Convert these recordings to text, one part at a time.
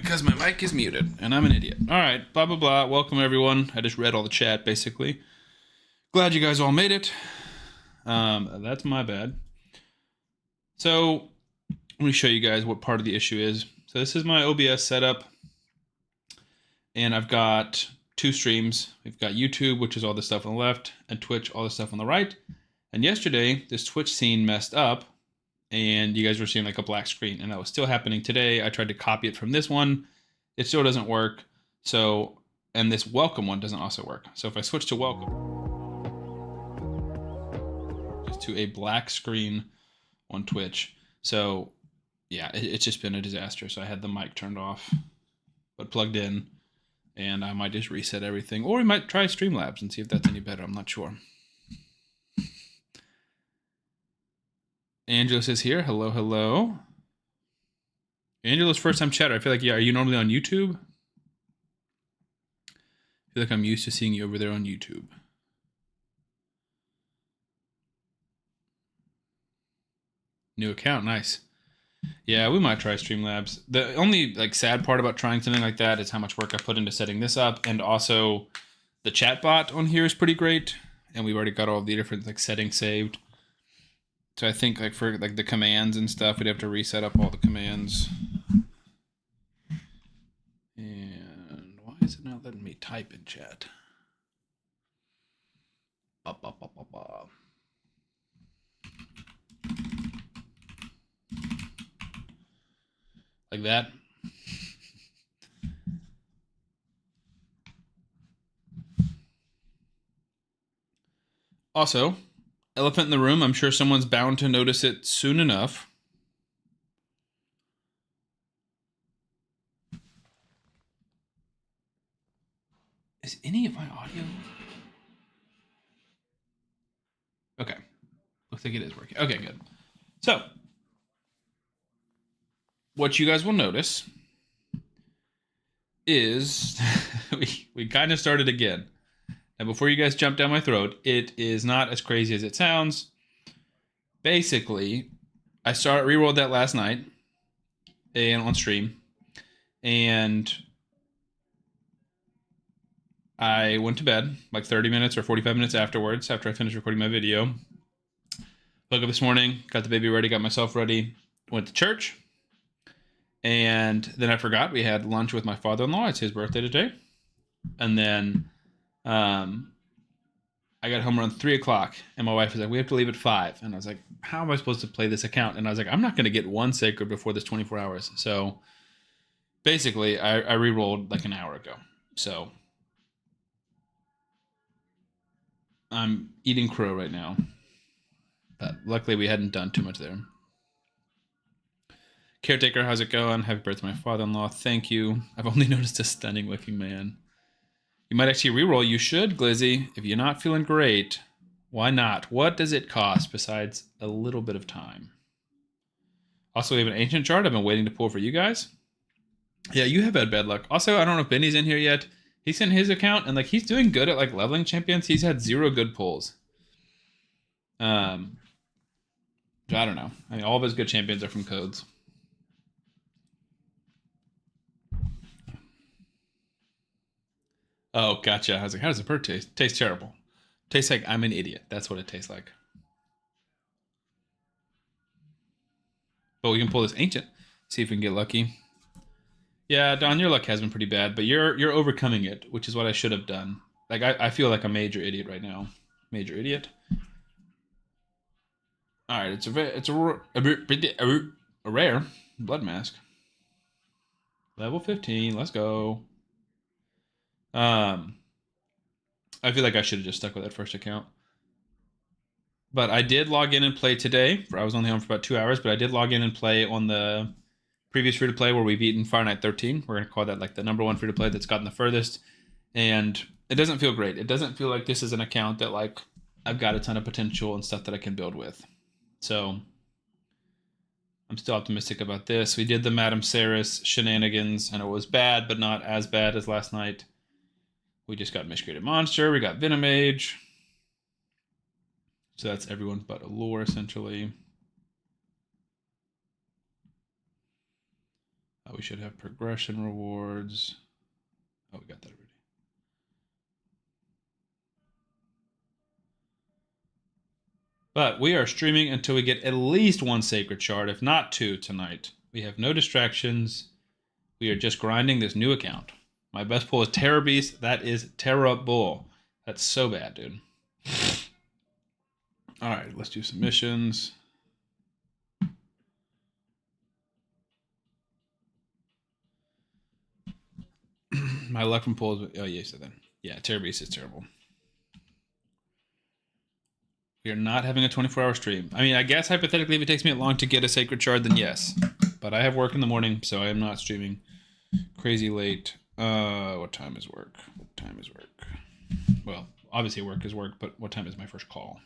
because my mic is muted, and I'm an idiot. All right, blah, blah, blah. Welcome, everyone. I just read all the chat, basically. Glad you guys all made it. That's my bad. So, let me show you guys what part of the issue is. So this is my OBS setup, and I've got two streams. We've got YouTube, which is all the stuff on the left, and Twitch, all the stuff on the right. And yesterday, this Twitch scene messed up, and you guys were seeing like a black screen, and that was still happening today. I tried to copy it from this one. It still doesn't work. So, and this welcome one doesn't also work. So if I switch to welcome, just to a black screen on Twitch. So yeah, it's just been a disaster. So I had the mic turned off, but plugged in, and I might just reset everything, or we might try Streamlabs and see if that's any better. I'm not sure. Angela says here, hello, hello. Angela's first time chatter. I feel like, yeah, are you normally on YouTube? I feel like I'm used to seeing you over there on YouTube. New account, nice. Yeah, we might try Streamlabs. The only like sad part about trying something like that is how much work I put into setting this up, and also the chat bot on here is pretty great, and we've already got all the different like settings saved. So I think like for like the commands and stuff, we'd have to reset up all the commands. And why is it not letting me type in chat? Like that. Also, elephant in the room, I'm sure someone's bound to notice it soon enough. Is any of my audio? Okay. Looks like it is working. Okay, good. So, what you guys will notice is we kind of started again. And before you guys jump down my throat, it is not as crazy as it sounds. Basically, I re-rolled that last night and on stream, and I went to bed like 30 minutes or 45 minutes afterwards, after I finished recording my video. Woke up this morning, got the baby ready, got myself ready, went to church, and then I forgot we had lunch with my father-in-law. It's his birthday today. And then I got home around 3 o'clock, and my wife was like, we have to leave at 5. And I was like, how am I supposed to play this account? And I was like, I'm not going to get one sacred before this 24 hours. So basically, I re-rolled like an hour ago. So I'm eating crow right now. But luckily, we hadn't done too much there. Caretaker, how's it going? Happy birthday, my father-in-law. Thank you. I've only noticed a stunning looking man. You might actually reroll. You should, Glizzy. If you're not feeling great, why not? What does it cost besides a little bit of time? Also, we have an ancient chart I've been waiting to pull for you guys. Yeah, you have had bad luck. Also, I don't know if Benny's in here yet. He's in his account, and like he's doing good at like leveling champions. He's had 0 good pulls. I don't know. I mean, all of his good champions are from codes. Oh, gotcha. I was like, how does the bird taste? Tastes terrible. Tastes like I'm an idiot. That's what it tastes like. But we can pull this ancient. See if we can get lucky. Yeah, Don, your luck has been pretty bad, but you're overcoming it, which is what I should have done. Like I feel like a major idiot right now. Major idiot. All right, it's a rare blood mask. Level 15. Let's go. I feel like I should have just stuck with that first account. But I did log in and play today. I was only home for about 2 hours, but I did log in and play on the previous free-to-play where we beaten Fire Knight 13. We're going to call that like the #1 free-to-play that's gotten the furthest. And it doesn't feel great. It doesn't feel like this is an account that like I've got a ton of potential and stuff that I can build with. So I'm still optimistic about this. We did the Madame Saris shenanigans, and it was bad, but not as bad as last night. We just got Mishcreated Monster. We got Venomage. So that's everyone but Allure, essentially. We should have progression rewards. Oh, we got that already. But we are streaming until we get at least 1 sacred shard, if not 2 tonight. We have no distractions. We are just grinding this new account. My best pull is Terror Beast. That is terrible. That's so bad, dude. All right, let's do some missions. My luck from pulls. Oh, yes, then. Yeah, Terror Beast is terrible. We are not having a 24-hour stream. I mean, I guess hypothetically, if it takes me long to get a sacred shard, then yes. But I have work in the morning, so I am not streaming crazy late. What time is work? What time is work? Well, obviously work is work, but what time is my first call?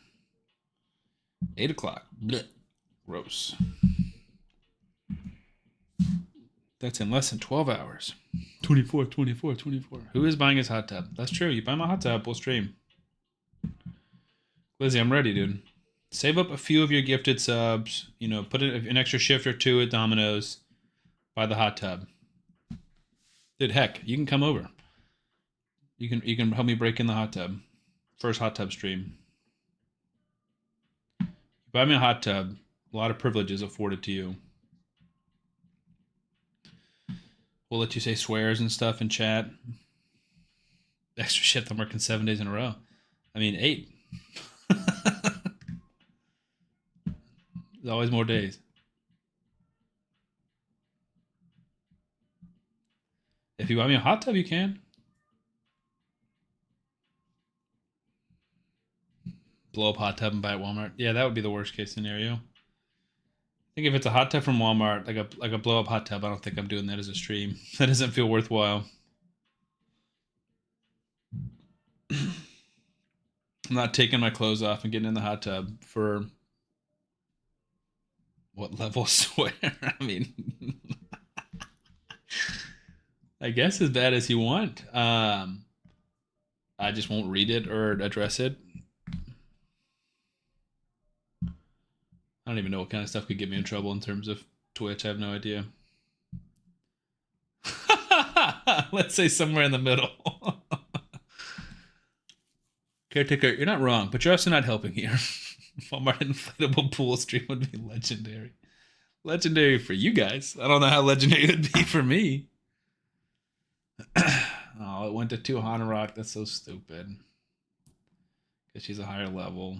8 o'clock. Blech. Gross. That's in less than 12 hours. 24. Who is buying his hot tub? That's true. You buy my hot tub, we'll stream. Lizzie, I'm ready, dude. Save up a few of your gifted subs. You know, put an extra shift or 2 at Domino's. Buy the hot tub. Dude, heck, you can come over. You can help me break in the hot tub. First hot tub stream. You buy me a hot tub. A lot of privileges afforded to you. We'll let you say swears and stuff in chat. Extra shift, I'm working 7 days in a row. I mean, 8. There's always more days. If you buy me a hot tub, you can. Blow up hot tub and buy it at Walmart. Yeah, that would be the worst case scenario. I think if it's a hot tub from Walmart, like a blow up hot tub, I don't think I'm doing that as a stream. That doesn't feel worthwhile. I'm not taking my clothes off and getting in the hot tub for what level swear? I mean, I guess as bad as you want. I just won't read it or address it. I don't even know what kind of stuff could get me in trouble in terms of Twitch. I have no idea. Let's say somewhere in the middle. Caretaker, you're not wrong, but you're also not helping here. Walmart inflatable pool stream would be legendary. Legendary for you guys. I don't know how legendary it would be for me. Oh, it went to 2 Hana Rock. That's so stupid. Because she's a higher level.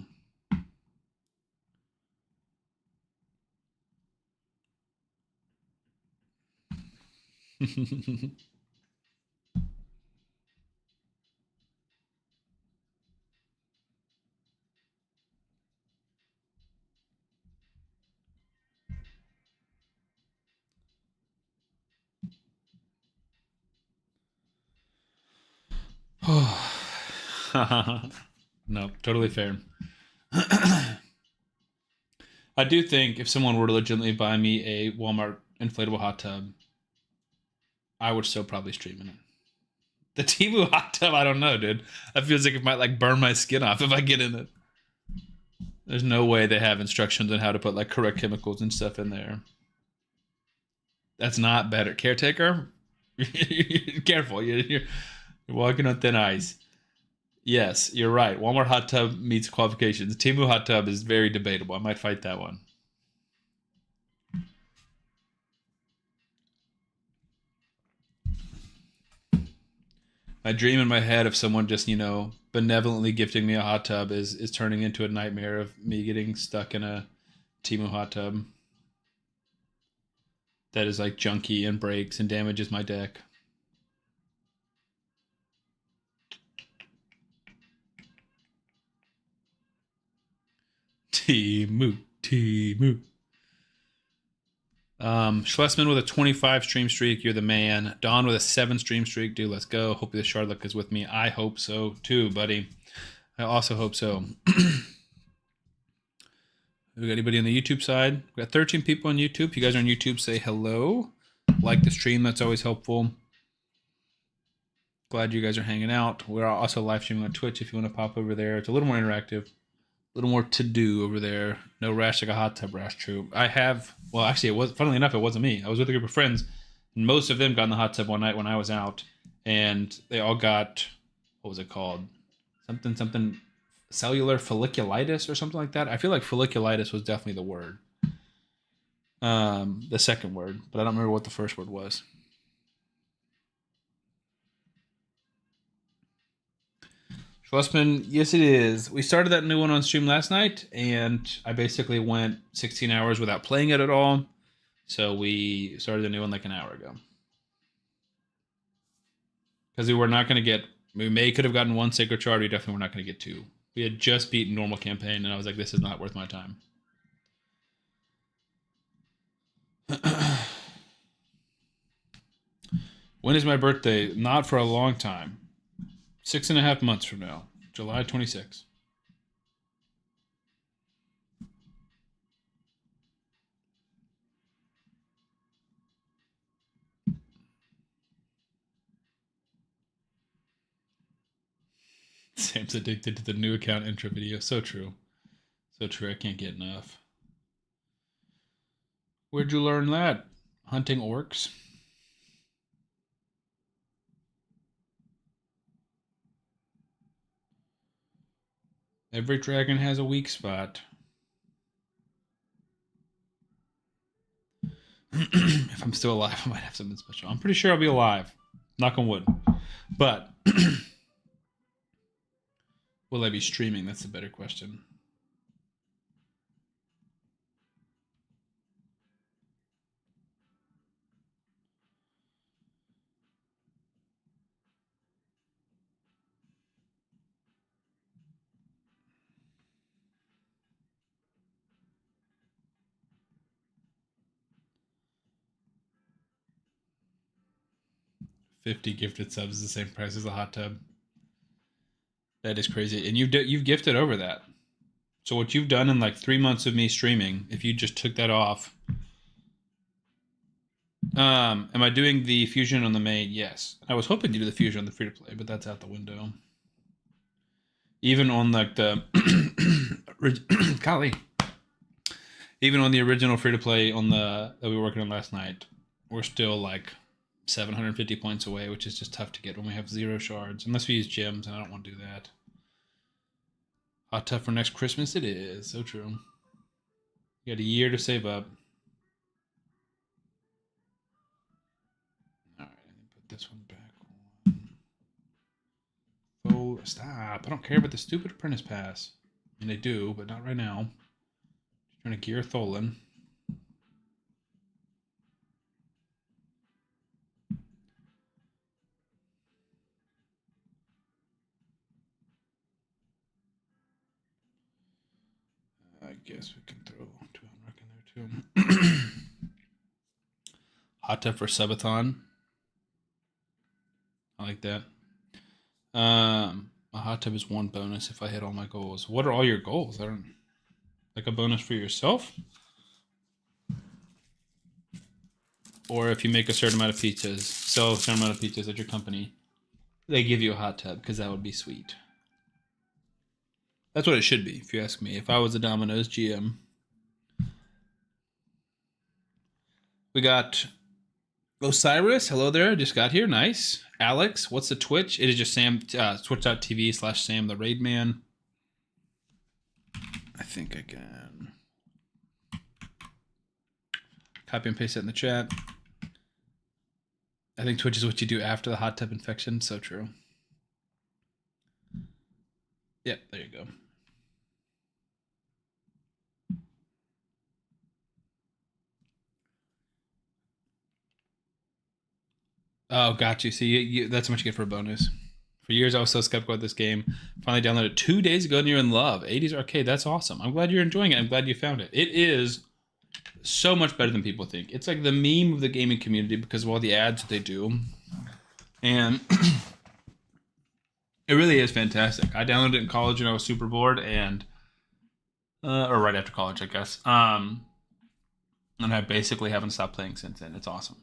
No, totally fair. I do think if someone were to legitimately buy me a Walmart inflatable hot tub, I would still probably stream in it. The Temu hot tub, I don't know, dude. That feels like it might like burn my skin off if I get in it. There's no way they have instructions on how to put like correct chemicals and stuff in there. That's not better. Caretaker, careful. You're walking on thin ice. Yes, you're right. Walmart hot tub meets qualifications. Temu hot tub is very debatable. I might fight that one. My dream in my head of someone just, you know, benevolently gifting me a hot tub is turning into a nightmare of me getting stuck in a Temu hot tub that is like junky and breaks and damages my deck. Temu. Schlesman with a 25 stream streak. You're the man. Don with a 7 stream streak. Dude, let's go. Hope the shard luck is with me. I hope so too, buddy. I also hope so. We got anybody on the YouTube side? We got 13 people on YouTube. If you guys are on YouTube, say hello. Like the stream. That's always helpful. Glad you guys are hanging out. We're also live streaming on Twitch if you want to pop over there. It's a little more interactive. A little more to do over there. No rash like a hot tub rash. True. I have. Well, actually, it was. Funnily enough, it wasn't me. I was with a group of friends, Most of them got in the hot tub one night when I was out, and they all got, what was it called? Something cellular folliculitis or something like that. I feel like folliculitis was definitely the word. The second word, but I don't remember what the first word was. Schlussman, yes it is. We started that new one on stream last night, and I basically went 16 hours without playing it at all. So we started the new one like an hour ago. Because we were not going to get... We may could have gotten one sacred shard. We definitely were not going to get two. We had just beaten normal campaign, and I was like, this is not worth my time. When is my birthday? Not for a long time. 6.5 months from now. July 26th. Sam's addicted to the new account intro video. So true. So true. I can't get enough. Where'd you learn that? Hunting orcs? Every dragon has a weak spot. If I'm still alive, I might have something special. I'm pretty sure I'll be alive. Knock on wood. But will I be streaming? That's the better question. $50 gifted subs is the same price as a hot tub. That is crazy. And you've gifted over that. So what you've done in like 3 months of me streaming, if you just took that off. Am I doing the fusion on the main? Yes. I was hoping to do the fusion on the free to play, but that's out the window. Even on like the golly. Even on the original free to play on the that we were working on last night, we're still like 750 points away, which is just tough to get when we have 0 shards. Unless we use gems, and I don't want to do that. Hot tub for next Christmas, it is. So true. You got a year to save up. Alright, let me put this one back on. Oh, stop. I don't care about the stupid apprentice pass. I mean, I do, but not right now. Just trying to gear Tholin. I guess we can throw 2 unrock in there too. Hot tub for subathon. I like that. A hot tub is 1 bonus if I hit all my goals. What are all your goals? I don't like a bonus for yourself, or if you make a certain amount of pizzas, sell a certain amount of pizzas at your company, they give you a hot tub because that would be sweet. That's what it should be, if you ask me. If I was a Domino's GM. We got Osiris. Hello there. Just got here. Nice. Alex, what's the Twitch? It is just Sam, twitch.tv/Sam the Raid Man. I think I can copy and paste it in the chat. I think Twitch is what you do after the hot tub infection. So true. Yep, there you go. Oh, got you. See, that's how much you get for a bonus. For years, I was so skeptical of this game. Finally downloaded it 2 days ago, and you're in love. 80s Arcade, that's awesome. I'm glad you're enjoying it. I'm glad you found it. It is so much better than people think. It's like the meme of the gaming community because of all the ads that they do. And it really is fantastic. I downloaded it in college and I was super bored, and or right after college, I guess. And I basically haven't stopped playing since then. It's awesome.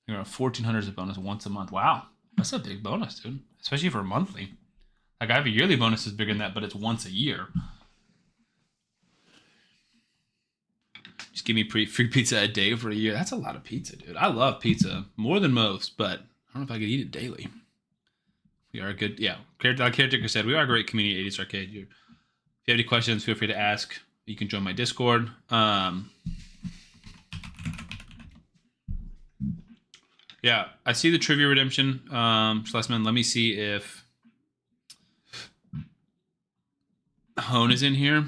You know, 1,400 is a bonus once a month. Wow, that's a big bonus, dude. Especially for a monthly. Like I have a yearly bonus that's bigger than that, but it's once a year. Just give me free pizza a day for a year. That's a lot of pizza, dude. I love pizza more than most, but I don't know if I could eat it daily. We are a good, yeah. Caretaker said, we are a great community at 80s Arcade. If you have any questions, feel free to ask. You can join my Discord. Yeah, I see the trivia redemption. Schlesman, let me see if Hone is in here.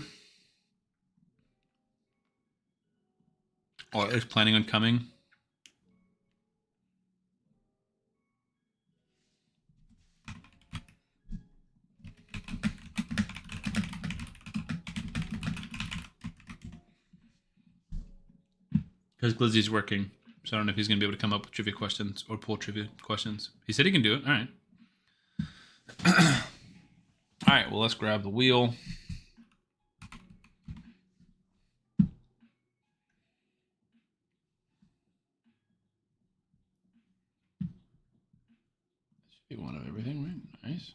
Or is planning on coming. Because Glizzy's working. So I don't know if he's going to be able to come up with trivia questions or pull trivia questions. He said he can do it. All right. All right, well, let's grab the wheel. Should be one of everything, right? Nice.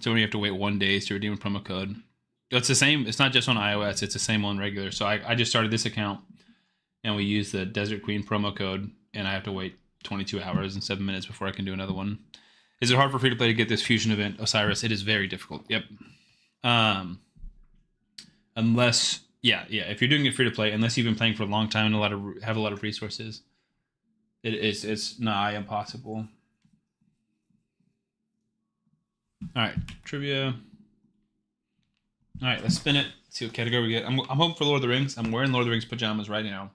So when you have to wait 1 day to redeem a promo code. It's the same. It's not just on iOS. It's the same on regular. So I just started this account, and we use the Desert Queen promo code, and I have to wait 22 hours and 7 minutes before I can do another one. Is it hard for free-to-play to get this fusion event, Osiris? It is very difficult. Yep. Unless, yeah. If you're doing it free-to-play, unless you've been playing for a long time and have a lot of resources, it's nigh impossible. All right, trivia. All right, let's spin it. See what category we get. I'm hoping for Lord of the Rings. I'm wearing Lord of the Rings pajamas right now.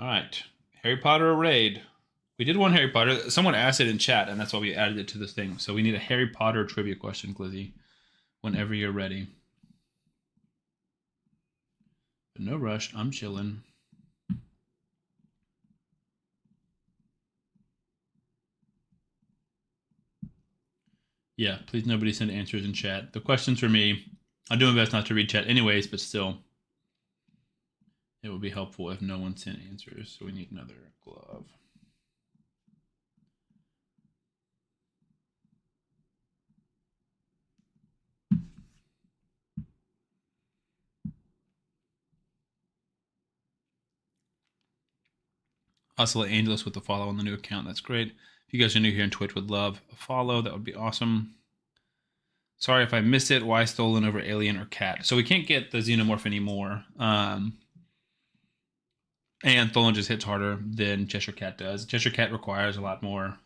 All right, Harry Potter or Raid? We did one Harry Potter. Someone asked it in chat, and that's why we added it to this thing. So we need a Harry Potter trivia question, Glizzy, whenever you're ready. But no rush. I'm chilling. Yeah, please nobody send answers in chat. The questions for me, I do my best not to read chat anyways, but still, it would be helpful if no one sent answers. So we need another glove. Also, Angelus with the follow on the new account. That's great. If you guys are new here on Twitch, would love a follow. That would be awesome. Sorry if I missed it. Why Tholin over Alien or Cat? So we can't get the Xenomorph anymore. And Tholin just hits harder than Cheshire Cat does. Cheshire Cat requires a lot more.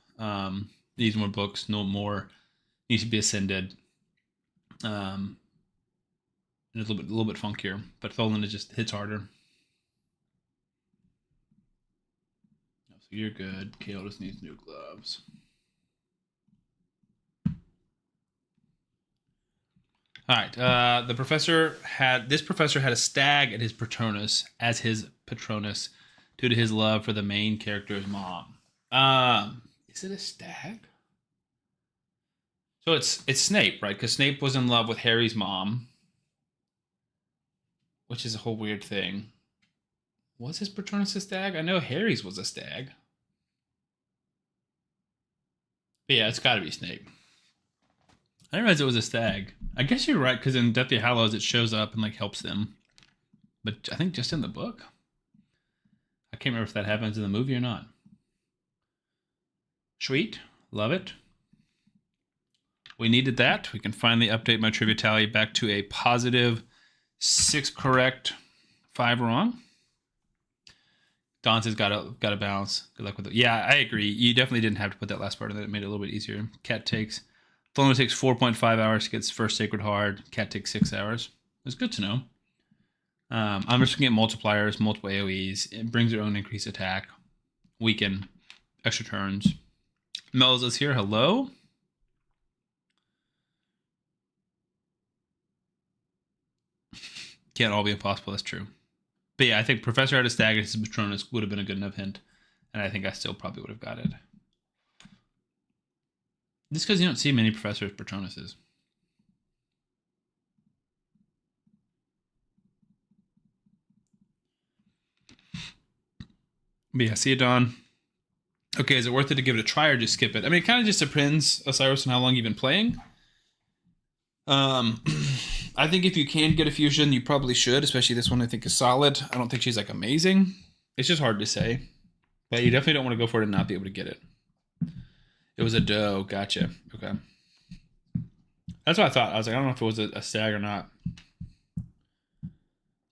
Needs more books. No more. Needs to be ascended. It's a little bit funkier. But Tholin just hits harder. So you're good. Kale just needs new gloves. All right. This professor had a stag at his Patronus as his Patronus due to his love for the main character's mom. Is it a stag? So it's Snape, right? Because Snape was in love with Harry's mom, which is a whole weird thing. Was his Patronus a stag? I know Harry's was a stag. But yeah, it's got to be Snape. I didn't realize it was a stag. I guess you're right, because in Deathly Hallows it shows up and like helps them. But I think just in the book. I can't remember if that happens in the movie or not. Sweet. Love it. We needed that. We can finally update my trivia tally back to a positive 6 correct, 5 wrong. Dante's got a balance. Good luck with it. Yeah, I agree. You definitely didn't have to put that last part in there. It made it a little bit easier. Cat takes 4.5 hours to get its first Sacred Heart. Cat takes 6 hours. It's good to know. I'm just looking at multipliers, multiple AoEs. It brings their own increased attack, weaken, extra turns. Mel's is here. Hello. Can't all be impossible. That's true. But yeah, I think Professor had a stag as his Patronus would have been a good enough hint. And I think I still probably would have got it. Just because you don't see many Professor's Patronuses. But yeah, see you, Don. okay, is it worth it to give it a try or just skip it? I mean, it kind of just depends, Osiris, on how long you've been playing. I think if you can get a fusion, you probably should, especially this one I think is solid. I don't think she's like amazing. It's just hard to say. But you definitely don't want to go for it and not be able to get it. It was a doe. Gotcha. Okay. That's what I thought. I was like, I don't know if it was a stag or not.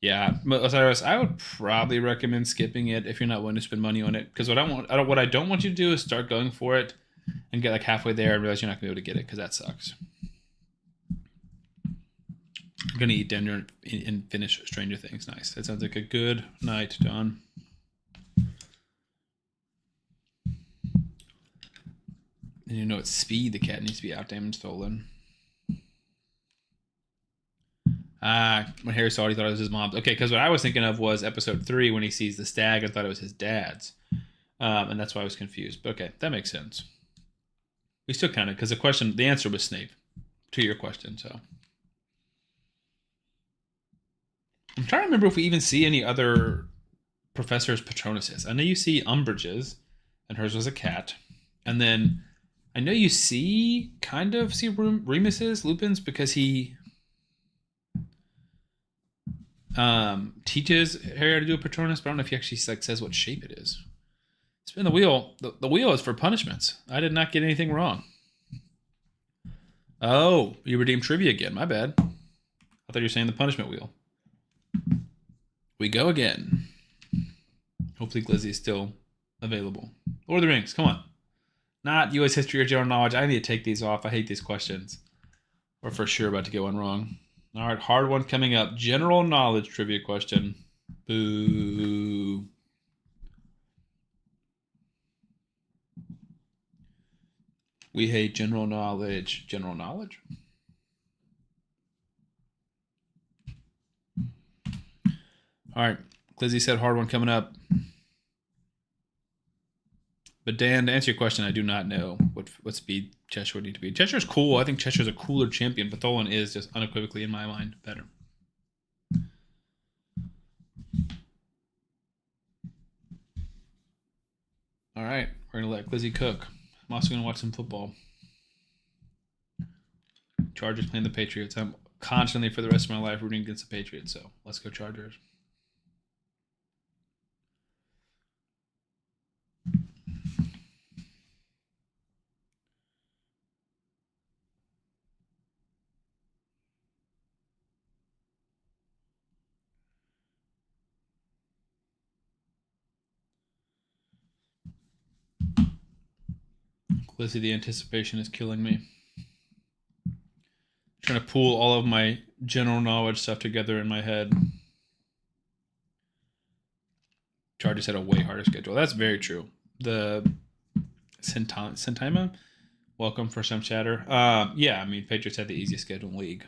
Yeah, but Osiris, I would probably recommend skipping it if you're not willing to spend money on it. Because what I don't want you to do is start going for it and get like halfway there and realize you're not gonna be able to get it, because that sucks. I'm gonna eat dinner and finish Stranger Things. Nice. That sounds like a good night, Don. And you know it's speed. The cat needs to be outdamaged, Tholin. When Harry saw it, he thought it was his mom's. Okay, because what I was thinking of was episode 3 when he sees the stag. I thought it was his dad's. And that's why I was confused. But okay, that makes sense. We still kind of, because the answer was Snape to your question, so. I'm trying to remember if we even see any other professors' Patronuses. I know you see Umbridge's, and hers was a cat. And then I know you see Remus's, Lupin's, because he teaches Harry how to do a Patronus, but I don't know if he actually like says what shape it is. Spin the wheel. The wheel is for punishments. I did not get anything wrong. Oh, you redeemed trivia again. My bad. I thought you were saying the punishment wheel. We go again. Hopefully Glizzy is still available. Lord of the Rings, come on. Not U.S. history or general knowledge. I need to take these off. I hate these questions. We're for sure about to get one wrong. All right, hard one coming up. General knowledge trivia question. Boo. We hate general knowledge. General knowledge? All right, Glizzy said hard one coming up. But Dan, to answer your question, I do not know what speed Cheshire would need to be. Cheshire's cool. I think Cheshire's a cooler champion, but Tholin is just unequivocally, in my mind, better. All right, we're going to let Glizzy cook. I'm also going to watch some football. Chargers playing the Patriots. I'm constantly, for the rest of my life, rooting against the Patriots, so let's go Chargers. Glizzy, the anticipation is killing me. Trying to pool all of my general knowledge stuff together in my head. Chargers had a way harder schedule. That's very true. The Sentima, welcome for some chatter. Yeah, I mean, Patriots had the easiest schedule in the league.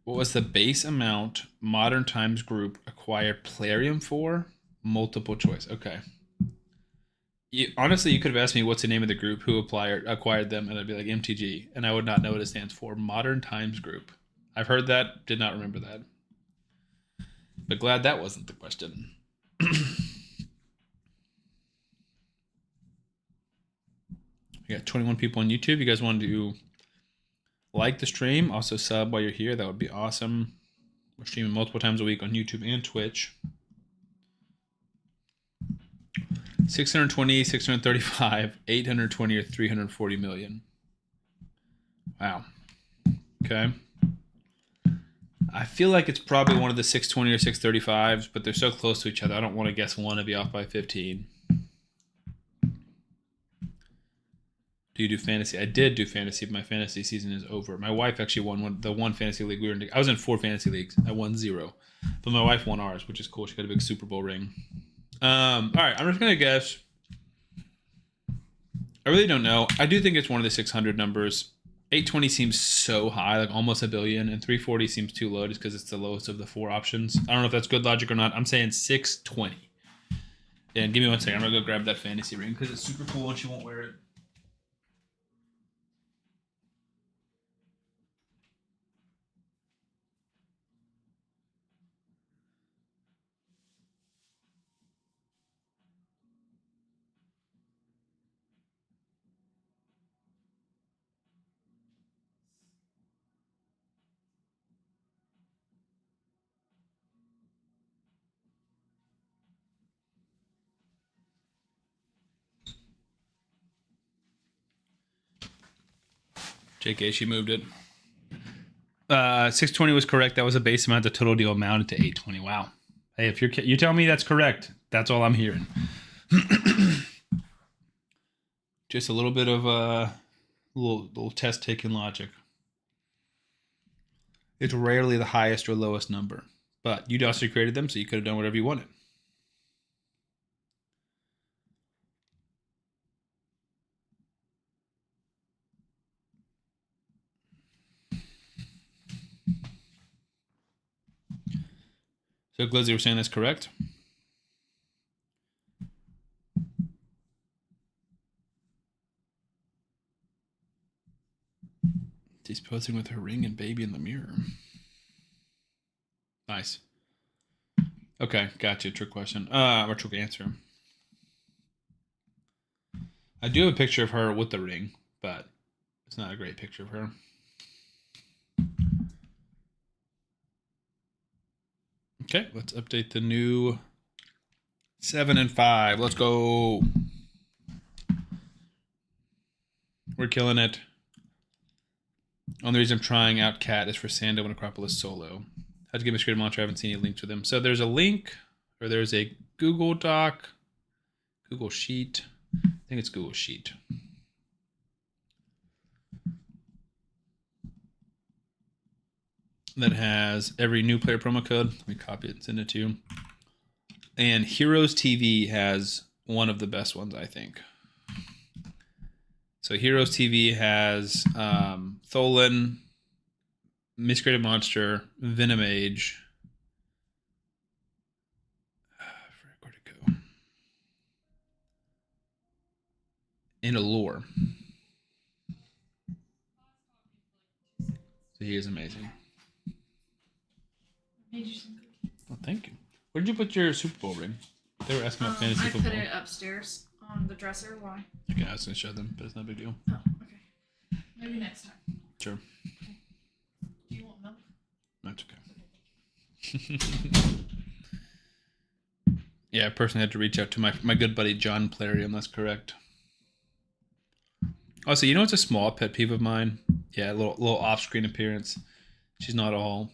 What was the base amount Modern Times Group acquired Plarium for? Multiple choice. Okay. Honestly, you could have asked me what's the name of the group who acquired them, and I'd be like MTG, and I would not know what it stands for. Modern Times Group. I've heard that, did not remember that. But glad that wasn't the question. We got 21 people on YouTube. You guys want to like the stream, also sub while you're here. That would be awesome. We're streaming multiple times a week on YouTube and Twitch. 620, 635, 820, or 340 million. Wow. Okay. I feel like it's probably one of the 620 or 635s, but they're so close to each other. I don't want to guess one and be off by 15. Do you do fantasy? I did do fantasy, but my fantasy season is over. My wife actually won the one fantasy league we were in. I was in 4 fantasy leagues. I won 0. But my wife won ours, which is cool. She got a big Super Bowl ring. All right, I'm just going to guess. I really don't know. I do think it's one of the 600 numbers. 820 seems so high, like almost $1 billion, and 340 seems too low just because it's the lowest of the 4 options. I don't know if that's good logic or not. I'm saying 620. And give me 1 second. I'm going to go grab that fantasy ring because it's super cool and she won't wear it. JK, she moved it. 620 was correct. That was a base amount. The total deal amounted to 820. Wow. Hey, if you tell me that's correct, that's all I'm hearing. Just a little bit of little test taking logic. It's rarely the highest or lowest number, but you'd also created them, so you could have done whatever you wanted. So Glizzy, we're saying that's correct. She's posing with her ring and baby in the mirror. Nice. Okay, gotcha. Trick question. Or trick answer. I do have a picture of her with the ring, but it's not a great picture of her. Okay, let's update the new 7 and 5. Let's go. We're killing it. Only reason I'm trying out Cat is for Sando and Acropolis solo. I had to give a screen launcher. I haven't seen any links with them. So there's a link, or there's a Google Doc, Google Sheet. I think it's Google Sheet. That has every new player promo code. Let me copy it and send it to you. And Heroes TV has one of the best ones, I think. So Heroes TV has Tholin, Miscreated Monster, Venomage. Where'd it go? And Allure. So he is amazing. Well, thank you. Where did you put your Super Bowl ring? They were asking about fantasy football. I put it upstairs on the dresser. Why? Okay, I was going to show them, but it's not a big deal. Oh, okay. Maybe next time. Sure. Okay. Do you want milk? That's okay. Yeah, I personally had to reach out to my good buddy John Plarium. That's correct. Also, you know what's a small pet peeve of mine? Yeah, a little off-screen appearance. She's not all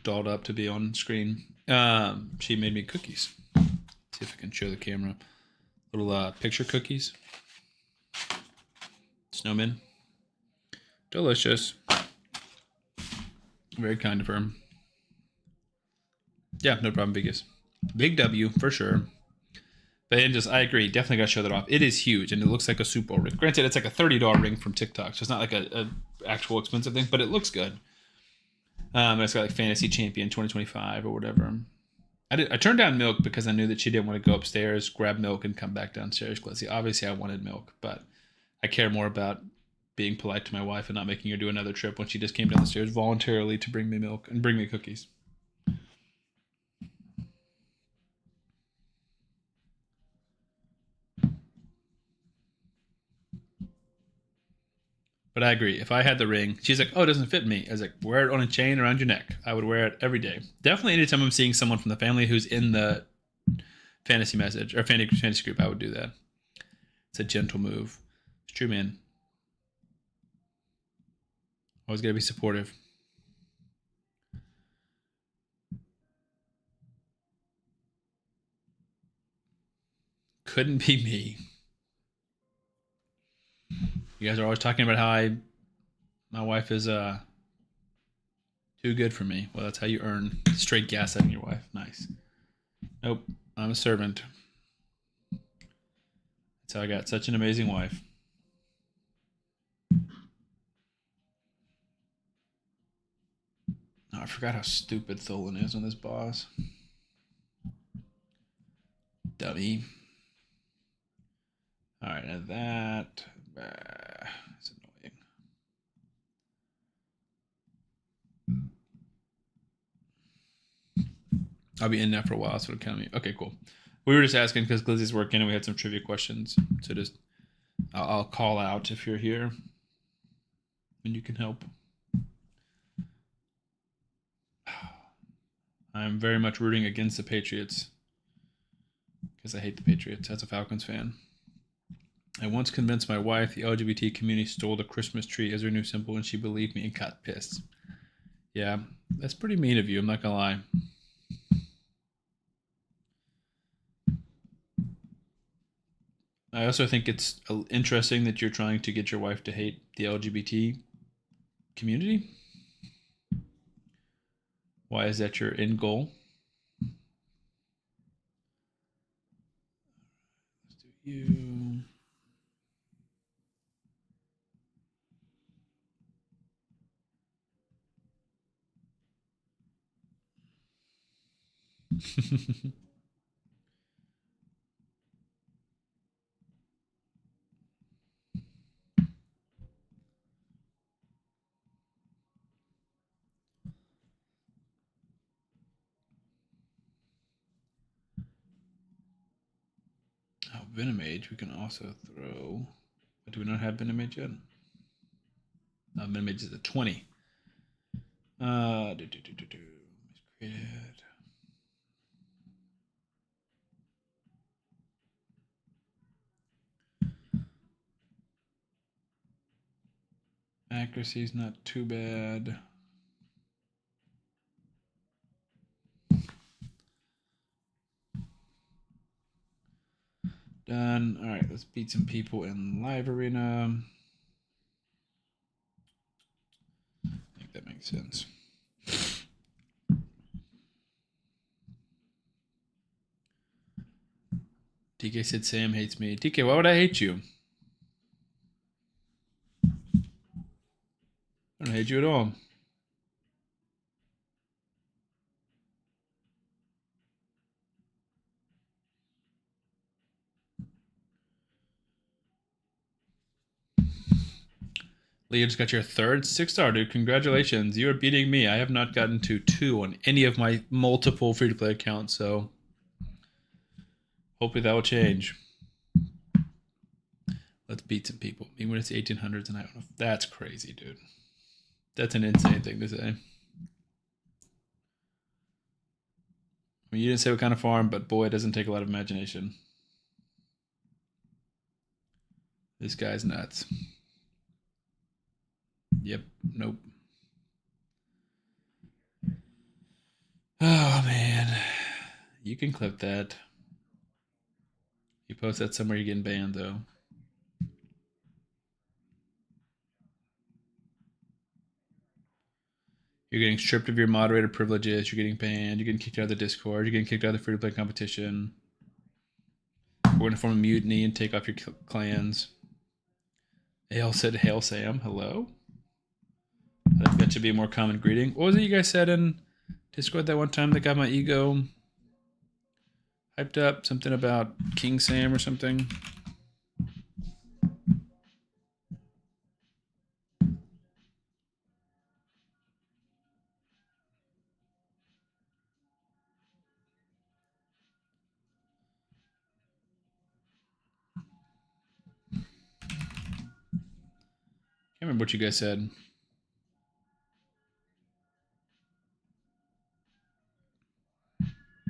dolled up to be on screen. She made me cookies. See if I can show the camera. Little picture cookies. Snowmen. Delicious. Very kind of her. Yeah, no problem, Vegas. Big W for sure. But I agree, definitely got to show that off. It is huge, and it looks like a Super Bowl ring. Granted, it's like a $30 ring from TikTok, so it's not like a actual expensive thing, but it looks good. It's got like Fantasy Champion 2025 or whatever. I turned down milk because I knew that she didn't want to go upstairs, grab milk, and come back downstairs. Obviously, I wanted milk, but I care more about being polite to my wife and not making her do another trip when she just came down the stairs voluntarily to bring me milk and bring me cookies. But I agree. If I had the ring, she's like, oh, it doesn't fit me. I was like, wear it on a chain around your neck. I would wear it every day. Definitely anytime I'm seeing someone from the family who's in the fantasy message or fantasy group, I would do that. It's a gentle move. It's true, man. Always got to be supportive. Couldn't be me. You guys are always talking about how my wife is too good for me. Well, that's how you earn straight gas out of your wife. Nice. Nope, I'm a servant. That's how I got such an amazing wife. Oh, I forgot how stupid Tholin is on this boss. Dummy. All right, now that is annoying. I'll be in there for a while, so it'll count me. Okay, cool. We were just asking because Glizzy's working and we had some trivia questions. So just, I'll call out if you're here and you can help. I'm very much rooting against the Patriots because I hate the Patriots as a Falcons fan. I once convinced my wife the LGBT community stole the Christmas tree as their new symbol, and she believed me and got pissed. Yeah, that's pretty mean of you, I'm not gonna lie. I also think it's interesting that you're trying to get your wife to hate the LGBT community. Why is that your end goal? Let's do you. Oh, Venomage, we can also throw. But do we not have Venomage yet? No, Venomage is a 20. Created. Accuracy's not too bad. Done. All right, let's beat some people in live arena. I think that makes sense. DK said Sam hates me. DK, why would I hate you? I don't hate you at all. Lee, you just got your third 6-star, dude. Congratulations. You are beating me. I have not gotten to 2 on any of my multiple free-to-play accounts, so hopefully that will change. Let's beat some people. Even when it's 1800s and I don't know. That's crazy, dude. That's an insane thing to say. I mean, you didn't say what kind of farm, but boy, it doesn't take a lot of imagination. This guy's nuts. Yep. Nope. Oh, man. You can clip that. You post that somewhere, you're getting banned, though. You're getting stripped of your moderator privileges. You're getting banned. You're getting kicked out of the Discord. You're getting kicked out of the free-to-play competition. We're going to form a mutiny and take off your clans. Ale said, "Hail Sam, hello." I think that should be a more common greeting. What was it you guys said in Discord that one time that got my ego hyped up? Something about King Sam or something? Can't remember what you guys said.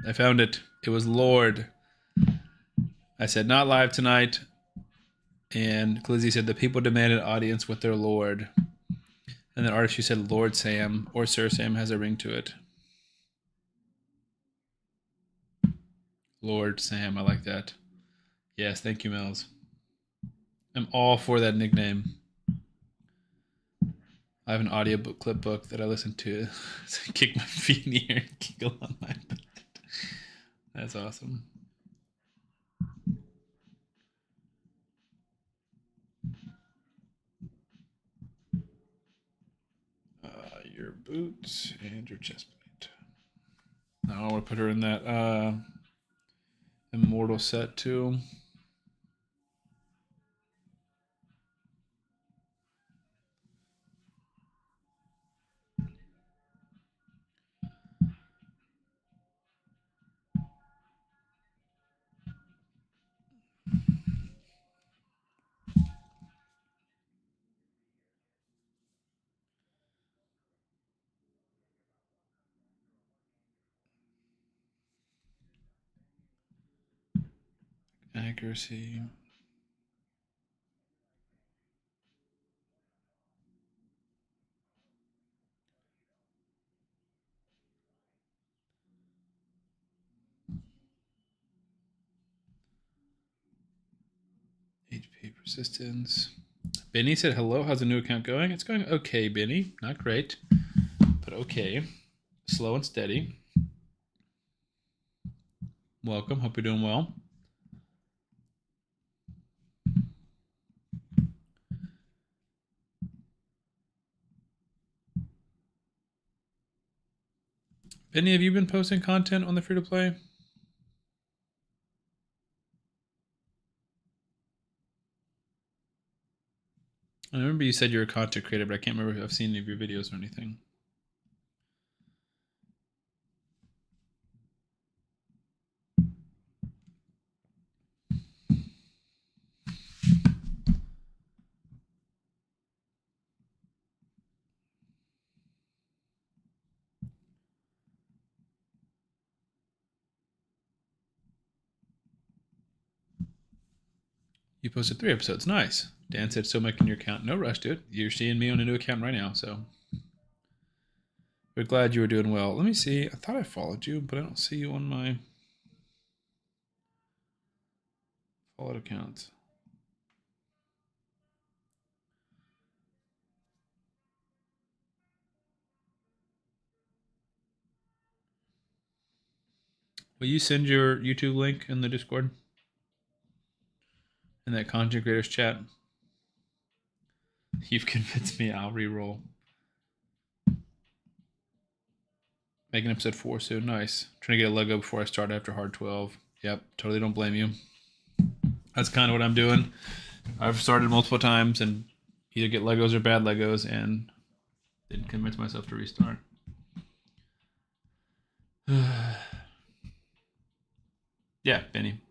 I found it. It was Lord. I said, not live tonight. And Glizzy said, the people demand an audience with their Lord. And then Artistry said, Lord Sam or Sir Sam has a ring to it. Lord Sam, I like that. Yes, thank you, Mills. I'm all for that nickname. I have an audiobook clip book that I listen to. Kick my feet in the air and giggle on my bed. That's awesome. Your boots and your chest plate. Now I want to put her in that immortal set too. Accuracy. F2P persistence. Benny said hello. How's the new account going? It's going okay, Benny. Not great, but okay. Slow and steady. Welcome. Hope you're doing well. Benny, have you been posting content on the free-to-play? I remember you said you're a content creator, but I can't remember if I've seen any of your videos or anything. You posted 3 episodes. Nice. Dan said, still making your account. No rush, dude. You're seeing me on a new account right now, so. We're glad you were doing well. Let me see. I thought I followed you, but I don't see you on my followed accounts. Will you send your YouTube link in the Discord? In that content creators chat? You've convinced me. I'll re-roll. Making episode 4 soon. Nice. Trying to get a Lego before I start after hard 12. Yep. Totally don't blame you. That's kind of what I'm doing. I've started multiple times and either get Legos or bad Legos and didn't convince myself to restart. Yeah, Benny.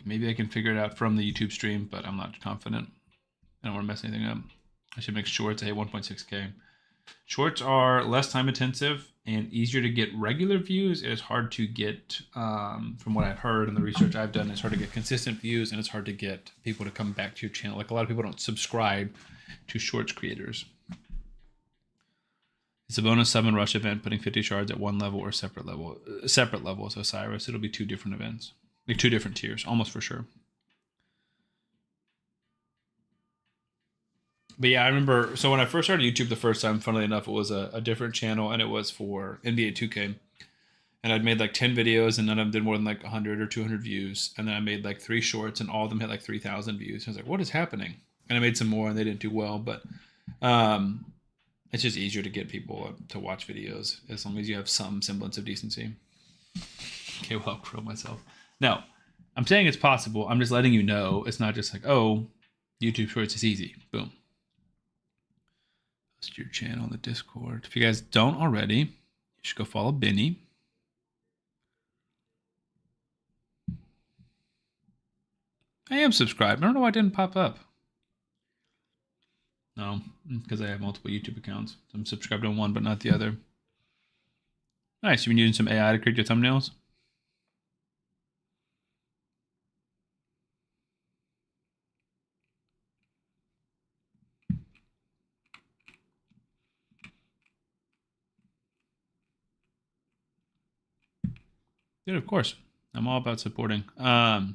Maybe I can figure it out from the YouTube stream, but I'm not confident. I don't want to mess anything up. I should make shorts. I hit 1.6K. Shorts are less time intensive and easier to get regular views. It is hard to get, from what I've heard and the research I've done, it's hard to get consistent views and it's hard to get people to come back to your channel. Like a lot of people don't subscribe to shorts creators. It's a bonus summon rush event, putting 50 shards at one level or separate levels. Osiris, it'll be 2 different events. Like 2 different tiers, almost for sure. But yeah, I remember, so when I first started YouTube the first time, funnily enough, it was a different channel and it was for NBA 2K. And I'd made like 10 videos and none of them did more than like 100 or 200 views. And then I made like 3 shorts and all of them hit like 3,000 views. I was like, what is happening? And I made some more and they didn't do well, but it's just easier to get people to watch videos as long as you have some semblance of decency. Okay, well, I'll crow myself. No, I'm saying it's possible. I'm just letting you know. It's not just like, oh, YouTube Shorts is easy. Boom. Post your channel on the Discord. If you guys don't already, you should go follow Benny. I am subscribed. I don't know why it didn't pop up. No, because I have multiple YouTube accounts. I'm subscribed to one, but not the other. Nice. You've been using some AI to create your thumbnails? Dude, of course. I'm all about supporting. I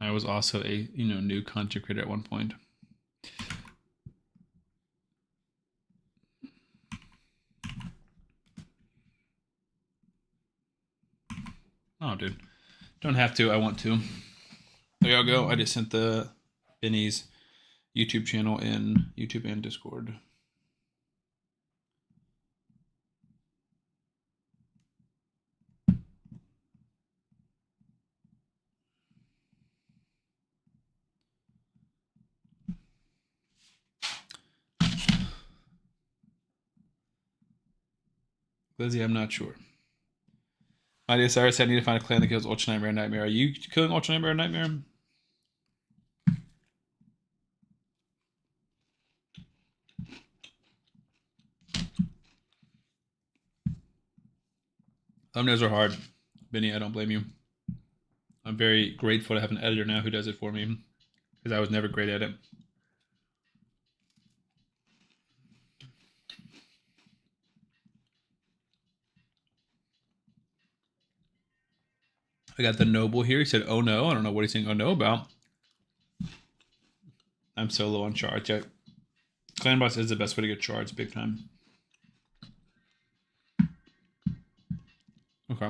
was also a new content creator at one point. Oh, dude. Don't have to. I want to. There y'all go. I just sent the Benny's YouTube channel in YouTube and Discord. Lizzie, I'm not sure. Mighty Osiris said I need to find a clan that kills Ultra Nightmare and Nightmare. Are you killing Ultra Nightmare and Nightmare? Thumbnails are hard. Benny, I don't blame you. I'm very grateful to have an editor now who does it for me because I was never great at it. I got the Noble here. He said, oh no. I don't know what he's saying oh no about. I'm so low on shards. Yeah. Clan Boss is the best way to get shards, big time. Okay.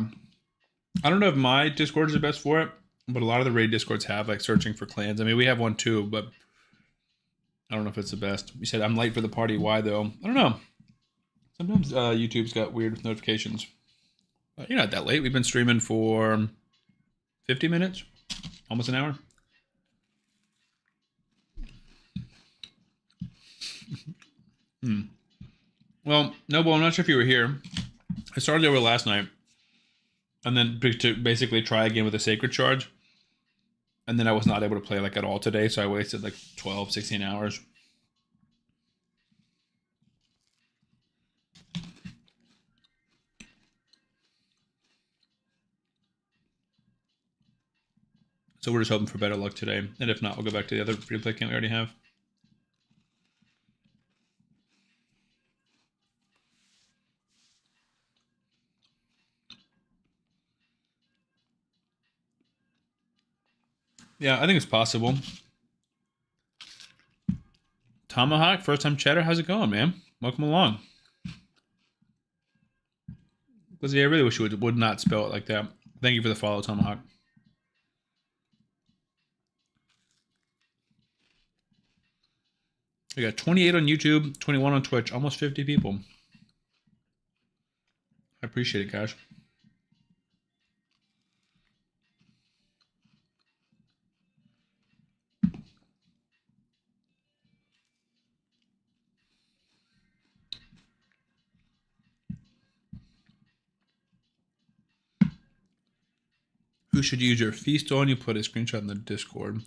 I don't know if my Discord is the best for it, but a lot of the raid Discords have like searching for clans. I mean, we have one too, but I don't know if it's the best. You said I'm late for the party. Why though? I don't know. Sometimes YouTube's got weird notifications. But you're not that late. We've been streaming for 50 minutes, almost an hour. Well, Noble, I'm not sure if you were here. I started over last night, and then to basically try again with a Sacred Charge. And then I was not able to play like at all today, so I wasted like 12, 16 hours. So we're just hoping for better luck today. And if not, we'll go back to the other free-to-play account we already have. Yeah, I think it's possible. Tomahawk, first time chatter. How's it going, man? Welcome along. Because yeah, I really wish you would not spell it like that. Thank you for the follow, Tomahawk. We got 28 on YouTube, 21 on Twitch, almost 50 people. I appreciate it, guys. Who should use your feast on? You put a screenshot in the Discord.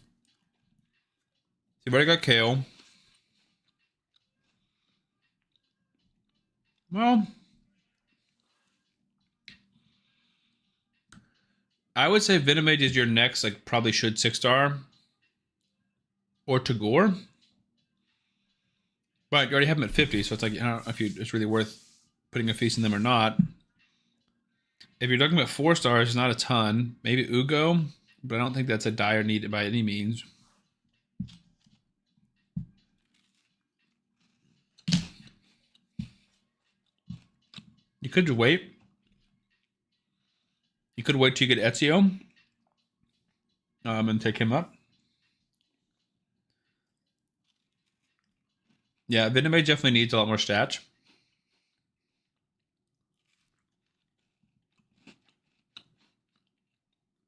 You've already got Kale. Well, I would say Venomage is your next, like, probably should 6-star. Or Tagoar. But you already have them at 50, so it's like, I don't know if it's really worth putting a feast in them or not. If you're talking about 4 stars, not a ton. Maybe Uugo, but I don't think that's a dire need by any means. You could wait. You could wait till you get Ezio. And take him up. Yeah, Venomage definitely needs a lot more stats.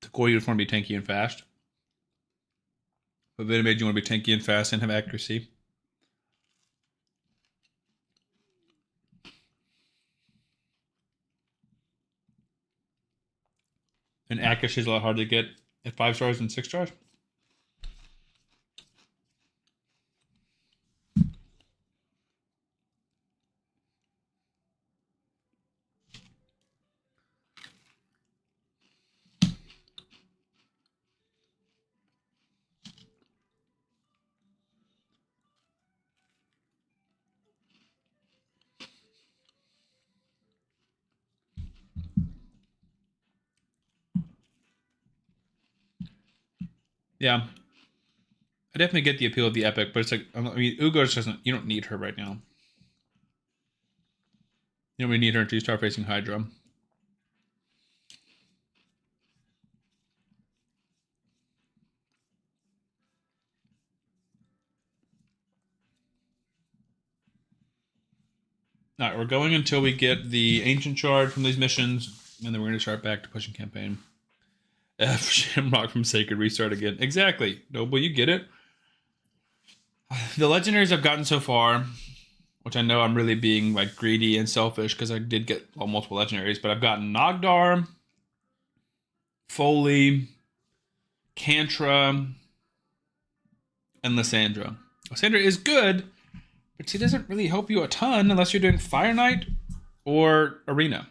Tagoar, you just want to be tanky and fast. But Venomage, you want to be tanky and fast and have accuracy. And accuracy is a lot harder to get at 5 stars than 6 stars. Yeah. I definitely get the appeal of the epic, but it's like, I mean, Uugo just doesn't, you don't need her right now. You don't really need her until you start facing Hydra. Alright, we're going until we get the Ancient Shard from these missions, and then we're going to start back to pushing campaign. F Shamrock from Sacred Restart again. Exactly. Noble, you get it. The legendaries I've gotten so far, which I know I'm really being like greedy and selfish because I did get multiple legendaries, but I've gotten Nogdar, Foley, Kantra, and Lysandra. Lysandra is good, but she doesn't really help you a ton unless you're doing Fire Knight or Arena.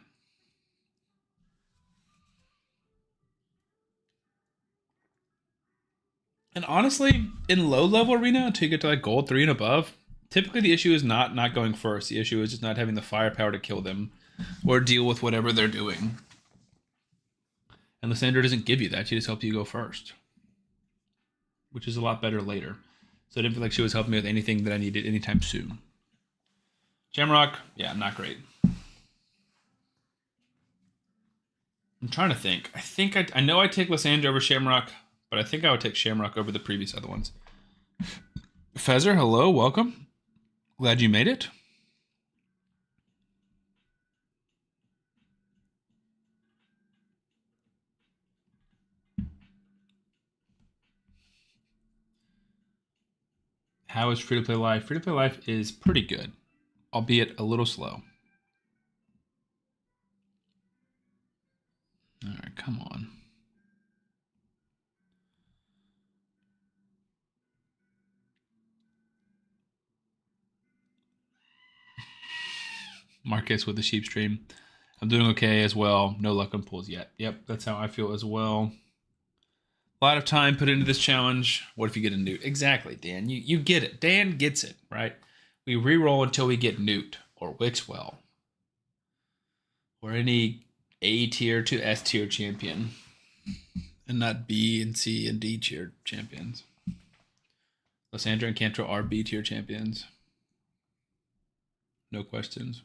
And honestly, in low-level Arena, until you get to like Gold 3 and above, typically the issue is not going first. The issue is just not having the firepower to kill them or deal with whatever they're doing. And Lysandra doesn't give you that. She just helps you go first, which is a lot better later. So I didn't feel like she was helping me with anything that I needed anytime soon. Shamrock, yeah, not great. I'm trying to think. I know I take Lysandra over Shamrock, but I think I would take Shamrock over the previous other ones. Feather, hello, welcome. Glad you made it. How is free-to-play life? Free-to-play life is pretty good, albeit a little slow. All right, come on. Marcus with the sheep stream. I'm doing okay as well. No luck on pulls yet. Yep, that's how I feel as well. A lot of time put into this challenge. What if you get a newt? Exactly, Dan. You get it. Dan gets it, right? We reroll until we get newt or Wixwell or any A tier to S tier champion, and not B and C and D tier champions. Lysandra and Cantro are B tier champions. No questions.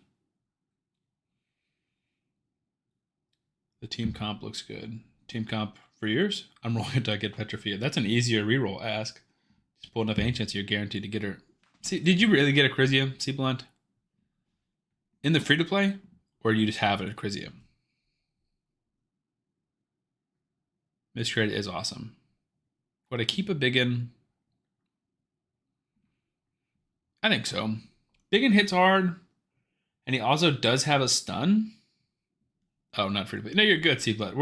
The team comp looks good. Team comp for years? I'm rolling until I get Petrifia. That's an easier reroll ask. Just pull enough ancients, you're guaranteed to get her. See, did you really get a Crisium, C Blunt? In the free to play? Or do you just have it at Crisium? Miscreate is awesome. Would I keep a Biggin? I think so. Biggin hits hard, and he also does have a stun. Oh, not free to play. No, you're good, C-Blood.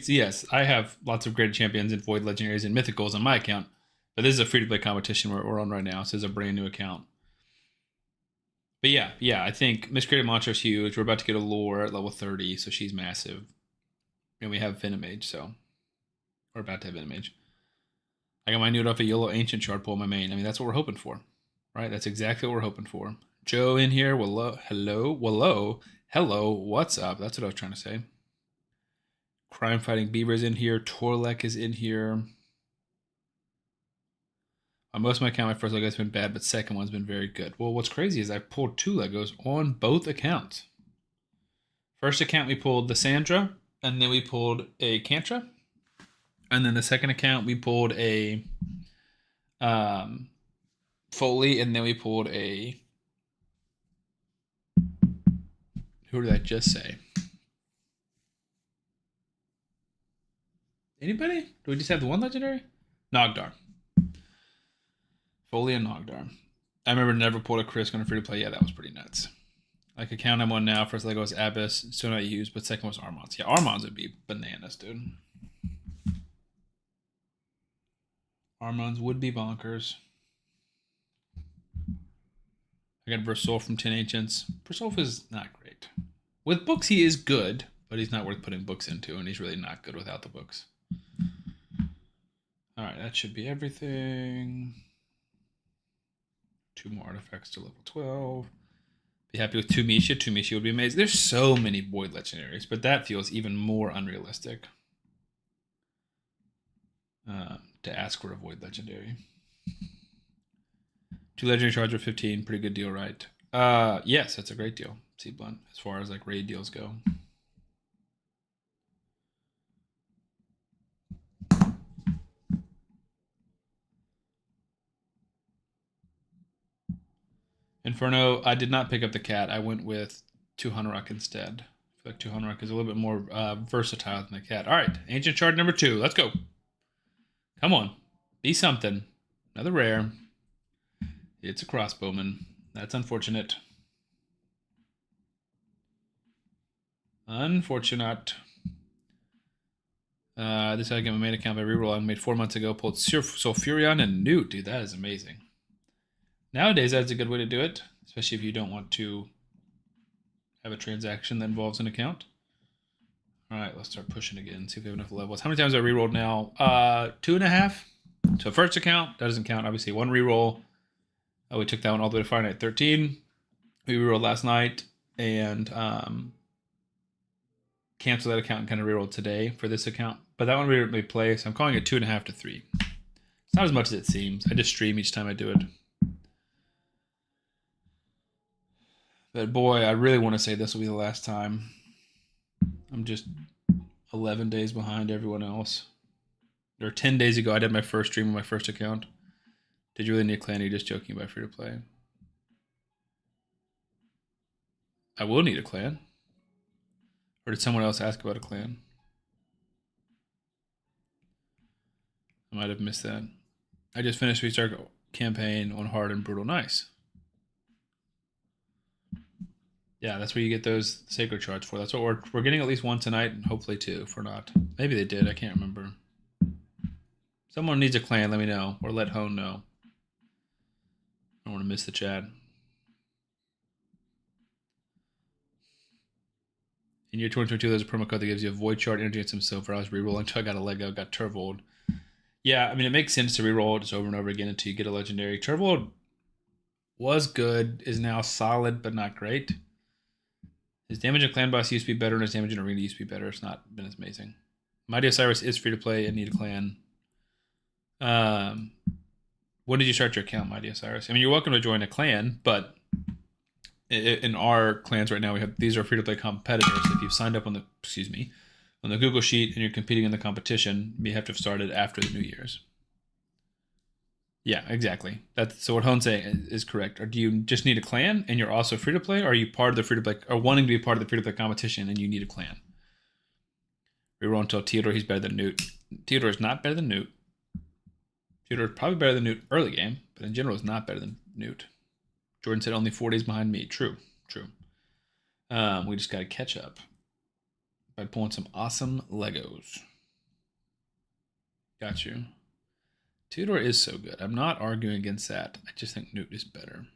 Yes, I have lots of great champions and Void Legendaries and Mythicals on my account, but this is a free-to-play competition we're on right now, so it's a brand new account. But yeah, I think Miscreated Monster is huge. We're about to get a lore at level 30, so she's massive. And we have Venomage, so we're about to have Venomage. I got my new off a YOLO Ancient Shard pull in my main. I mean, that's what we're hoping for, right? That's exactly what we're hoping for. Joe in here. Hello, what's up? That's what I was trying to say. Crime Fighting Beaver's in here. Torlek is in here. On most of my account, my first Lego has been bad, but second one's been very good. Well, what's crazy is I pulled 2 Legos on both accounts. First account, we pulled the Sandra, and then we pulled a Cantra. And then the second account, we pulled a Foley, and then we pulled a... Who did I just say? Anybody? Do we just have the one legendary? Nogdar. Foley and Nogdar. I remember never pulled a Chris on a free to play. Yeah, that was pretty nuts. Like account I'm on now, first Lego was Abyss, still not used, but second was Armons. Yeah, Armons would be bananas, dude. Armons would be bonkers. I got Versolf from 10 Ancients. Versolf is not great. With books, he is good, but he's not worth putting books into, and he's really not good without the books. Alright, that should be everything. 2 more artifacts to level 12. Be happy with 2 Misha. 2 Misha would be amazing. There's so many Void Legendaries, but that feels even more unrealistic. To ask for a Void Legendary. 2 Legendary Shards for 15. Pretty good deal, right? Yes, that's a great deal. C Blunt, as far as like raid deals go. Inferno, I did not pick up the cat. I went with 2 Hanorok instead. I feel like 2 Hanorok is a little bit more versatile than the cat. All right, Ancient Shard number 2. Let's go. Come on. Be something. Another rare. It's a crossbowman. That's unfortunate. Unfortunate. This I get my main account by reroll I made 4 months ago. Pulled Sulfurion and Newt. Dude, that is amazing. Nowadays, that's a good way to do it, especially if you don't want to have a transaction that involves an account. All right, let's start pushing again. See if we have enough levels. How many times have I rerolled now? 2.5. So first account, that doesn't count. Obviously, 1 reroll. We took that one all the way to Fire Night 13. We rerolled last night, and cancel that account and kind of reroll today for this account. But that one we didn't really play, so I'm calling it 2.5 to 3. It's not as much as it seems. I just stream each time I do it. But boy, I really want to say this will be the last time. I'm just 11 days behind everyone else. Or 10 days ago, I did my first stream on my first account. Did you really need a clan? Or are you just joking about free to play? I will need a clan. Or did someone else ask about a clan? I might have missed that. I just finished restart campaign on hard and brutal. Nice. Yeah, that's where you get those sacred shards for. That's what we're getting at least one tonight, and hopefully two if we're not. Maybe they did. I can't remember. Someone needs a clan. Let me know, or let Hone know. I don't want to miss the chat. In year 2022, there's a promo code that gives you a void shard, energy, and some silver. I was rerolling until I got a Lego, got Turvold. Yeah, I mean, it makes sense to reroll just over and over again until you get a legendary. Turvold was good, is now solid, but not great. His damage in Clan Boss used to be better, and his damage in Arena used to be better. It's not been as amazing. Mighty Osiris is free to play and need a clan. When did you start your account, Mighty Osiris? I mean, you're welcome to join a clan, but in our clans right now, these are free to play competitors. If you've signed up on the Google Sheet and you're competing in the competition, you have to have started after the New Year's. Yeah, exactly. So what Hone's saying is correct. Or do you just need a clan and you're also free to play, or are you part of the free to play, or wanting to be part of the free to play competition and you need a clan? Reroll until Theodore. He's better than Newt. Theodore is not better than Newt. Theodore is probably better than Newt early game, but in general is not better than Newt. Jordan said only 4 days behind me. True. We just got to catch up by pulling some awesome Legos. Got you. Theodore is so good. I'm not arguing against that. I just think Newt is better.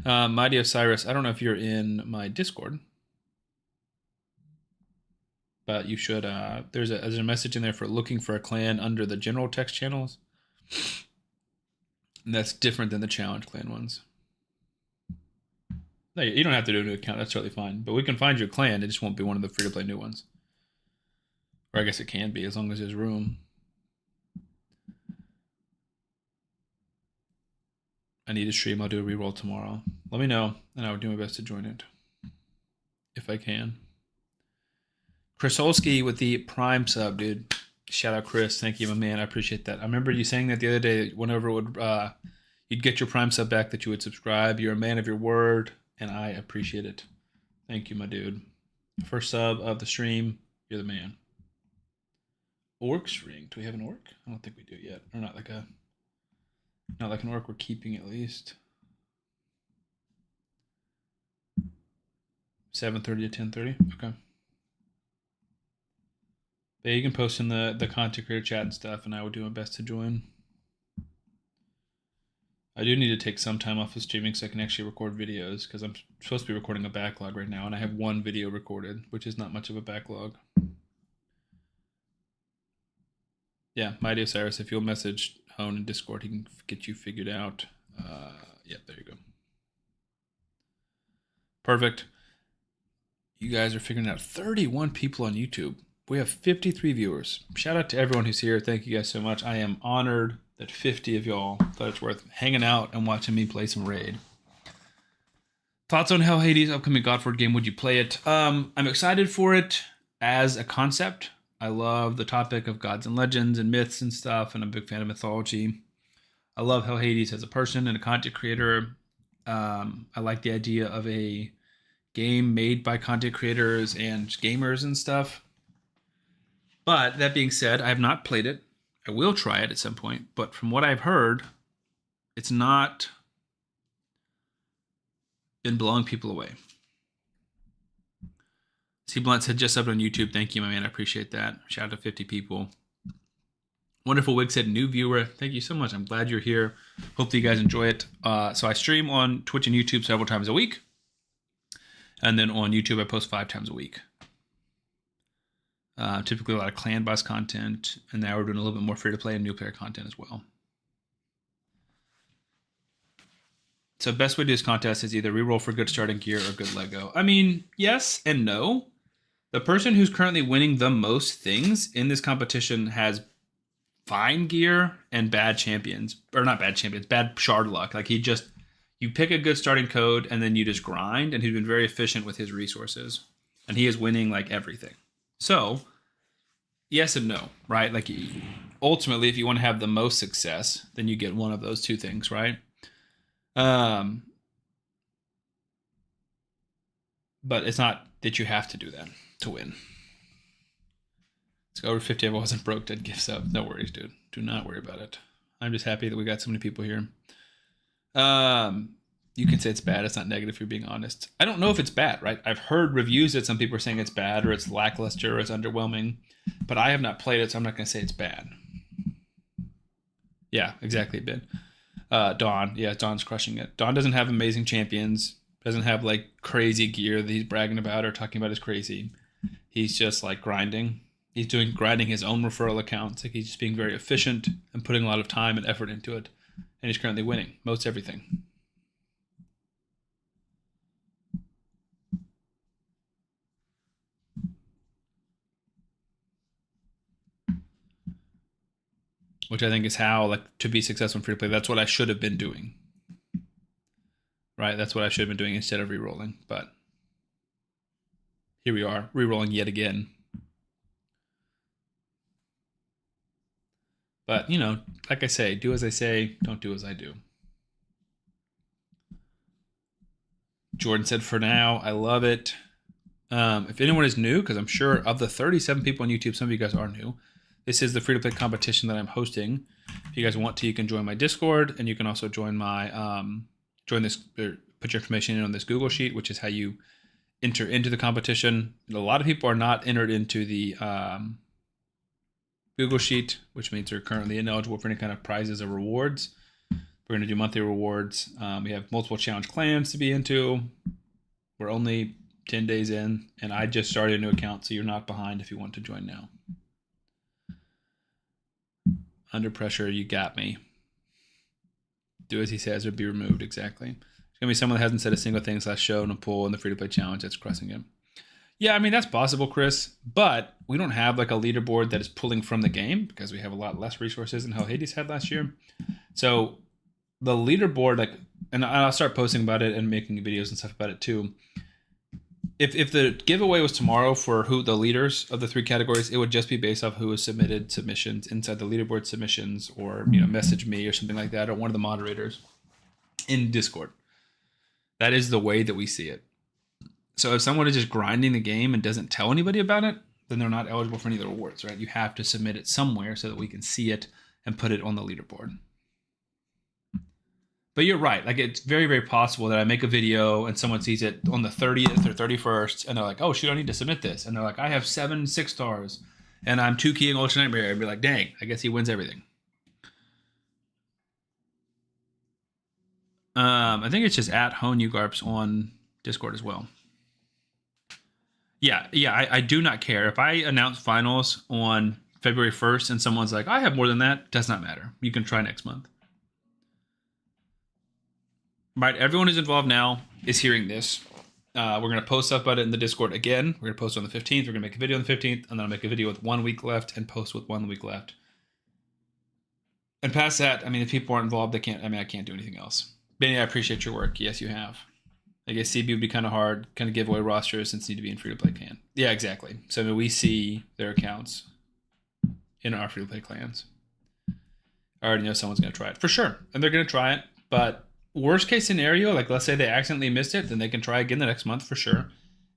Mighty Osiris, I don't know if you're in my Discord, but you should. There's a message in there for looking for a clan under the general text channels. And that's different than the challenge clan ones. No, you don't have to do a new account. That's totally fine. But we can find you a clan. It just won't be one of the free-to-play new ones. Or I guess it can be, as long as there's room. I need to stream. I'll do a reroll tomorrow. Let me know, and I will do my best to join it. If I can. Chris Olski with the Prime sub, dude. Shout out, Chris. Thank you, my man. I appreciate that. I remember you saying that the other day, whenever you'd get your Prime sub back, that you would subscribe. You're a man of your word, and I appreciate it. Thank you, my dude. First sub of the stream. You're the man. Orcs ring. Do we have an orc? I don't think we do yet. Or not like an orc we're keeping at least. 7:30 to 10:30. Okay. But yeah, you can post in the content creator chat and stuff, and I will do my best to join. I do need to take some time off of streaming so I can actually record videos, because I'm supposed to be recording a backlog right now, and I have one video recorded, which is not much of a backlog. Yeah, Mighty Osiris, if you'll message Hone in Discord, he can get you figured out. Yeah, there you go. Perfect. You guys are figuring out 31 people on YouTube. We have 53 viewers. Shout out to everyone who's here. Thank you guys so much. I am honored that 50 of y'all thought it's worth hanging out and watching me play some Raid. Thoughts on Hell Hades upcoming Godford game? Would you play it? I'm excited for it as a concept. I love the topic of gods and legends and myths and stuff, and I'm a big fan of mythology. I love Hell Hades as a person and a content creator. I like the idea of a game made by content creators and gamers and stuff. But that being said, I have not played it. I will try it at some point, but from what I've heard, it's not been blowing people away. C. Blunt said just subbed on YouTube. Thank you, my man. I appreciate that. Shout out to 50 people. Wonderful Wig said new viewer. Thank you so much. I'm glad you're here. Hope that you guys enjoy it. So I stream on Twitch and YouTube several times a week. And then on YouTube, I post 5 times a week. Typically a lot of clan boss content, and now we're doing a little bit more free-to-play and new player content as well. So best way to do this contest is either reroll for good starting gear or good Lego. I mean, yes and no. The person who's currently winning the most things in this competition has fine gear and bad champions, or not bad champions, bad shard luck. Like you pick a good starting code and then you just grind, and he's been very efficient with his resources, and he is winning like everything. So yes and no, right? Like ultimately, if you want to have the most success, then you get one of those two things, right? But it's not that you have to do that to win. Let's go over 50. If I wasn't broke, dead gifts up. No worries, dude. Do not worry about it. I'm just happy that we got so many people here. You can say it's bad. It's not negative if you're being honest. I don't know if it's bad, right? I've heard reviews that some people are saying it's bad or it's lackluster or it's underwhelming, but I have not played it, so I'm not going to say it's bad. Yeah, exactly, Ben. Dawn. Yeah, Dawn's crushing it. Dawn doesn't have amazing champions, doesn't have like crazy gear that he's bragging about or talking about as crazy. He's just like grinding. He's grinding his own referral accounts. Like he's just being very efficient and putting a lot of time and effort into it. And he's currently winning most everything. Which I think is how, like, to be successful in free to play, that's what I should have been doing. Right? That's what I should have been doing instead of re-rolling. But here we are, re-rolling yet again. But, you know, like I say, do as I say, don't do as I do. Jordan said, for now, I love it. If anyone is new, because I'm sure of the 37 people on YouTube, some of you guys are new. This is the free-to-play competition that I'm hosting. If you guys want to, you can join my Discord, and you can also join my join this, or put your information in on this Google sheet, which is how you enter into the competition. A lot of people are not entered into the Google sheet, which means they're currently ineligible for any kind of prizes or rewards. We're going to do monthly rewards. We have multiple challenge clans to be into. We're only 10 days in, and I just started a new account, so you're not behind if you want to join now. Under pressure, you got me. Do as he says or be removed, exactly. It's going to be someone that hasn't said a single thing last show in a poll in the free-to-play challenge that's crushing him. Yeah, I mean, that's possible, Chris, but we don't have like a leaderboard that is pulling from the game because we have a lot less resources than how Hades had last year. So the leaderboard, like, and I'll start posting about it and making videos and stuff about it too. If the giveaway was tomorrow for who the leaders of the three categories, it would just be based off who has submitted submissions inside the leaderboard submissions, or, you know, message me or something like that, or one of the moderators in Discord. That is the way that we see it. So if someone is just grinding the game and doesn't tell anybody about it, then they're not eligible for any of the rewards, right? You have to submit it somewhere so that we can see it and put it on the leaderboard. But you're right. Like, it's very, very possible that I make a video and someone sees it on the 30th or 31st, and they're like, oh, shoot, I need to submit this. And they're like, I have 7 6-stars, and I'm 2-keying Ultra Nightmare. I'd be like, dang, I guess he wins everything. I think it's just at HoneUgarps on Discord as well. Yeah, I do not care. If I announce finals on February 1st and someone's like, I have more than that, does not matter. You can try next month. Right, everyone who's involved now is hearing this. We're going to post stuff about it in the Discord again. We're going to post it on the 15th. We're going to make a video on the 15th, and then I'll make a video with 1 week left and post with 1 week left. And past that, I mean, if people aren't involved, I can't do anything else. Benny, I appreciate your work. Yes, you have. I guess CB would be kind of hard, kind of give away rosters since they need to be in free-to-play clan. Yeah, exactly. So I mean, we see their accounts in our free-to-play clans. I already know someone's going to try it. For sure. And they're going to try it, but worst case scenario, like let's say they accidentally missed it, then they can try again the next month for sure.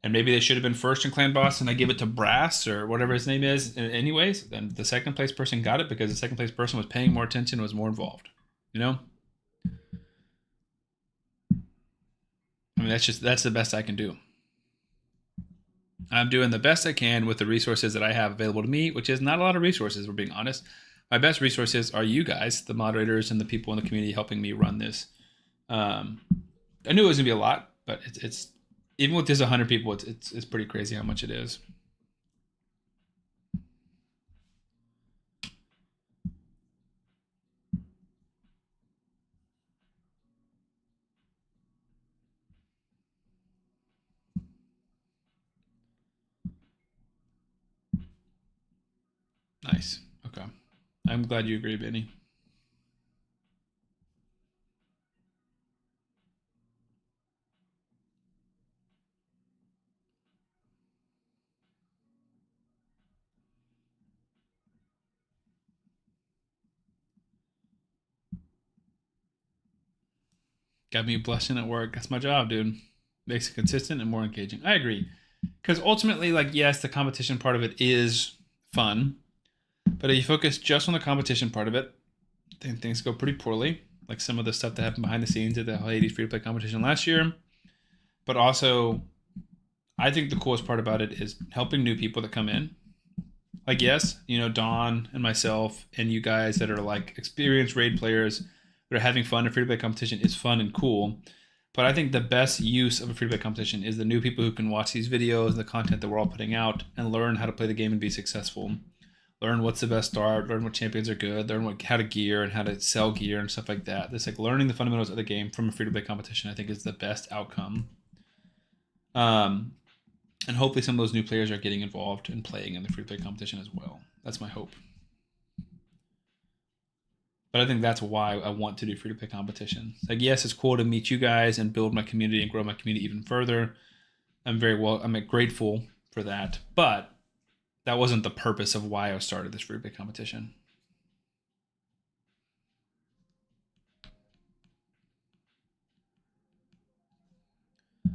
And maybe they should have been first in Clan Boss and I give it to Brass or whatever his name is anyways. Then the second place person got it because the second place person was paying more attention, was more involved. You know? I mean, that's the best I can do. I'm doing the best I can with the resources that I have available to me, which is not a lot of resources, we're being honest. My best resources are you guys, the moderators and the people in the community helping me run this. I knew it was gonna be a lot, but it's even with this 100 people, it's pretty crazy how much it is. Nice. Okay. I'm glad you agree, Benny. Got me blushing at work. That's my job, dude. Makes it consistent and more engaging. I agree. Because ultimately, like, yes, the competition part of it is fun. But if you focus just on the competition part of it, then things go pretty poorly. Like some of the stuff that happened behind the scenes at the Hades free to play competition last year. But also, I think the coolest part about it is helping new people that come in. Like, yes, you know, Don and myself and you guys that are like experienced raid players that are having fun in free to play competition is fun and cool. But I think the best use of a free to play competition is the new people who can watch these videos, the content that we're all putting out, and learn how to play the game and be successful. Learn what's the best start, learn what champions are good, learn how to gear and how to sell gear and stuff like that. This like learning the fundamentals of the game from a free to play competition, I think, is the best outcome. And hopefully some of those new players are getting involved and playing in the free to play competition as well. That's my hope. But I think that's why I want to do free to play competition. Like, yes, it's cool to meet you guys and build my community and grow my community even further. I'm grateful for that. But that wasn't the purpose of why I started this free to play competition.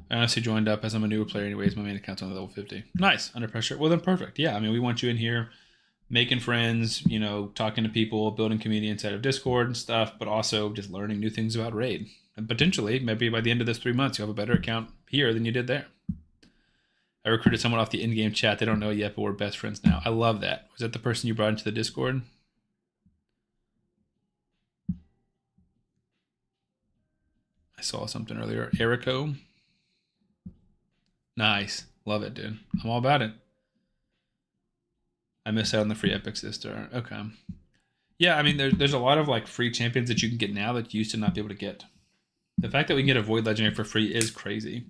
I honestly joined up as I'm a newer player anyways. My main account's on level 50. Nice. Under pressure. Well, then perfect. Yeah, I mean, we want you in here making friends, you know, talking to people, building community inside of Discord and stuff, but also just learning new things about raid. And potentially, maybe by the end of this 3 months, you'll have a better account here than you did there. I recruited someone off the in-game chat. They don't know yet, but we're best friends now. I love that. Was that the person you brought into the Discord? I saw something earlier. Erico. Nice. Love it, dude. I'm all about it. I missed out on the free epics this turn. Okay. Yeah, I mean, there's a lot of like free champions that you can get now that you used to not be able to get. The fact that we can get a Void Legendary for free is crazy.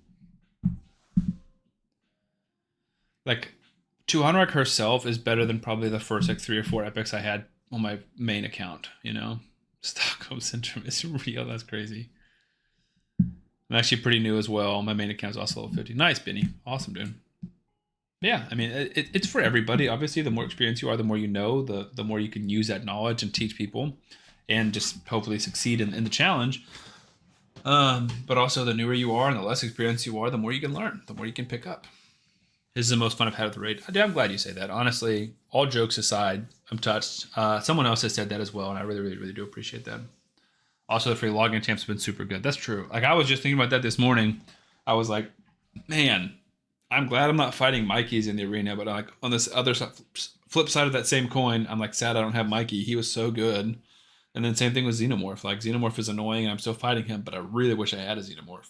Like, Tuhanrak herself is better than probably the first like 3 or 4 epics I had on my main account, you know? Stockholm Syndrome is real. That's crazy. I'm actually pretty new as well. My main account is also level 50. Nice, Benny. Awesome, dude. Yeah, I mean, it's for everybody. Obviously, the more experienced you are, the more you know, the more you can use that knowledge and teach people and just hopefully succeed in the challenge. But also, the newer you are and the less experienced you are, the more you can learn, the more you can pick up. This is the most fun I've had at the raid. I'm glad you say that. Honestly, all jokes aside, I'm touched. Someone else has said that as well, and I really, really, really do appreciate that. Also, the free login champs have been super good. That's true. Like, I was just thinking about that this morning. I was like, man, I'm glad I'm not fighting Mikey's in the arena, but like on this other flip side of that same coin, I'm like sad I don't have Mikey. He was so good. And then same thing with Xenomorph. Like, Xenomorph is annoying and I'm still fighting him, but I really wish I had a Xenomorph.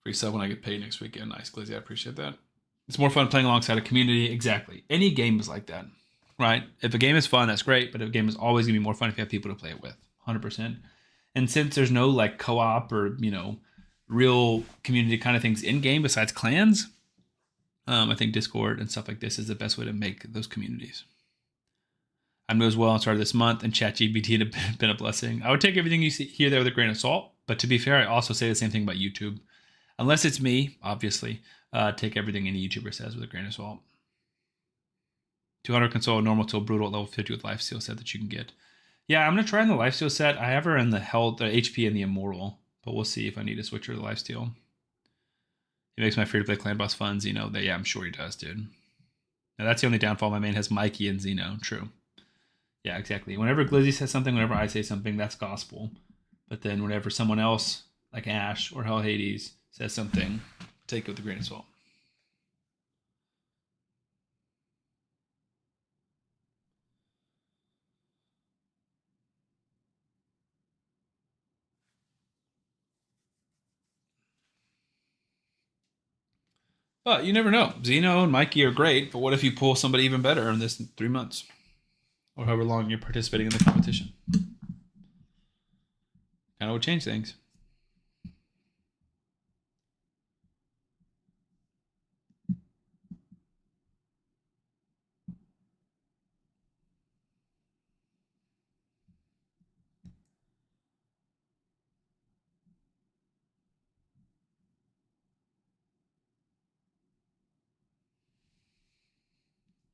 Free sub when I get paid next weekend. Nice, Glizzy. I appreciate that. It's more fun playing alongside a community. Exactly. Any game is like that, right? If a game is fun, that's great, but a game is always going to be more fun if you have people to play it with. 100%. And since there's no like co-op or, you know, real community kind of things in game besides clans, I think Discord and stuff like this is the best way to make those communities. I'm new as well and started this month, and ChatGPT has been a blessing. I would take everything you see here there with a grain of salt, but to be fair, I also say the same thing about YouTube. Unless it's me, obviously, take everything any YouTuber says with a grain of salt. 200 console, normal till brutal at level 50 with lifesteal set that you can get. Yeah, I'm going to try in the lifesteal set. I have her in the health, the HP, and the immortal, but we'll see if I need to switch her to lifesteal. He makes my free-to-play clan boss fun, Xeno. Yeah, I'm sure he does, dude. Now, that's the only downfall. My main has Mikey and Xeno. True. Yeah, exactly. Whenever Glizzy says something, whenever I say something, that's gospel. But then whenever someone else, like Ash or Hell Hades, says something, take it with a grain of salt. But you never know. Xeno and Mikey are great, but what if you pull somebody even better in this 3 months? Or however long you're participating in the competition? Kind of would change things.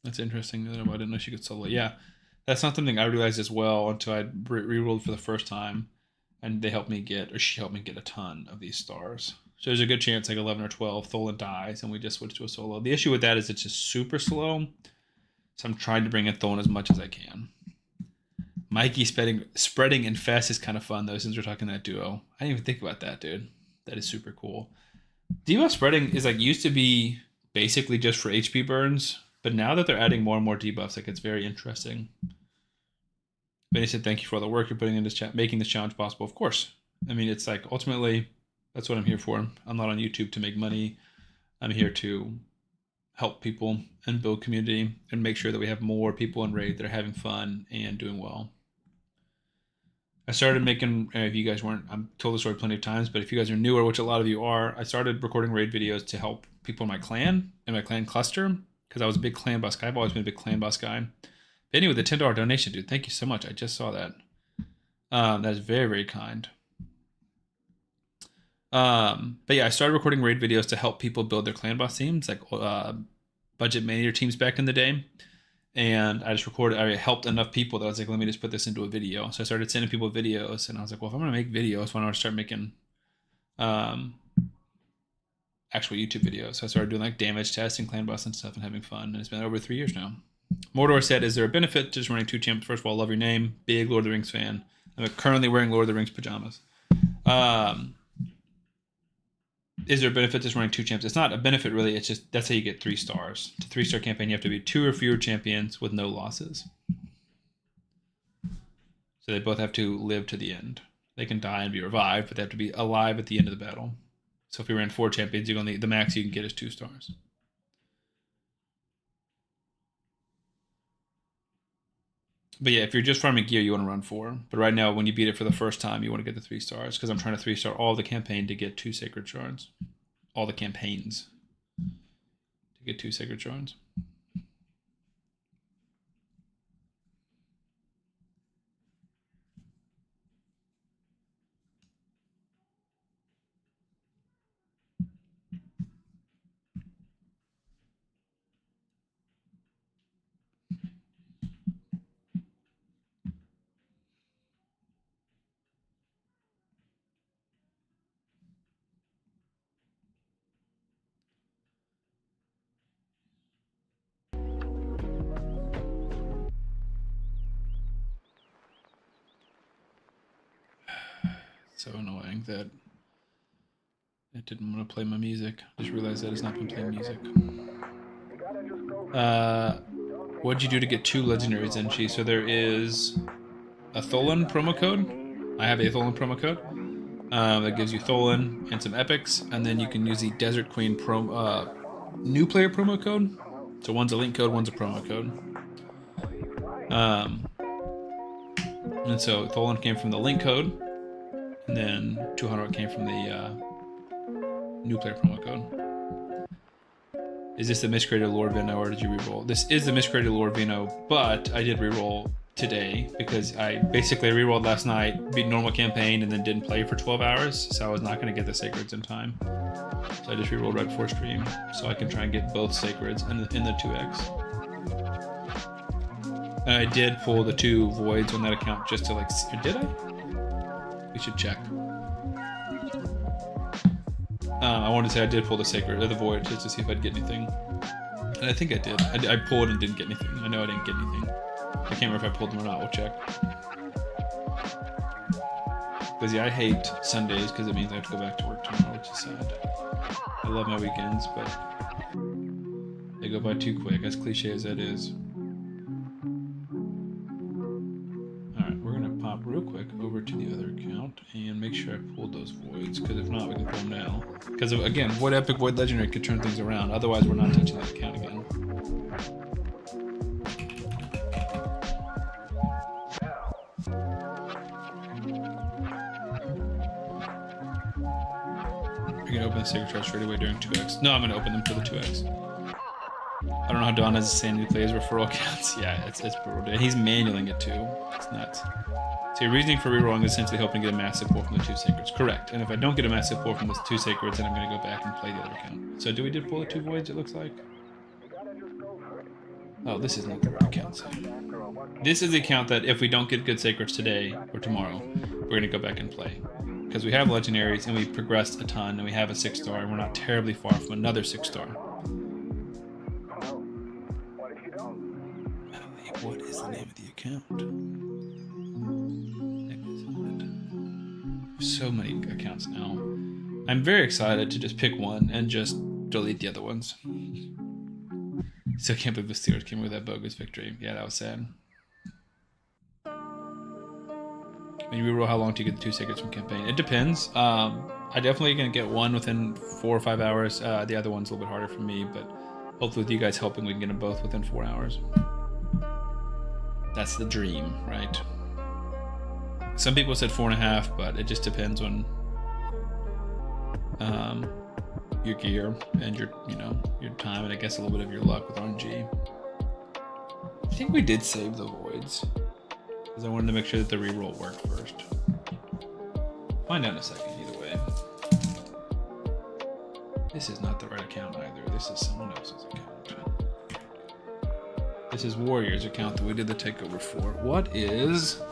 That's interesting. I didn't know she could solo. Yeah, that's not something I realized as well until I rerolled for the first time, and they helped me get, or she helped me get a ton of these stars. So there's a good chance, like 11 or 12, Tholin dies, and we just switch to a solo. The issue with that is it's just super slow, so I'm trying to bring in Tholin as much as I can. Mikey spreading infest is kind of fun though, since we're talking that duo. I didn't even think about that, dude. That is super cool. Debuff spreading is like used to be basically just for HP burns, but now that they're adding more and more debuffs, like it's very interesting. Benny said, "Thank you for all the work you're putting in this chat, making this challenge possible." Of course. I mean, it's like ultimately that's what I'm here for. I'm not on YouTube to make money. I'm here to help people and build community and make sure that we have more people in raid that are having fun and doing well. I started making, if you guys weren't, I've told the story plenty of times, but if you guys are newer, which a lot of you are, I started recording raid videos to help people in my clan cluster, because I was a big clan boss guy. I've always been a big clan boss guy. But anyway, the $10 donation, dude, thank you so much. I just saw that. That is very, very kind. But yeah, I started recording raid videos to help people build their clan boss teams, like budget manager teams back in the day. And I helped enough people that I was like, let me just put this into a video. So I started sending people videos, and I was like, well, if I'm going to make videos, why don't I start making actual YouTube videos? So I started doing like damage tests and clan boss and stuff and having fun. And it's been over 3 years now. Mordor said, is there a benefit to just running 2 champs? First of all, love your name. Big Lord of the Rings fan. I'm currently wearing Lord of the Rings pajamas. Is there a benefit to just running 2 champs? It's not a benefit, really. It's just that's how you get 3 stars. To 3-star campaign, you have to be 2 or fewer champions with no losses. So they both have to live to the end. They can die and be revived, but they have to be alive at the end of the battle. So if you ran 4 champions, you're the max you can get is 2 stars. But yeah, if you're just farming gear, you want to run 4. But right now, when you beat it for the first time, you want to get the 3 stars, because I'm trying to 3-star all the campaign to get 2 sacred shards. All the campaigns to get 2 sacred shards. So annoying that it didn't want to play my music. Just realized that it's not been playing music. What'd you do to get 2 legendaries, Enchi? So there is a Tholin promo code. I have a Tholin promo code that gives you Tholin and some epics, and then you can use the Desert Queen new player promo code. So one's a link code, one's a promo code. And so Tholin came from the link code, and then 200 came from the new player promo code. Is this the miscreated Lord Vino, or did you reroll? This is the miscreated Lord Vino, but I did reroll today because I basically rerolled last night, beat normal campaign, and then didn't play for 12 hours, so I was not going to get the sacreds in time. So I just rerolled right before stream, so I can try and get both sacreds in the 2x. And I did pull the 2 voids on that account just to did I? We should check. I wanted to say I did pull the sacred or the void just to see if I'd get anything, and I think I did. I pulled and didn't get anything. I know I didn't get anything. I can't remember if I pulled them or not. We'll check. Because yeah, I hate Sundays because it means I have to go back to work tomorrow, which is sad. I love my weekends, but they go by too quick, as cliche as that is. Alright, we're going to pop real quick over to the other account and make sure I pulled those voids, because if not, we can pull them now. Because again, what epic void legendary could turn things around? Otherwise, we're not touching that account again. You're gonna open the sacred chart straight away during 2x. No, I'm gonna open them for the 2x. I don't know how Don has a sanity plays referral accounts. Yeah, it's brutal. He's manualing it too. It's nuts. So your reasoning for rerolling is essentially hoping to get a massive pull from the 2 sacreds. Correct. And if I don't get a massive pull from those 2 sacreds, then I'm going to go back and play the other account. So we did pull the 2 voids, it looks like? Oh, this is not the right account. This is the account that if we don't get good sacreds today or tomorrow, we're going to go back and play. Because we have legendaries and we've progressed a ton and we have a 6-star and we're not terribly far from another 6-star. What is the name of the account? So many accounts now. I'm very excited to just pick one and just delete the other ones. Still can't believe the Steelers came with that bogus victory. Yeah, that was sad. When you reroll, how long do you get the 2 sacreds from campaign? It depends. I definitely gonna get one within 4 or 5 hours. The other one's a little bit harder for me, but hopefully with you guys helping, we can get them both within 4 hours. That's the dream, right? Some people said 4.5, but it just depends on your gear and your time, and I guess a little bit of your luck with RNG. I think we did save the voids because I wanted to make sure that the reroll worked first. Find out in a second. Either way, this is not the right account either. This is someone else's account. This is Warrior's account that we did the takeover for. What is?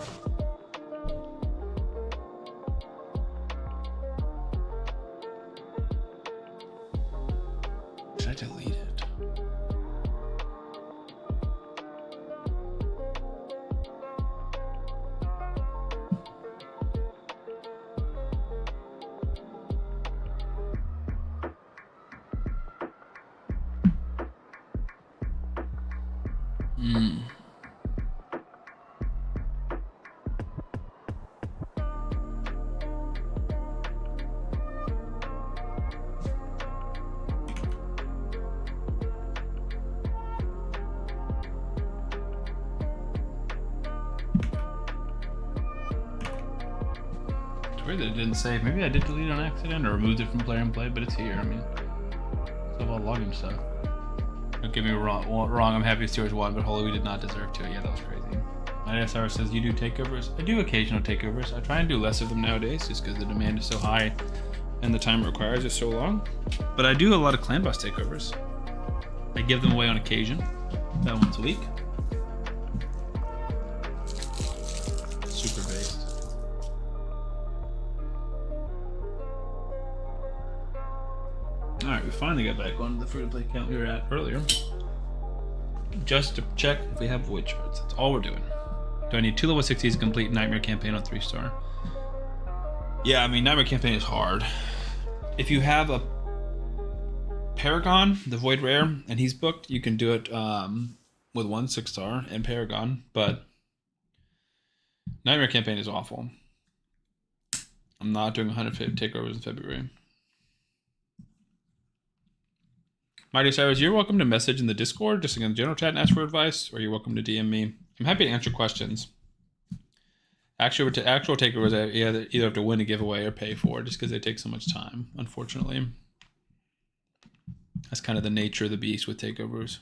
Should I delete it? It's weird that it didn't save. Maybe I did delete it on accident or removed it from player and play, but it's here. I mean, it's all login stuff. Don't get me wrong. I'm happy Steelers won, but holy, we did not deserve to. Yeah, that was crazy. My SR says you do takeovers. I do occasional takeovers. I try and do less of them nowadays, just because the demand is so high and the time it requires is so long. But I do a lot of clan boss takeovers. I give them away on occasion, about once a week. Super based. Alright, we finally got back on the free-to-play account we were at earlier. Just to check if we have void charts. That's all we're doing. Do I need 2 level 60s to complete Nightmare Campaign on 3-star? Yeah, I mean, Nightmare Campaign is hard. If you have a Paragon, the Void Rare, and he's booked, you can do it with 1 6-star and Paragon, but Nightmare Campaign is awful. I'm not doing 150 takeovers in February. Mighty Cyrus, you're welcome to message in the Discord, just in the general chat and ask for advice, or you're welcome to DM me. I'm happy to answer questions. Actual takeovers, I either have to win a giveaway or pay for, just because they take so much time, unfortunately. That's kind of the nature of the beast with takeovers.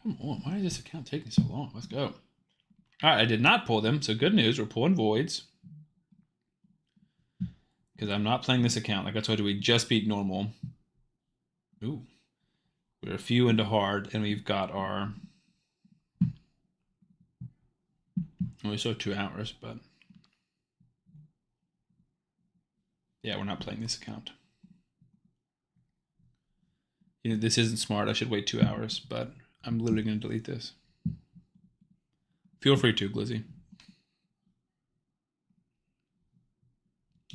Come on, why is this account taking so long? Let's go. All right, I did not pull them, so good news. We're pulling voids. Because I'm not playing this account. Like I told you, we just beat normal. Ooh. We're a few into hard, and we've got our... We still have 2 hours, but... Yeah, we're not playing this account. You know, this isn't smart. I should wait 2 hours, but I'm literally going to delete this. Feel free to, Glizzy.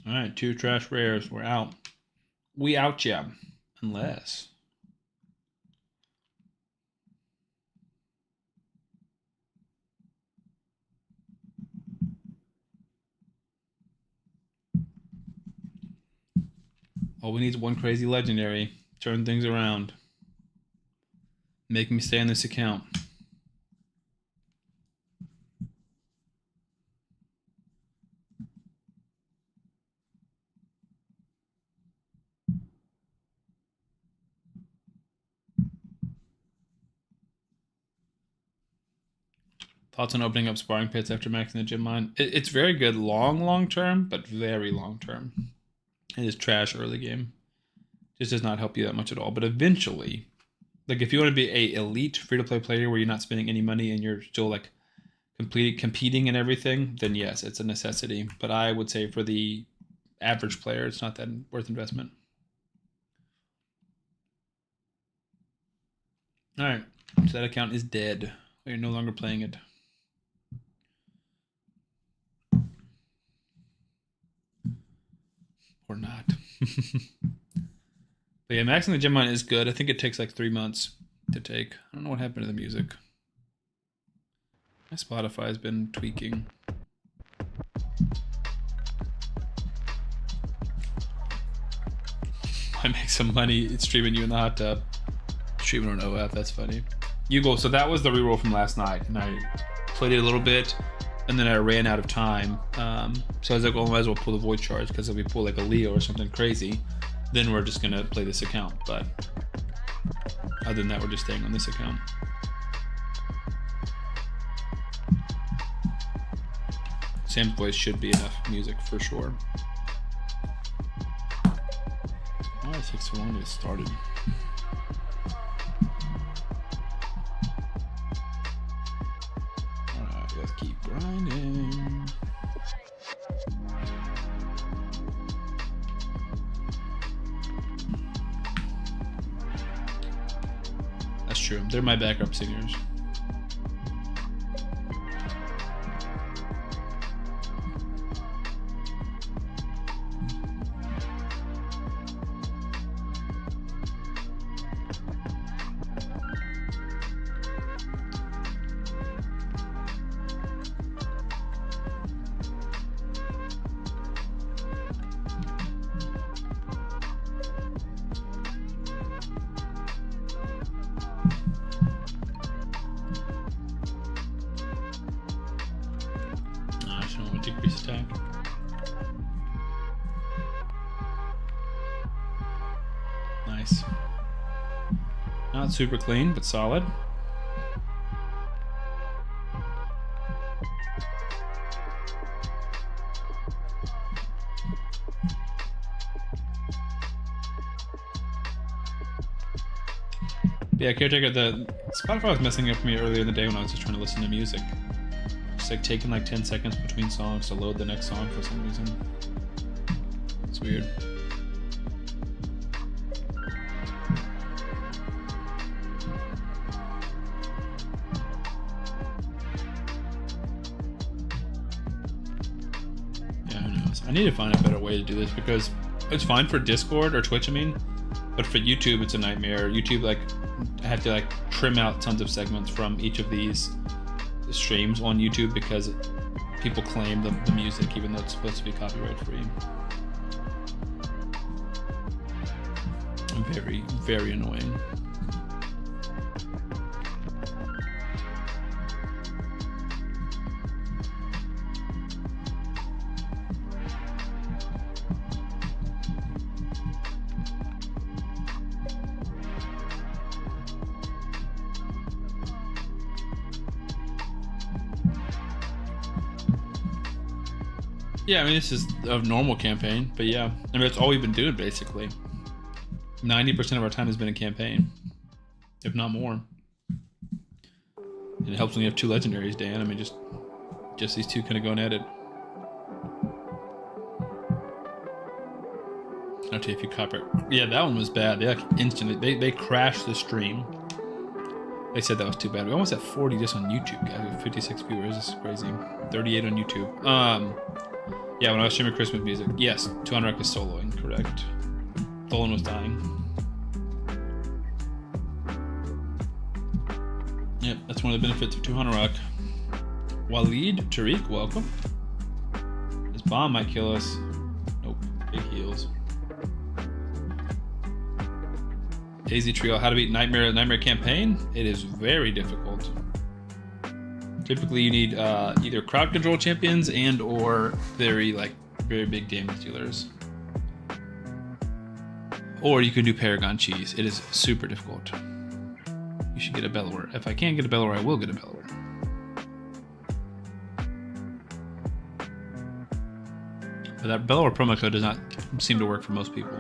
All right, 2 trash rares. We're out. We out, yeah. Unless... All we need is 1 crazy legendary. Turn things around. Make me stay on this account. Thoughts on opening up sparring pits after maxing the gym line? It's very good long term, but very long term. It is trash early game. Just does not help you that much at all. But eventually, like if you want to be a elite free-to-play player where you're not spending any money and you're still like competing and everything, then yes, it's a necessity. But I would say for the average player, it's not that worth investment. All right, so that account is dead. We're no longer playing it. Or not. But yeah, maxing the gem mine is good. I think it takes like 3 months to take. I don't know what happened to the music. My Spotify has been tweaking. I make some money streaming you in the hot tub. Streaming on OF, that's funny. Uugo, so that was the reroll from last night, and I played it a little bit, and then I ran out of time. So I was like, well, I might as well pull the void charge, because if we pull like a Leo or something crazy, then we're just gonna play this account. But other than that, we're just staying on this account. Sam's voice should be enough music for sure. Why it takes so long to get started? Alright, let's keep grinding. That's true. They're my backup singers. Decrease attack. Nice. Not super clean, but solid. Yeah, caretaker, the Spotify was messing up for me earlier in the day when I was just trying to listen to music. It's like taking like 10 seconds between songs to load the next song for some reason. It's weird. Yeah, who knows? I need to find a better way to do this because it's fine for Discord or Twitch, I mean, but for YouTube, it's a nightmare. YouTube, like, I have to like trim out tons of segments from each of these streams on YouTube because people claim the music even though it's supposed to be copyright free. Very, very annoying. Yeah, I mean, this is a normal campaign, but yeah. I mean, that's all we've been doing, basically. 90% of our time has been a campaign, if not more. And it helps when you have 2 legendaries, Dan. I mean, just these two kind of going at it. I'll tell you if you copy it. Yeah, that one was bad. They like instantly, they crashed the stream. They said that was too bad. We almost had 40 just on YouTube, guys. We have 56 viewers. This is crazy. 38 on YouTube. Yeah, when I was streaming Christmas music, yes, 200 is soloing, correct. Tholin was dying. Yep, that's one of the benefits of 200 Rock. Waleed Tariq, welcome. This bomb might kill us. Nope, big heals. Daisy Trio, how to beat Nightmare Campaign? It is very difficult. Typically, you need either crowd control champions and or very big damage dealers. Or you can do Paragon Cheese. It is super difficult. You should get a Bellower. If I can't get a Bellower, I will get a Bellower. But that Bellower promo code does not seem to work for most people.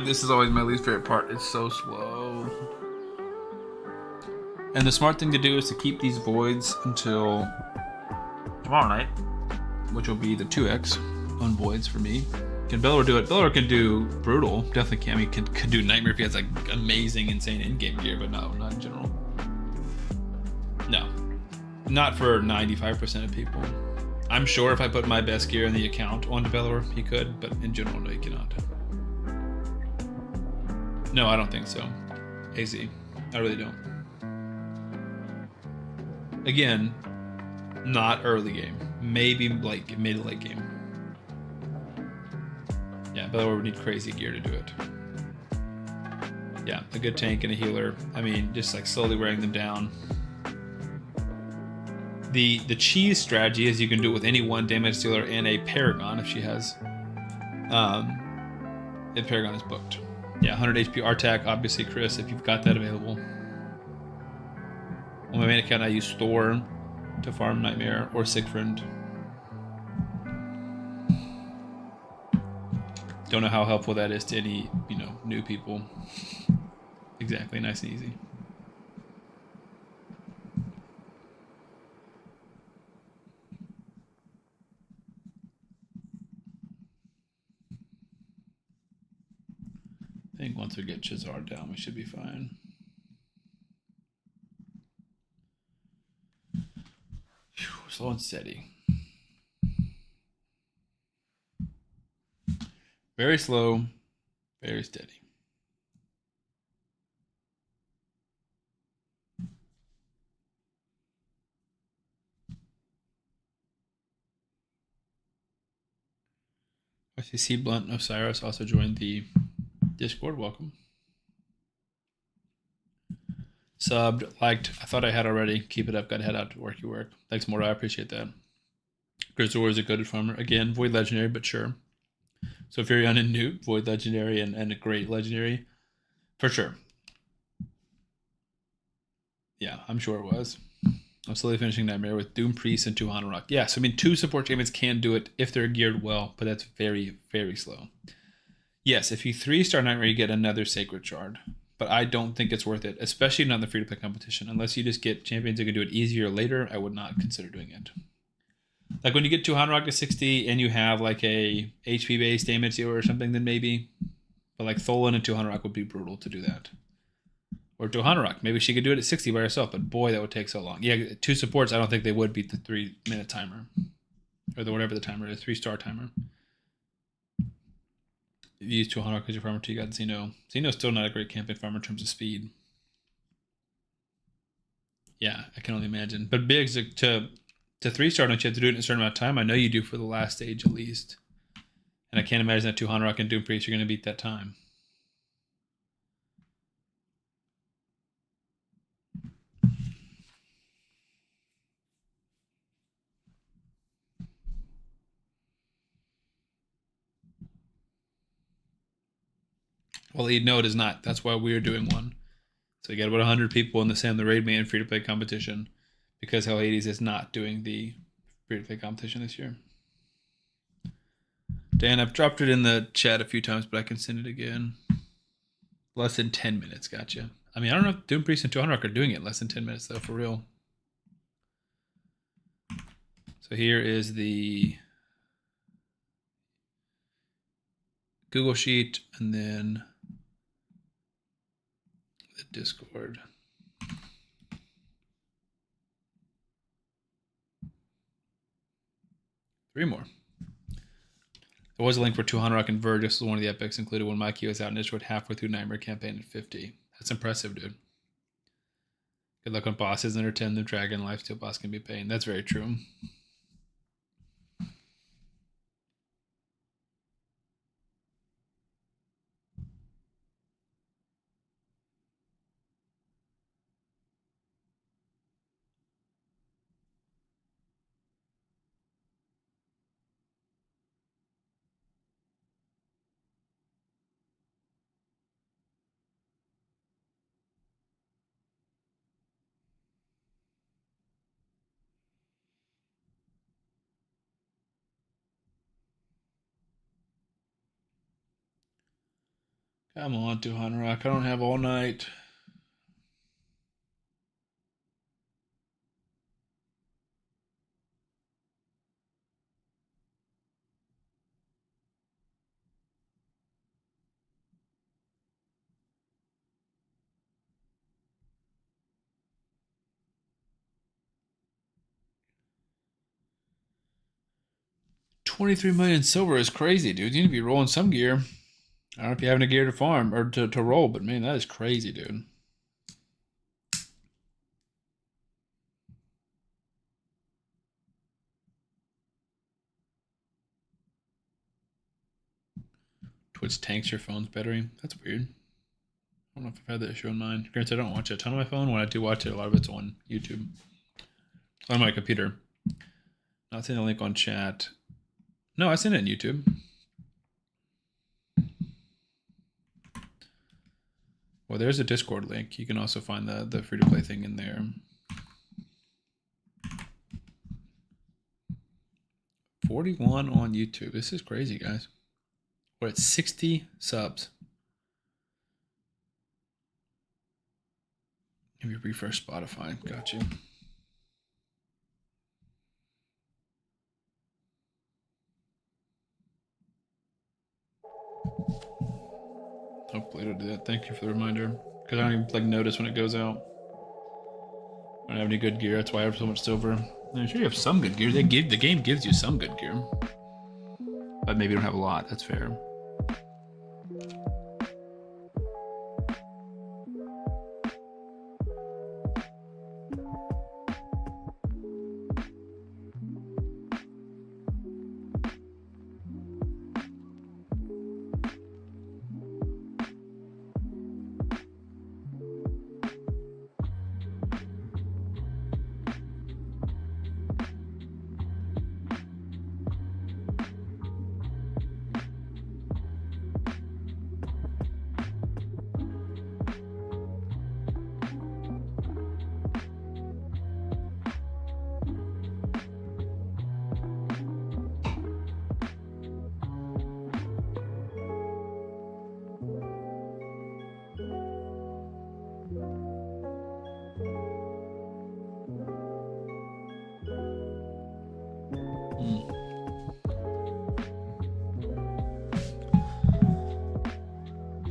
This is always my least favorite part. It's so slow. And the smart thing to do is to keep these voids until tomorrow night, which will be the 2x on voids for me. Can Bellower do it? Bellower can do brutal. Definitely can. He can do nightmare if he has like amazing, insane in-game gear, but no, not in general. No. Not for 95% of people. I'm sure if I put my best gear in the account onto Bellower, he could, but in general, no, he cannot. No, I don't think so. AZ. I really don't. Again, not early game. Maybe like mid to late game. Yeah, Bellower would need crazy gear to do it. Yeah, a good tank and a healer. I mean, just like slowly wearing them down. The cheese strategy is you can do it with any one damage dealer and a Paragon if she has. If Paragon is booked. Yeah, 100 HP R-Tac, obviously, Chris, if you've got that available. On my main account, I use Thor to farm Nightmare or Sigfried. Don't know how helpful that is to any, new people. Exactly, nice and easy. I think once we get Chazard down, we should be fine. Whew, slow and steady. Very slow, very steady. I see Blunt and Osiris also joined the Discord. Welcome. Subbed, liked. I thought I had already. Keep it up. Got to head out to work. You work. Thanks, Mora. I appreciate that. Grizzor is a good farmer. Again, Void Legendary, but sure. So if you're young and new, Void Legendary and a great Legendary, for sure. Yeah, I'm sure it was. I'm slowly finishing Nightmare with Doom Priest and 2 Hanorok. Yeah, so I mean, 2 support champions can do it if they're geared well, but that's very, very slow. Yes, if you 3-star Nightmare, you get another Sacred Shard. But I don't think it's worth it, especially not in the free-to-play competition. Unless you just get champions who can do it easier later, I would not consider doing it. Like when you get 2 Hanorok to 60 and you have like a HP-based damage dealer or something, then maybe. But like Tholin and 2 Hanorok would be brutal to do that. Or 2 Hanorok. Maybe she could do it at 60 by herself, but boy, that would take so long. Yeah, 2 supports, I don't think they would beat the 3-minute timer. Or whatever the timer is, 3-star timer. You use 2 Hanorok as your farmer too, you got Xeno. Xeno's still not a great campaign farmer in terms of speed. Yeah, I can only imagine. But Biggs, to 3-star, don't you have to do it in a certain amount of time? I know you do for the last stage at least. And I can't imagine that 2 Hanorok and Doom Priest are going to beat that time. Well, no, it is not. That's why we're doing one. So you got about 100 people in the Sam the Raid Man free-to-play competition because Hell Hades is not doing the free-to-play competition this year. Dan, I've dropped it in the chat a few times, but I can send it again. Less than 10 minutes, gotcha. I mean, I don't know if Doom Priest and 2 Hanorok are doing it in less than 10 minutes, though, for real. So here is the Google Sheet, and then the Discord. Three more. There was a link for 2 Hanorok and Verge. This was one of the epics included when my queue was out in Discord halfway through Nightmare campaign at 50. That's impressive, dude. Good luck on bosses under 10. The Dragon Lifesteal boss can be pain. That's very true. Come on, 200 Rock. I don't have all night. $23 million silver is crazy, dude. You need to be rolling some gear. I don't know if you have any gear to farm or to roll, but man, that is crazy, dude. Twitch tanks your phone's battery. That's weird. I don't know if I've had that issue on mine. Granted, I don't watch a ton on my phone. When I do watch it, a lot of it's on YouTube. On my computer. Not seeing the link on chat. No, I sent it on YouTube. Well, there's a Discord link. You can also find the free-to-play thing in there. 41 on YouTube. This is crazy, guys. We're at 60 subs. Maybe refresh Spotify. Got you. Hopefully it'll do that. Thank you for the reminder. Because I don't even like notice when it goes out. I don't have any good gear. That's why I have so much silver. I'm sure you have some good gear. The game gives you some good gear. But maybe you don't have a lot. That's fair.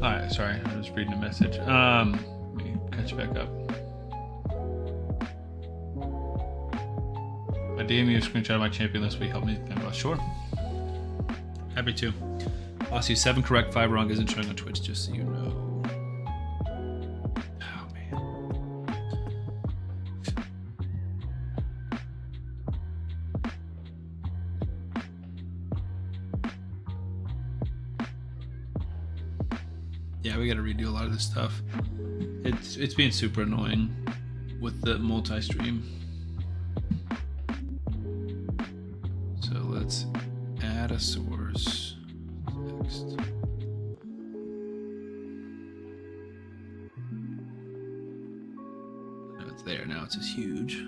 Alright, sorry, I was reading a message. Let me catch you back up. I DM you a screenshot of my champion list. Will you help me? Sure. Happy to. I'll see 7 correct, 5 wrong isn't showing on Twitch, just so you know. Oh, man. Yeah, we gotta redo a lot of this stuff. It's being super annoying with the multi-stream. So let's add a source. Next. Now it's there. Now it's just huge.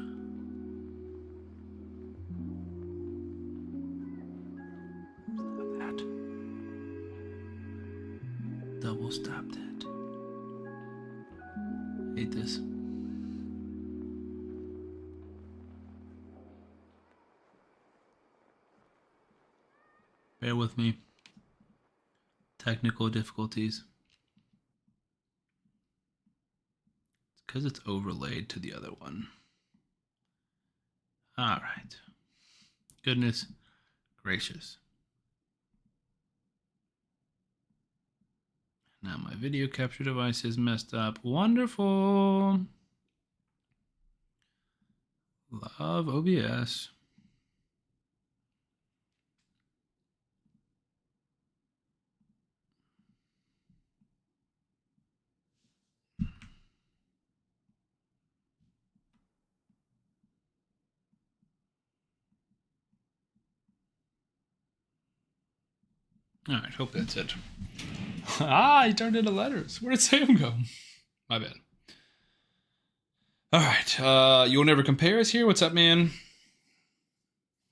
Stop that. Double stop that. Hate this. Bear with me. Technical difficulties. It's because it's overlaid to the other one. All right. Goodness gracious. Now my video capture device is messed up. Wonderful. Love OBS. All right, hope that's it. He turned into letters. Where did Sam go? My bad. All right, you'll never compare us here. What's up, man?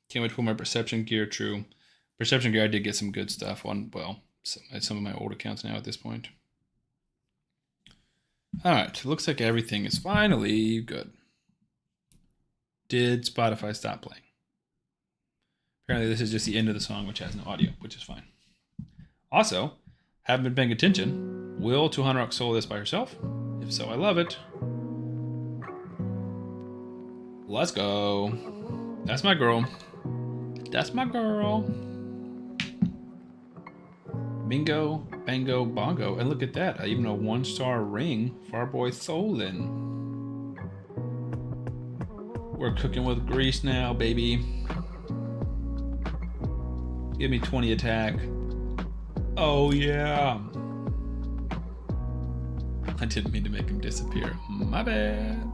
Can't wait to pull my perception gear. True. Perception gear, I did get some good stuff on, well, some of my old accounts now at this point. Alright, looks like everything is finally good. Did Spotify stop playing? Apparently this is just the end of the song, which has no audio, which is fine. Also, haven't been paying attention. Will 200 Rock solo this by herself? If so, I love it. Let's go. That's my girl. That's my girl. Bingo, bango, bongo. And look at that. Even a 1-star ring for our boy Tholin. We're cooking with grease now, baby. Give me 20 attack. Oh, yeah. I didn't mean to make him disappear. My bad.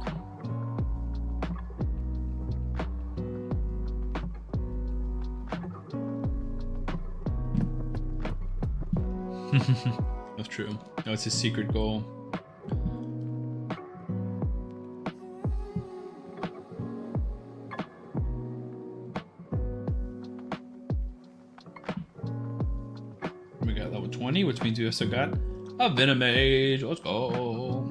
That's true. No, it's his secret goal. We got level 20, which means we also got a Venomage. Let's go.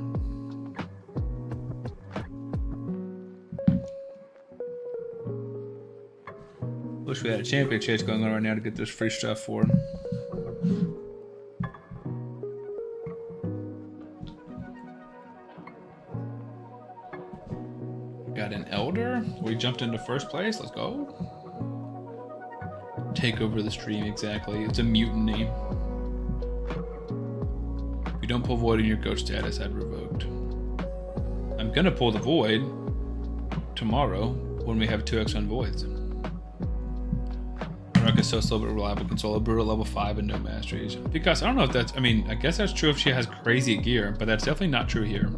Wish we had a champion chase going on right now to get this free stuff for. Got an Elder. We jumped into first place. Let's go. Take over the stream, exactly. It's a mutiny. If you don't pull Void in your coach status, I'd revoked. I'm gonna pull the Void tomorrow when we have 2x on Voids. Rock is so slow but reliable. Consola, brutal level 5 and no masteries. Because I don't know if that's, I mean, I guess that's true if she has crazy gear, but that's definitely not true here.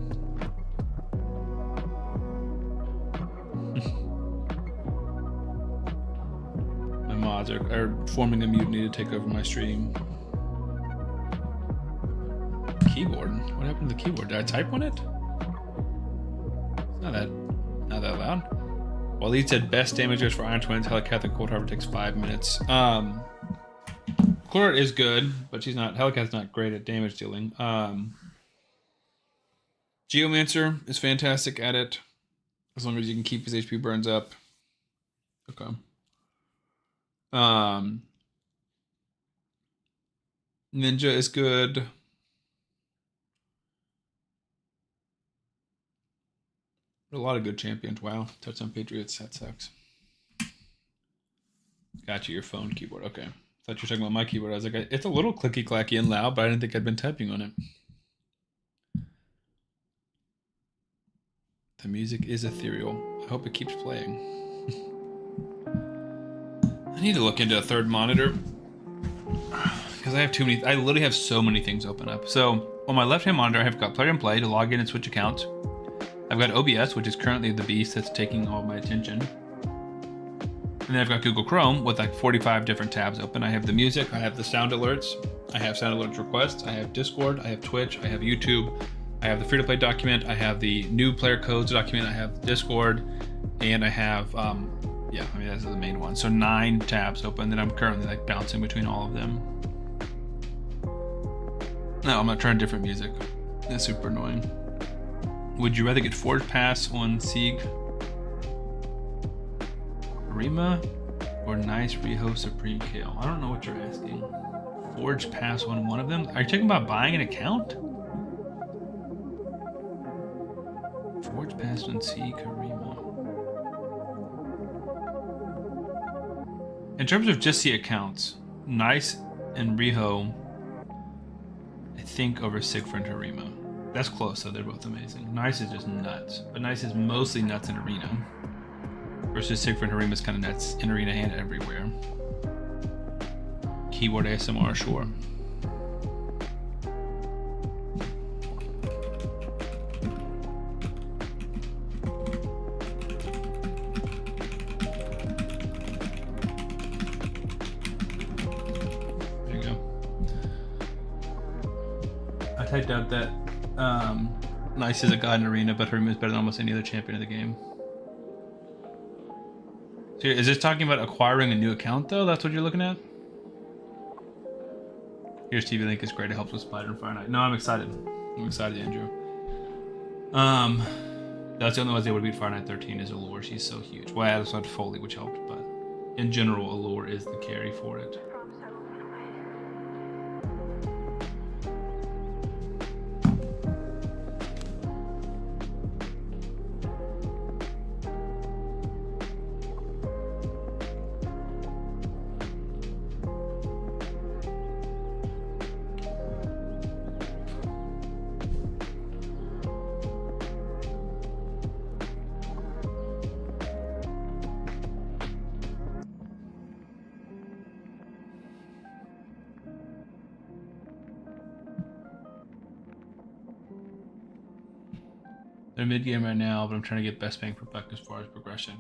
My mods are forming a mutiny to take over my stream. Keyboard? What happened to the keyboard? Did I type on it? It's not that loud. Well, he said best damage goes for Iron Twins. Helicath Cold Harbor takes 5 minutes. Clort is good, but she's not. Helicath's not great at damage dealing. Geomancer is fantastic at it, as long as you can keep his HP burns up. Okay. Ninja is good. A lot of good champions. Wow. Touchdown Patriots. That sucks. Got you, your phone keyboard. Okay. Thought you were talking about my keyboard. I was like, it's a little clicky clacky and loud, but I didn't think I'd been typing on it. The music is ethereal. I hope it keeps playing. I need to look into a third monitor because I have too many. I literally have so many things open up. So on my left-hand monitor, I've got Play and Play to log in and switch accounts. I've got OBS, which is currently the beast that's taking all my attention. And then I've got Google Chrome with like 45 different tabs open. I have the music, I have the sound alerts, I have sound alerts requests, I have Discord, I have Twitch, I have YouTube, I have the free-to-play document, I have the new player codes document, I have Discord, and I have, yeah, I mean, that's the main one. So 9 tabs open, and I'm currently like bouncing between all of them. No, I'm not trying different music. It's super annoying. Would you rather get Forge Pass on Sieg Rima or Nice Riho Supreme Kale? I don't know what you're asking. Forge Pass on one of them? Are you talking about buying an account? Forge Pass on Sieg Rima. In terms of just the accounts, Nice and Riho, I think over Sigfrid and Harima. That's close, though. They're both amazing. Nice is just nuts, but Nice is mostly nuts in Arena. Versus Sigfrid and Harima is kind of nuts in Arena and everywhere. Keyboard ASMR, sure. There you go. I typed out that Nice is a god in Arena, but Harima is better than almost any other champion in the game. So is this talking about acquiring a new account, though? That's what you're looking at? Here's TV Link is great. It helps with Spider and Fire Night. No, I'm excited. I'm excited, Andrew. That's the only ones they would beat Fire Knight 13 is Allure. She's so huge. Well, I also had Foley, which helped, but in general, Allure is the carry for it. They're mid-game right now, but I'm trying to get best bang for buck as far as progression.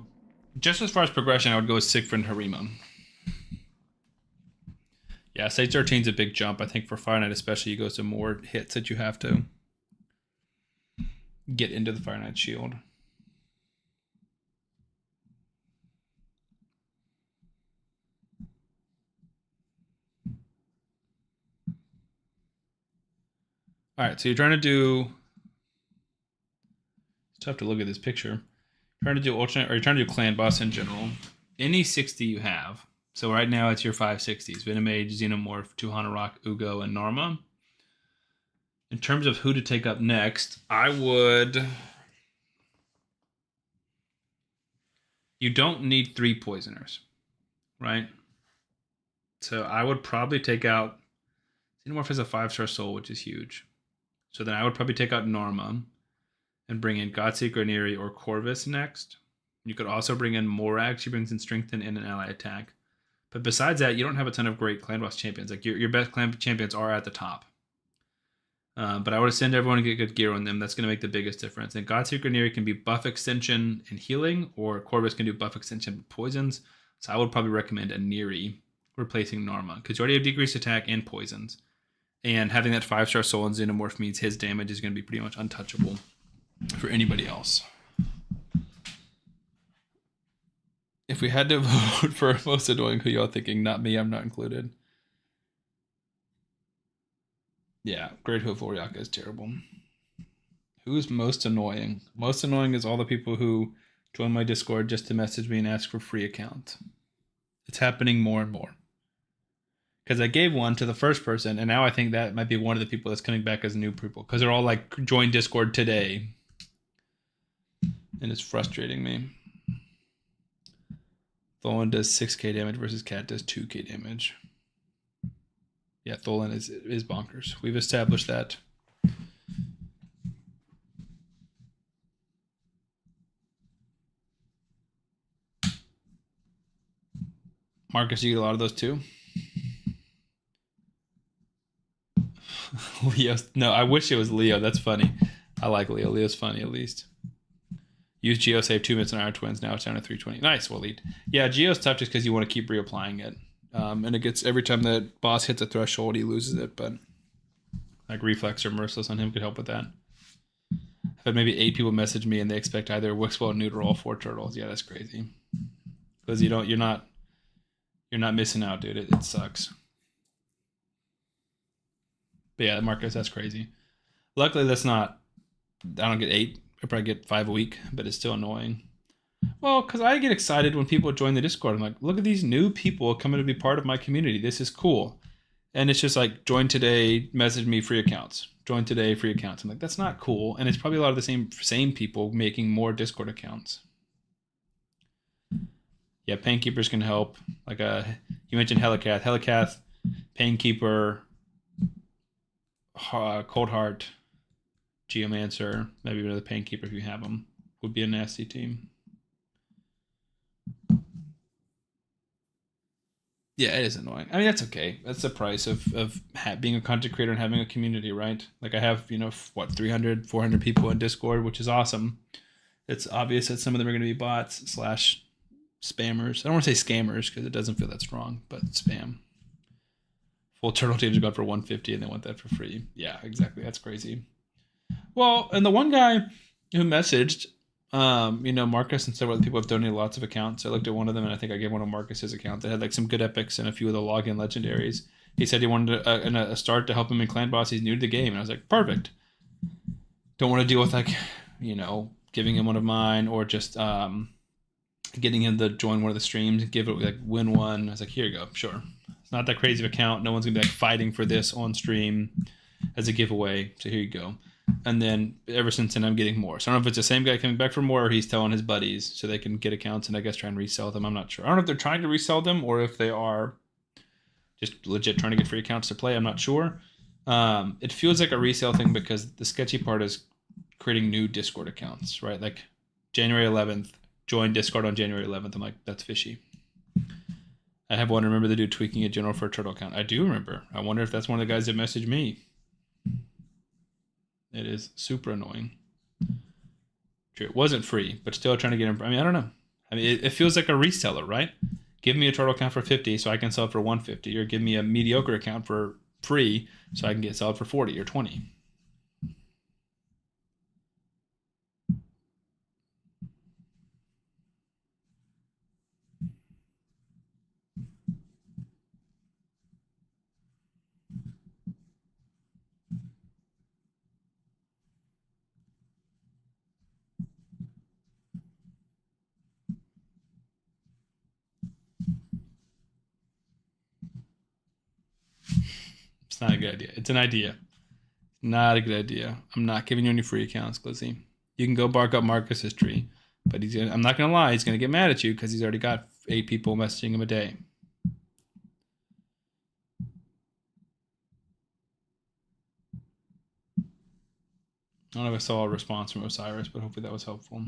Just as far as progression, I would go with Siegfried and Harima. Yeah, Sage 13 is a big jump. I think for Fire Knight especially, you go to more hits that you have to get into the Fire Knight shield. All right, so you're trying to do... It's tough to look at this picture. Trying to do alternate, or you're trying to do clan boss in general. Any 60 you have. So right now it's your 560s: Venomage, Xenomorph, Tuhana Rock, Uugo, and Narma. In terms of who to take up next, I would. You don't need 3 poisoners, right? So I would probably take out. Xenomorph has a 5-star soul, which is huge. So then I would probably take out Narma and bring in Godseeker, Neri, or Corvus next. You could also bring in Morag. She brings in Strengthen and an ally attack. But besides that, you don't have a ton of great clan boss champions. Like your best clan champions are at the top. But I would send everyone to get good gear on them. That's going to make the biggest difference. And Godseeker, Neri can be buff extension and healing, or Corvus can do buff extension and poisons. So I would probably recommend a Neri replacing Narma, because you already have decreased attack and poisons. And having that 5-star soul in Xenomorph means his damage is going to be pretty much untouchable for anybody else. If we had to vote for most annoying, who y'all thinking? Not me, I'm not included. Yeah, Great Hoof Oriaka is terrible. Who's most annoying? Most annoying is all the people who join my Discord just to message me and ask for free account. It's happening more and more. Because I gave one to the first person, and now I think that might be one of the people that's coming back as new people. Because they're all like, join Discord today. And it's frustrating me. Tholin does 6k damage versus Cat does 2k damage. Yeah, Tholin is bonkers. We've established that. Marcus, you get a lot of those too? Leo. No, I wish it was Leo. That's funny. I like Leo. Leo's funny at least. Use Geo, save 2 minutes on Iron Twins. Now it's down to 320. Nice, Waleed. Yeah, Geo's tough just because you want to keep reapplying it. And it gets, every time the boss hits a threshold, he loses it. But like Reflex or Merciless on him could help with that. I've had maybe 8 people message me and they expect either Wixwell, Newt, or all 4 turtles. Yeah, that's crazy. Because you're not missing out, dude. It sucks. But yeah, Marcus, that's crazy. Luckily, that's not. I don't get 8. I probably get 5 a week, but it's still annoying. Well, because I get excited when people join the Discord. I'm like, look at these new people coming to be part of my community. This is cool. And it's just like, join today, message me free accounts. Join today, free accounts. I'm like, that's not cool. And it's probably a lot of the same people making more Discord accounts. Yeah, Painkeepers can help. Like you mentioned Helicath. Helicath, Painkeeper, Cold Heart, Geomancer, maybe another Painkeeper if you have them, would be a nasty team. Yeah, it is annoying. I mean, that's okay. That's the price of being a content creator and having a community, right? Like I have, 300, 400 people in Discord, which is awesome. It's obvious that some of them are going to be bots / spammers. I don't want to say scammers because it doesn't feel that strong, but spam. Full turtle teams got for 150 and they want that for free. Yeah, exactly. That's crazy. Well, and the one guy who messaged, Marcus and several other people have donated lots of accounts. I looked at one of them and I think I gave one of Marcus his account that had like some good epics and a few of the login legendaries. He said he wanted a start to help him in clan boss. He's new to the game. And I was like, perfect. don't want to deal with like, giving him one of mine or just getting him to join one of the streams and give it like win one. I was like, here you go, sure. It's not that crazy of account. No one's gonna be like fighting for this on stream as a giveaway. So here you go. And then ever since then, I'm getting more. So I don't know if it's the same guy coming back for more or he's telling his buddies so they can get accounts and I guess try and resell them. I'm not sure. I don't know if they're trying to resell them or if they are just legit trying to get free accounts to play. I'm not sure. It feels like a resale thing because the sketchy part is creating new Discord accounts, right? Like January 11th, join Discord on January 11th. I'm like, that's fishy. I have one. Remember the dude tweaking a general for a turtle account? I do remember. I wonder if that's one of the guys that messaged me. It is super annoying. True, it wasn't free, but still trying to get him. I mean, I don't know. I mean, it feels like a reseller, right? Give me a turtle account for 50 so I can sell it for 150, or give me a mediocre account for free so I can sell it for 40 or 20. It's not a good idea. It's an idea. Not a good idea. I'm not giving you any free accounts, Glizzy. You can go bark up Marcus' history, but I'm not going to lie, he's going to get mad at you because he's already got 8 people messaging him a day. I don't know if I saw a response from Osiris, but hopefully that was helpful.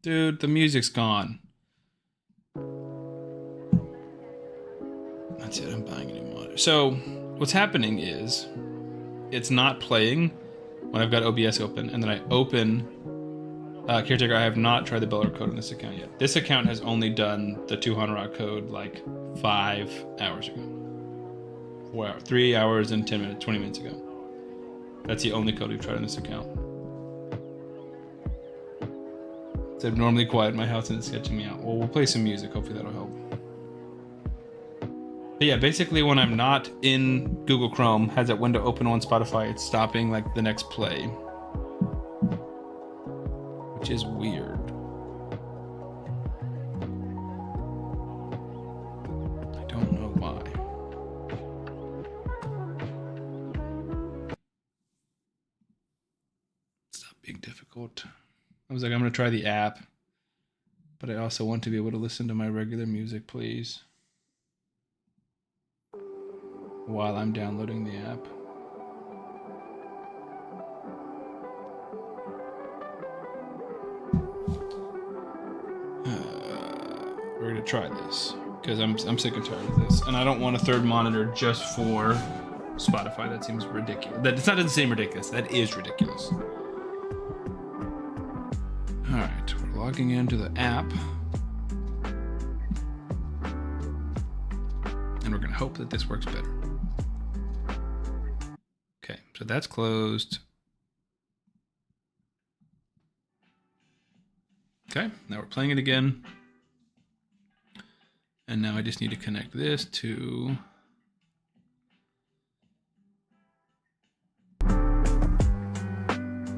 Dude, the music's gone. That's it, I'm buying a new monitor. So, what's happening is, it's not playing when I've got OBS open, and then I open Caretaker. I have not tried the Beller code on this account yet. This account has only done the 200 code like 5 hours ago. 4 hours, 3 hours and 10 minutes, 20 minutes ago. That's the only code we've tried on this account. It's abnormally quiet in my house and it's sketching me out. Well, we'll play some music. Hopefully that'll help. But yeah, basically when I'm not in Google Chrome, has that window open on Spotify, it's stopping like the next play. Which is weird. I don't know why. Stop being difficult. I was like, I'm going to try the app, but I also want to be able to listen to my regular music, please, while I'm downloading the app. We're going to try this, because I'm sick and tired of this, and I don't want a third monitor just for Spotify. That seems ridiculous. That doesn't seem ridiculous. That is ridiculous. Alright, we're logging into the app. And we're going to hope that this works better. Okay, so that's closed. Okay, now we're playing it again. And now I just need to connect this to...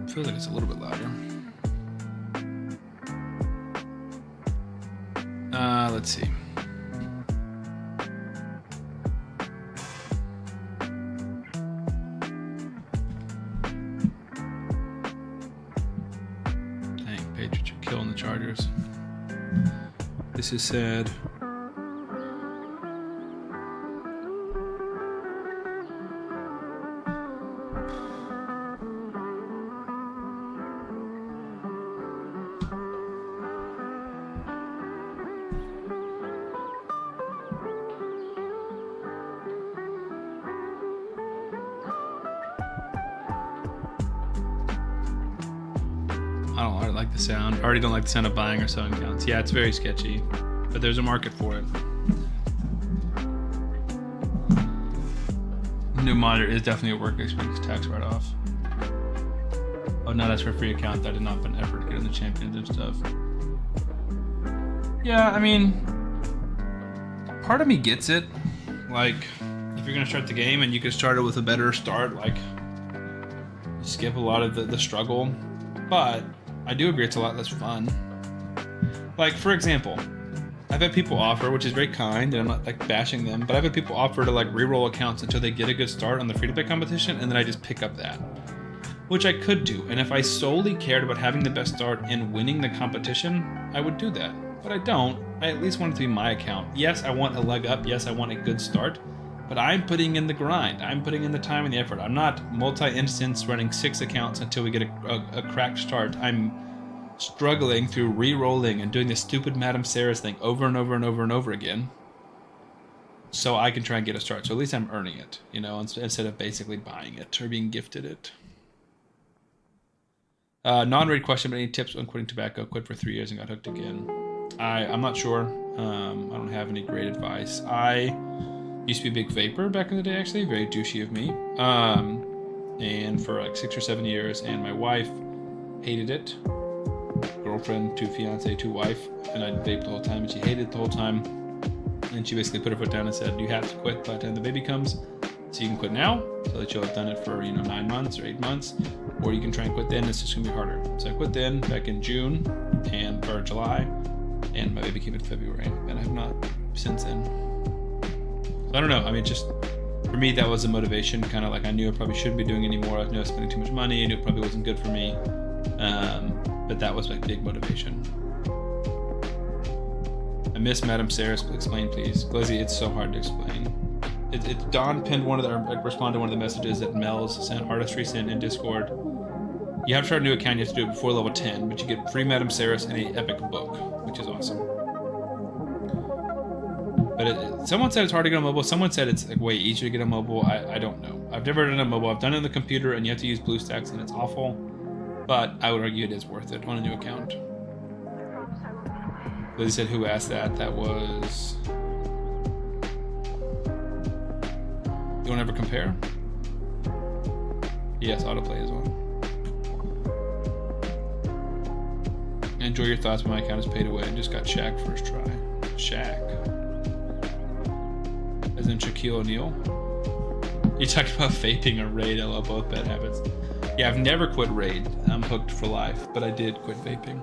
feels like it's a little bit louder. Let's see. Dang, Patriots are killing the Chargers. This is sad. I don't like the sound. I already don't like the sound of buying or selling accounts. Yeah, it's very sketchy, but there's a market for it. new monitor is definitely a work expense tax write-off. Oh no, that's for a free account. That did not put an effort to get in the champions and stuff. Yeah, I mean, part of me gets it. Like, if you're gonna start the game and you can start it with a better start, like, you skip a lot of the struggle. But I do agree it's a lot less fun. Like, for example, I've had people offer, which is very kind, and I'm not like bashing them, but I've had people offer to like reroll accounts until they get a good start on the free-to-play competition, and then I just pick up that, which I could do. And if I solely cared about having the best start and winning the competition, I would do that. But I don't. I at least want it to be my account. Yes, I want a leg up. Yes, I want a good start. But I'm putting in the grind. I'm putting in the time and the effort. I'm not multi-instance running 6 accounts until we get a cracked start. I'm struggling through re-rolling and doing this stupid Madame Sarah's thing over and over and over and over again, so I can try and get a start. So at least I'm earning it, you know, instead of basically buying it or being gifted it. Non-raid question, but any tips on quitting tobacco? Quit for 3 years and got hooked again. I'm not sure. I don't have any great advice. I used to be a big vapor back in the day, actually. Very douchey of me. And for like 6 or 7 years, and my wife hated it. Girlfriend, 2 fiance, 2 wife, and I vaped the whole time, and she hated it the whole time. And she basically put her foot down and said, you have to quit by the time the baby comes. So you can quit now, so that you'll have done it for, 9 months or 8 months, or you can try and quit then. It's just gonna be harder. So I quit then back in June or July, and my baby came in February, and I have not since then. So I don't know. I mean, just for me, that was a motivation. Kind of like I knew I probably shouldn't be doing anymore. I knew I was spending too much money. I knew it probably wasn't good for me. But that was my big motivation. I miss Madame Sarah's. Explain, please. Glizzy, it's so hard to explain. Don pinned responded to one of the messages that Mel's sent, Artistry sent in Discord. You have to start a new account, you have to do it before level 10, but you get free Madame Sarah's and an epic book, which is awesome. But someone said it's hard to get on mobile. Someone said it's like way easier to get on mobile. I don't know. I've never done it on mobile. I've done it on the computer, and you have to use BlueStacks, and it's awful. But I would argue it is worth it on a new account. Lizzie said, who asked that? That was... You want to ever compare? Yes, autoplay is one. Enjoy your thoughts, but my account is paid away and just got Shaq first try. Shaq. As in Shaquille O'Neal? You talked about vaping or raid. I love both bad habits. Yeah, I've never quit raid. I'm hooked for life, but I did quit vaping.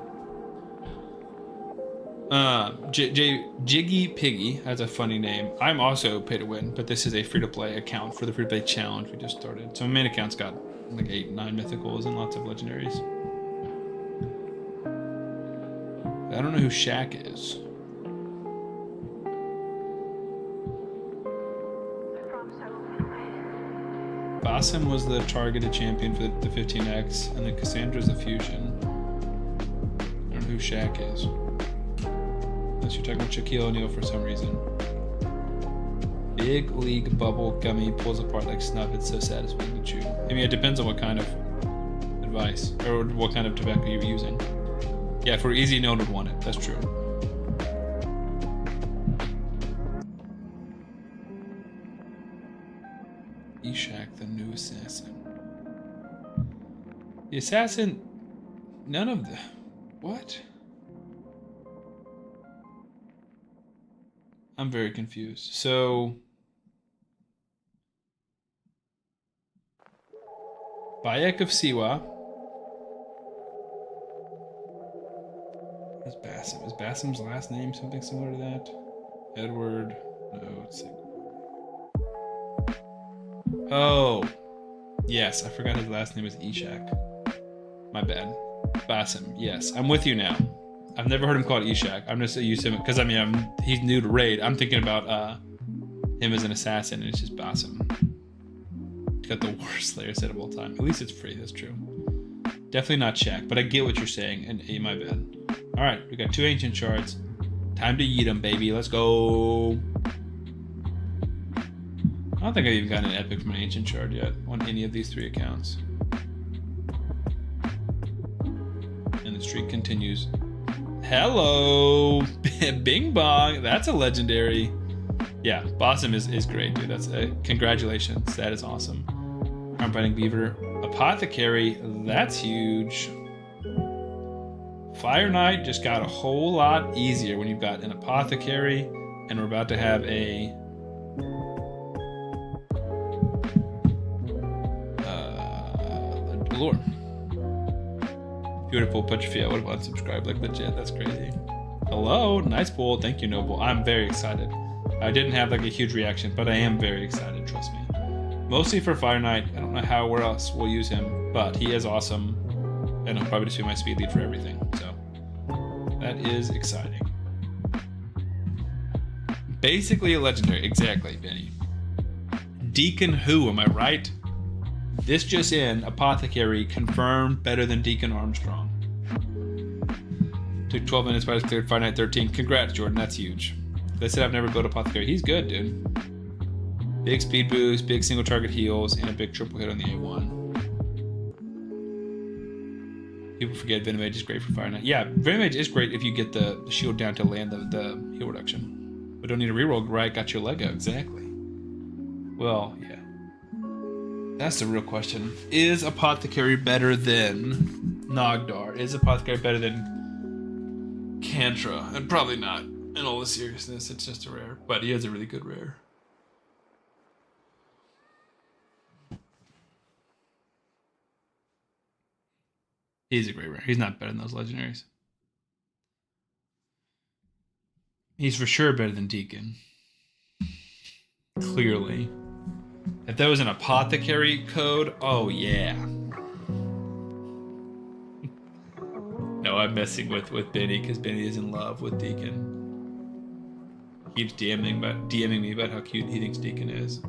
Jiggy Piggy has a funny name. I'm also pay to win, but this is a free-to-play account for the free-to-play challenge we just started. So my main account's got like 8, 9 mythicals and lots of legendaries. I don't know who Shaq is. Basim was the targeted champion for the 15X, and then Cassandra's the fusion. I don't know who Shaq is. Unless you're talking about Shaquille O'Neal for some reason. Big League Bubble Gummy pulls apart like snuff. It's so satisfying to chew. I mean, it depends on what kind of advice, or what kind of tobacco you're using. Yeah, for easy, no one would want it. That's true. Eshak, the new assassin. The assassin... None of the... What? I'm very confused. So... Bayek of Siwa. What is Basim? Is Basim's last name something similar to that? Edward... No, it's like... Oh, yes, I forgot his last name was Eshak. My bad. Basim, yes, I'm with you now. I've never heard him called Eshak. I'm just used to him because he's new to raid. I'm thinking about him as an assassin, and it's just Basim. He's got the worst Slayer set of all time. At least it's free. That's true. Definitely not Shaq, but I get what you're saying, and my bad. All right, we got 2 ancient shards. Time to yeet them, baby. Let's go. I don't think I've even gotten an epic from an ancient shard yet on any of these 3 accounts. And the streak continues. Hello! Bing bong! That's a legendary. Yeah, Blossom is great, dude. That's congratulations. That is awesome. Arm Fighting Beaver. Apothecary, that's huge. Fire Knight just got a whole lot easier when you've got an Apothecary, and we're about to have a Lure. Beautiful Petrifia. I would have unsubscribed, like legit. That's crazy. Hello, nice pull. Thank you, Noble. I'm very excited. I didn't have like a huge reaction, but I am very excited. Trust me. Mostly for Fire Knight. I don't know where else we'll use him, but he is awesome, and he'll probably just be my speed lead for everything. So that is exciting. Basically a legendary. Exactly, Benny. Deacon who? Am I right? This just in, Apothecary confirmed better than Deacon Armstrong. Took 12 minutes, but I cleared Fire Knight 13. Congrats, Jordan. That's huge. They said I've never built Apothecary. He's good, dude. Big speed boost, big single target heals, and a big triple hit on the A1. People forget Venomage is great for Fire Knight. Yeah, Venomage is great if you get the shield down to land the heal reduction. But don't need a reroll, right? Got your Lego, exactly. Well, yeah. That's the real question. Is Apothecary better than Nogdar? Is Apothecary better than Kantra? And probably not. In all the seriousness, it's just a rare. But he has a really good rare. He's a great rare. He's not better than those legendaries. He's for sure better than Deacon. Clearly. If there was an Apothecary code, oh yeah. No, I'm messing with Benny because Benny is in love with Deacon. He keeps DMing me about how cute he thinks Deacon is.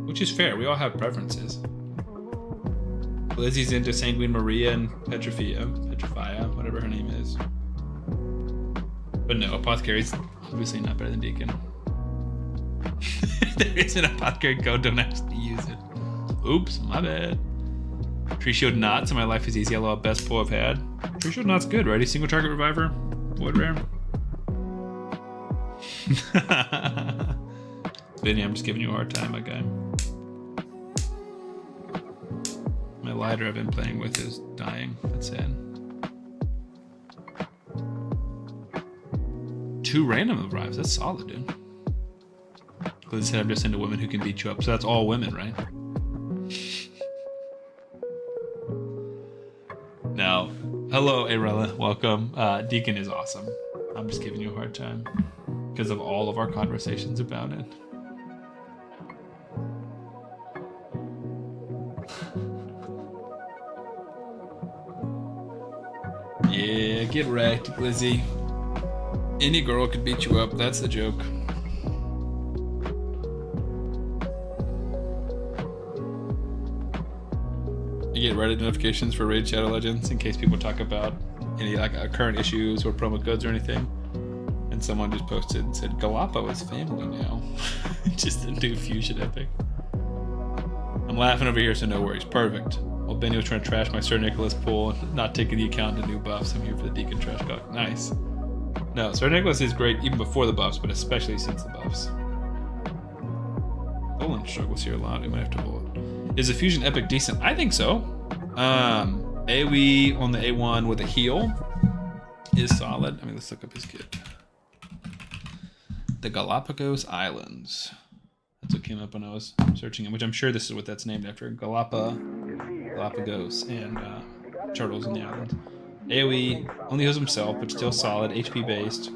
Which is fair, we all have preferences. Lizzie's into Sanguine Maria and Petrifia, whatever her name is. But no, Apothecary's obviously not better than Deacon. There is an Apothecary code, don't actually use it. Oops, my bad. Tree Shield Knots in my life is easy. I love best pull I've had. Tree Shield Knots good, right? A single target reviver. Void rare. Vinny, I'm just giving you a hard time, my guy. My lighter I've been playing with is dying. That's sad. 2 random revives. That's solid, dude. Liz said I'm just into women who can beat you up. So that's all women, right? No. Hello, Arella. Welcome. Deacon is awesome. I'm just giving you a hard time because of all of our conversations about it. Yeah, get wrecked, Lizzie. Any girl could beat you up. That's the joke. You get Reddit notifications for Raid Shadow Legends in case people talk about any current issues or promo codes or anything. And someone just posted and said, Galapagos is family now. Just a new fusion epic. I'm laughing over here, so no worries. Perfect. While Benny was trying to trash my Sir Nicholas pull and not taking the account to new buffs, I'm here for the Deacon trash talk. Nice. No, Sir Nicholas is great even before the buffs, but especially since the buffs. Tholin struggles here a lot. We might have to pull it. Is a fusion epic decent? I think so. AoE on the A1 with a heal is solid. I mean, let's look up his kit. The Galapagos Islands. That's what came up when I was searching it, which I'm sure this is what that's named after. Galapagos and turtles in the island. AoE only heals himself, but still solid, HP based.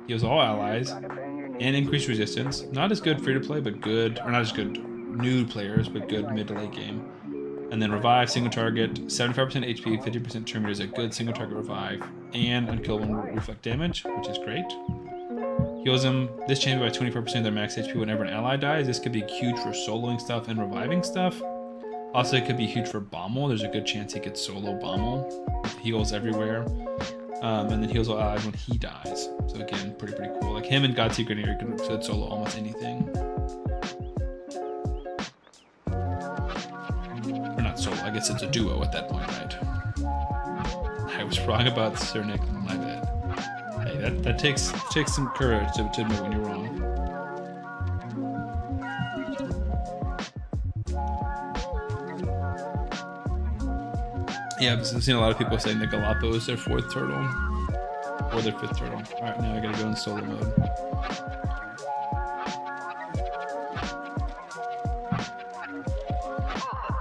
Heals all allies and increased resistance. Not as good free to play, but good, or not as good new players, but good mid to late game. And then revive, single target, 75% HP, 50% turn is a good single target revive, and unkillable reflect damage, which is great. Heals them, this champion by 24% of their max HP whenever an ally dies. This could be huge for soloing stuff and reviving stuff. Also, it could be huge for Bommel. There's a good chance he could solo Bommel. Heals everywhere. And then heals all allies when he dies. So again, pretty cool. Like him and Godsecret here could solo almost anything. Or not solo, I guess it's a duo at that point, right? I was wrong about Sir Nick, my bad. Hey, that takes some courage to admit when you're wrong. Yeah, I've seen a lot of people saying that Galapagos is their 4th turtle. Or their 5th turtle. Alright, now I gotta go in solo mode.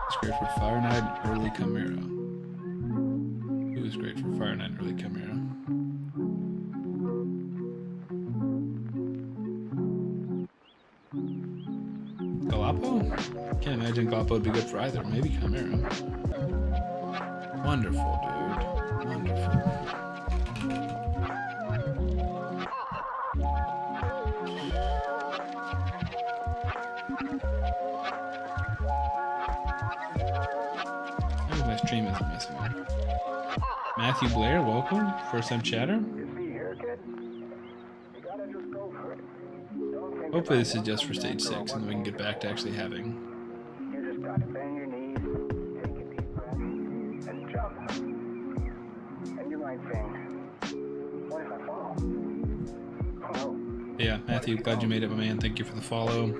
It's great for Fire Knight and early Chimera. Who is great for Fire Knight and early Chimera? Galapagos? Can't imagine Galapagos would be good for either. Maybe Chimera. Wonderful, dude. Wonderful. My stream isn't messing up. Matthew Blair, welcome. First time chatter. Hopefully this is just for stage 6 and then we can get back to actually having. You just gotta bend your knees, take a deep breath, and jump. And you might think, what if I fall? Oh. Yeah, Matthew, glad you made it, my man. Thank you for the follow.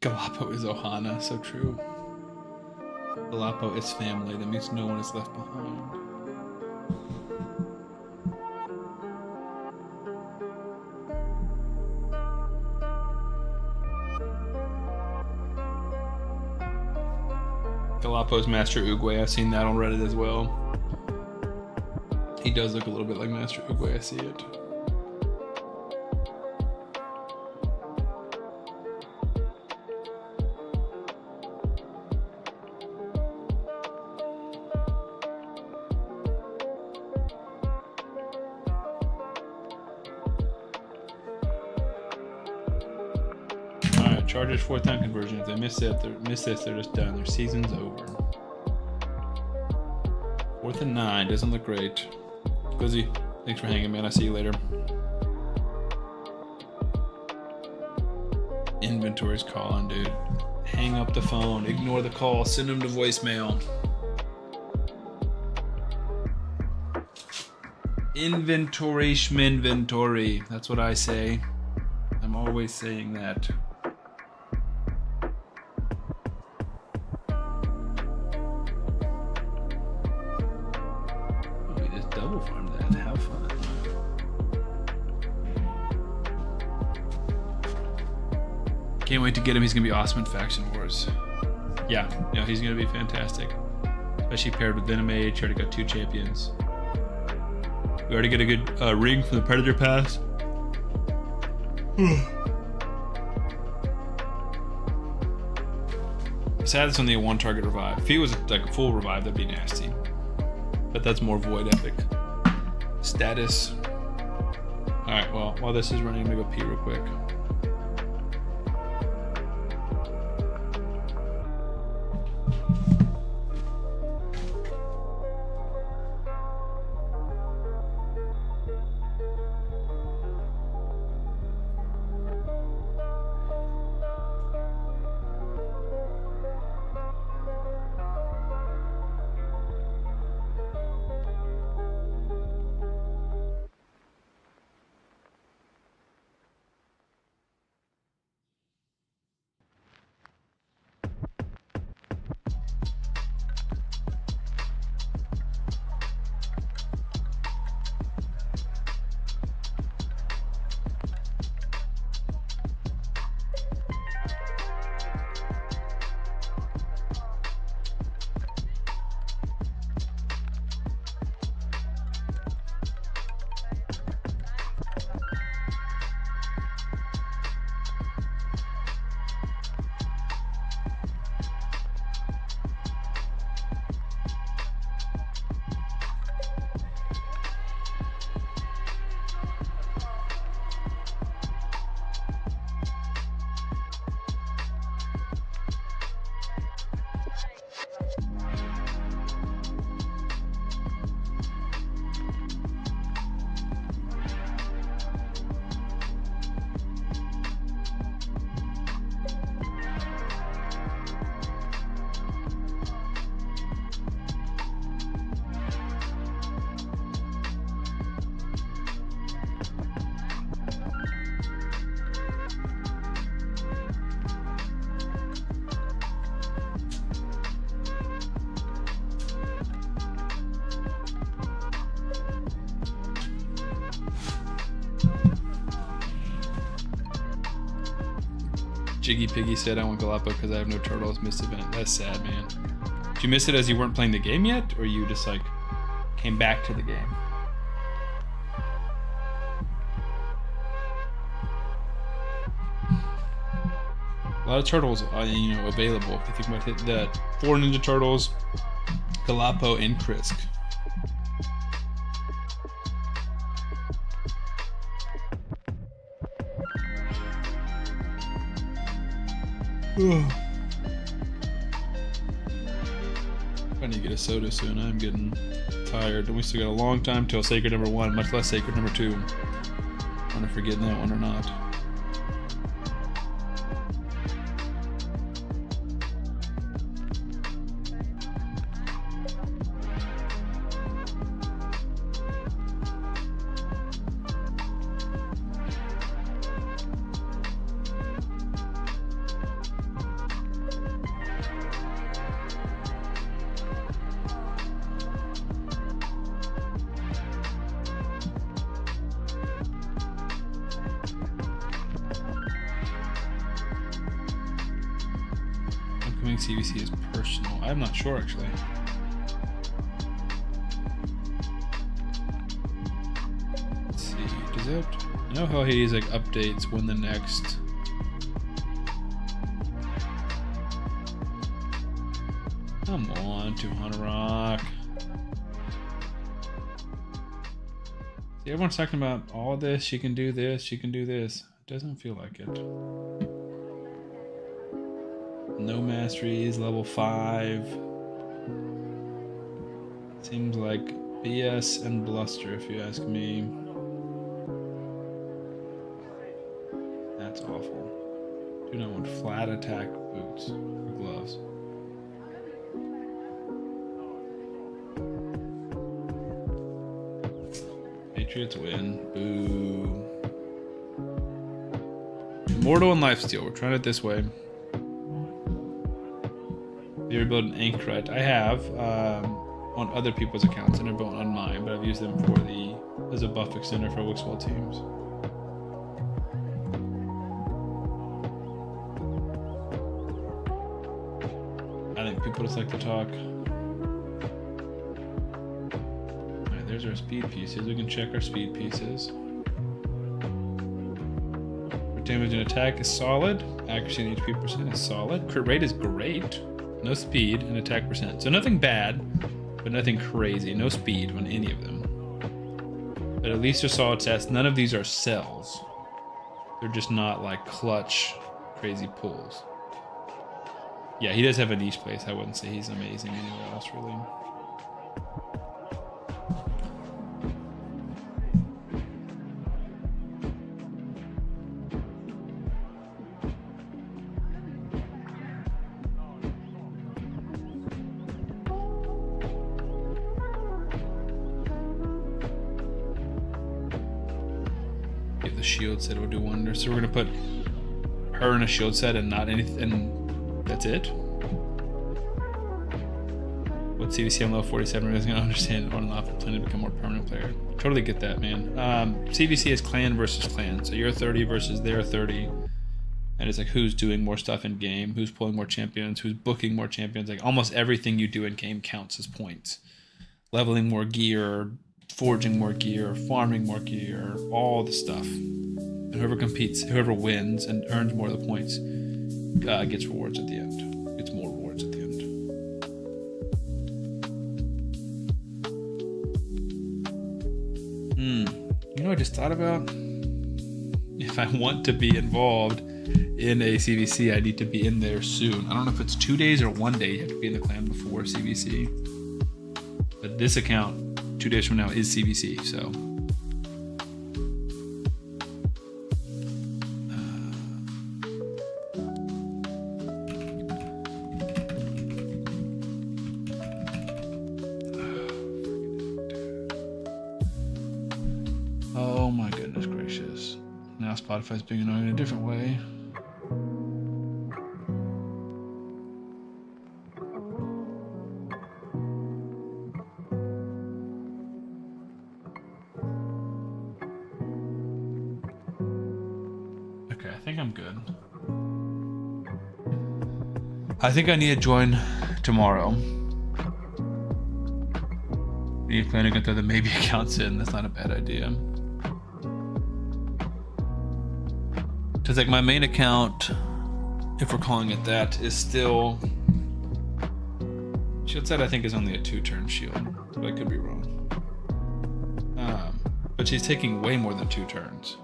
Galapo is Ohana, so true. Galapo is family, that means no one is left behind. Galapagos Master Uugo, I've seen that on Reddit as well. He does look a little bit like Master Uugo, I see it. Chargers 4th time conversion. If they miss this, they're just done. Their season's over. 4th and 9 doesn't look great. Glizzy, thanks for hanging, man. I'll see you later. Inventory's calling, dude. Hang up the phone. Ignore the call. Send them to voicemail. Inventory schminventory. That's what I say. I'm always saying that. Can't wait to get him. He's gonna be awesome in Faction Wars. Yeah, he's gonna be fantastic. Especially paired with Venomage. Already got 2 champions. We already get a good ring from the Predator Pass. Sad it's only a 1 target revive. If he was like a full revive, that'd be nasty. But that's more Void Epic status. Alright, well, while this is running, I'm gonna go pee real quick. Jiggy Piggy said, I want Galapagos because I have no turtles. Missed event. That's sad, man. Did you miss it as you weren't playing the game yet? Or you just like came back to the game? A lot of turtles are, you know, available. If you think about it, the 4 Ninja Turtles, Galapagos, and Krisk. I need to get a soda soon. I'm getting tired. And we still got a long time till Sacred number 1, much less Sacred number 2. I wonder if we're getting that one or not. CVC is personal. I'm not sure actually. Let's see. Does it? I know how Hades like updates when the next. Come on, 200 Rock. See, everyone's talking about all this. She can do this. She can do this. It doesn't feel like it. No masteries, level 5. Seems like BS and bluster, if you ask me. That's awful. Do not want flat attack boots or gloves. Patriots win. Boo. Immortal and Lifesteal. We're trying it this way. You ever build an Anchorite? I have on other people's accounts. I never built on mine, but I've used them for as a buff extender for Wixwell teams. I think people just like to talk. Alright, there's our speed pieces. We can check our speed pieces. Damage and attack is solid. Accuracy and HP percent is solid. Crit rate is great. No speed and attack percent. So nothing bad, but nothing crazy. No speed on any of them. But at least they're solid stats. None of these are cells. They're just not like clutch, crazy pulls. Yeah, he does have a niche place. I wouldn't say he's amazing anywhere else, really. Shield set will do wonders. So we're gonna put her in a shield set and not anything, and that's it. What CVC on level 47 is gonna understand on and off and plan to become more permanent player. Totally get that, man. CVC is clan versus clan. So you're 30 versus they're 30, and it's like who's doing more stuff in game, who's pulling more champions, who's booking more champions. Like almost everything you do in game counts as points. Leveling more gear, forging more gear, farming more gear, all the stuff. And whoever competes, whoever wins and earns more of the points, gets rewards at the end. Gets more rewards at the end. You know what I just thought about? If I want to be involved in a CVC, I need to be in there soon. I don't know if it's 2 days or 1 day. You have to be in the clan before CVC. But this account, 2 days from now, is CVC, so. Oh my goodness gracious. Now Spotify's being annoying in a different way. Okay, I think I'm good. I think I need to join tomorrow. You planning to throw the maybe accounts in? That's not a bad idea. Because like my main account, if we're calling it that, is still shield set. I think is only a 2-turn shield, but I could be wrong. But she's taking way more than 2 turns.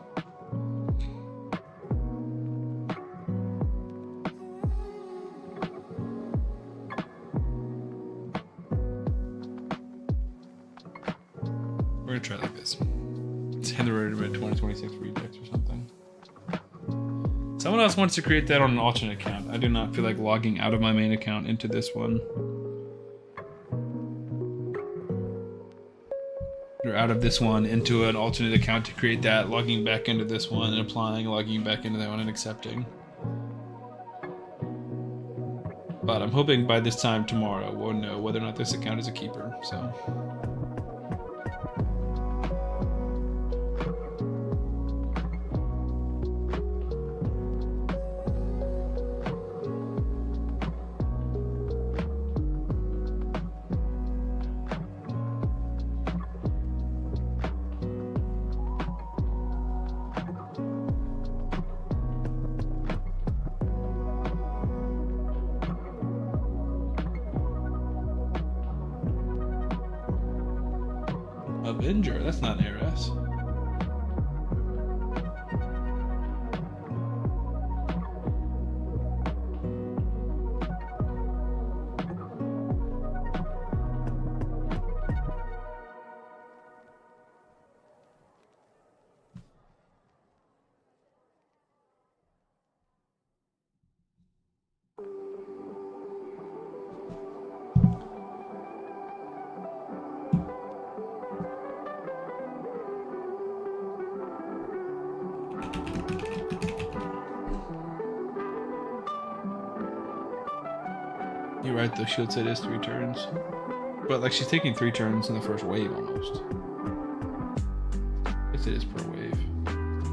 We're gonna try like this. It's in the 2026 rejects or something. Someone else wants to create that on an alternate account. I do not feel like logging out of my main account into this one. Or out of this one into an alternate account to create that, logging back into this one and applying, logging back into that one and accepting. But I'm hoping by this time tomorrow we'll know whether or not this account is a keeper, so. Avenger, that's not an heiress. You're right, the shield set is 3 turns. But like she's taking 3 turns in the first wave almost. I guess it is per wave.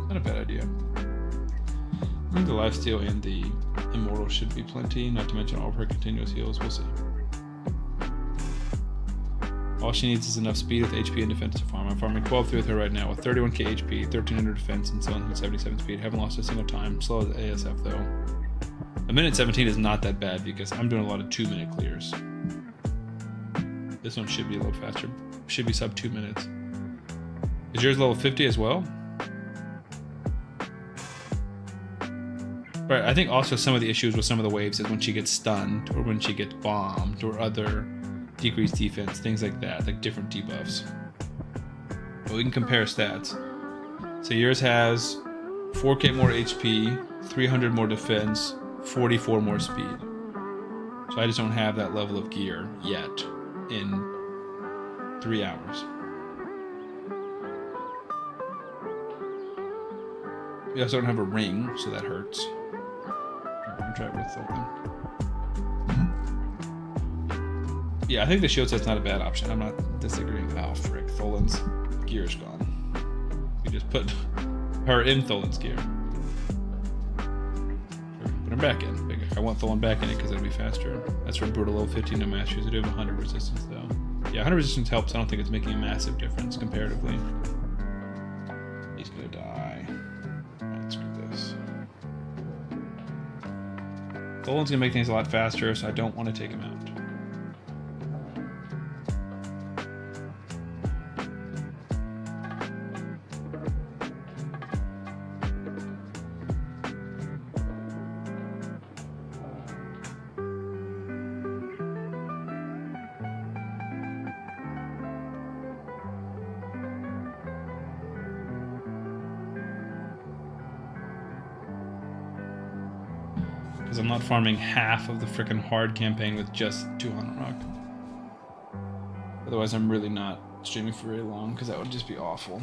Not a bad idea. I think the lifesteal and the immortal should be plenty, not to mention all of her continuous heals. We'll see. All she needs is enough speed with HP and defense to farm. I'm farming 12 through with her right now with 31k HP, 1300 defense, and 777 speed. Haven't lost a single time. Slow as ASF though. A minute 17 is not that bad because I'm doing a lot of 2-minute clears. This one should be a little faster. Should be sub 2 minutes. Is yours level 50 as well? Right, I think also some of the issues with some of the waves is when she gets stunned or when she gets bombed or other decreased defense, things like that, like different debuffs. But we can compare stats. So yours has 4k more HP, 300 more defense, 44 more speed. So I just don't have that level of gear yet in 3 hours. We also don't have a ring, so that hurts. I'm gonna try it with Tholin. Yeah, I think the shield set's not a bad option. I'm not disagreeing. Oh, frick. Tholin's gear is gone. We just put her in Tholin's gear. Put her back in. I want Tholin back in it because it'll be faster. That's for brutal level 15 no masteries. I do have 100 resistance though. Yeah, 100 resistance helps. I don't think it's making a massive difference comparatively. He's gonna die. Alright, screw this. Tholin's gonna make things a lot faster, so I don't want to take him out. Because I'm not farming half of the frickin' hard campaign with just 200 rock. Otherwise, I'm really not streaming for very long because that would just be awful.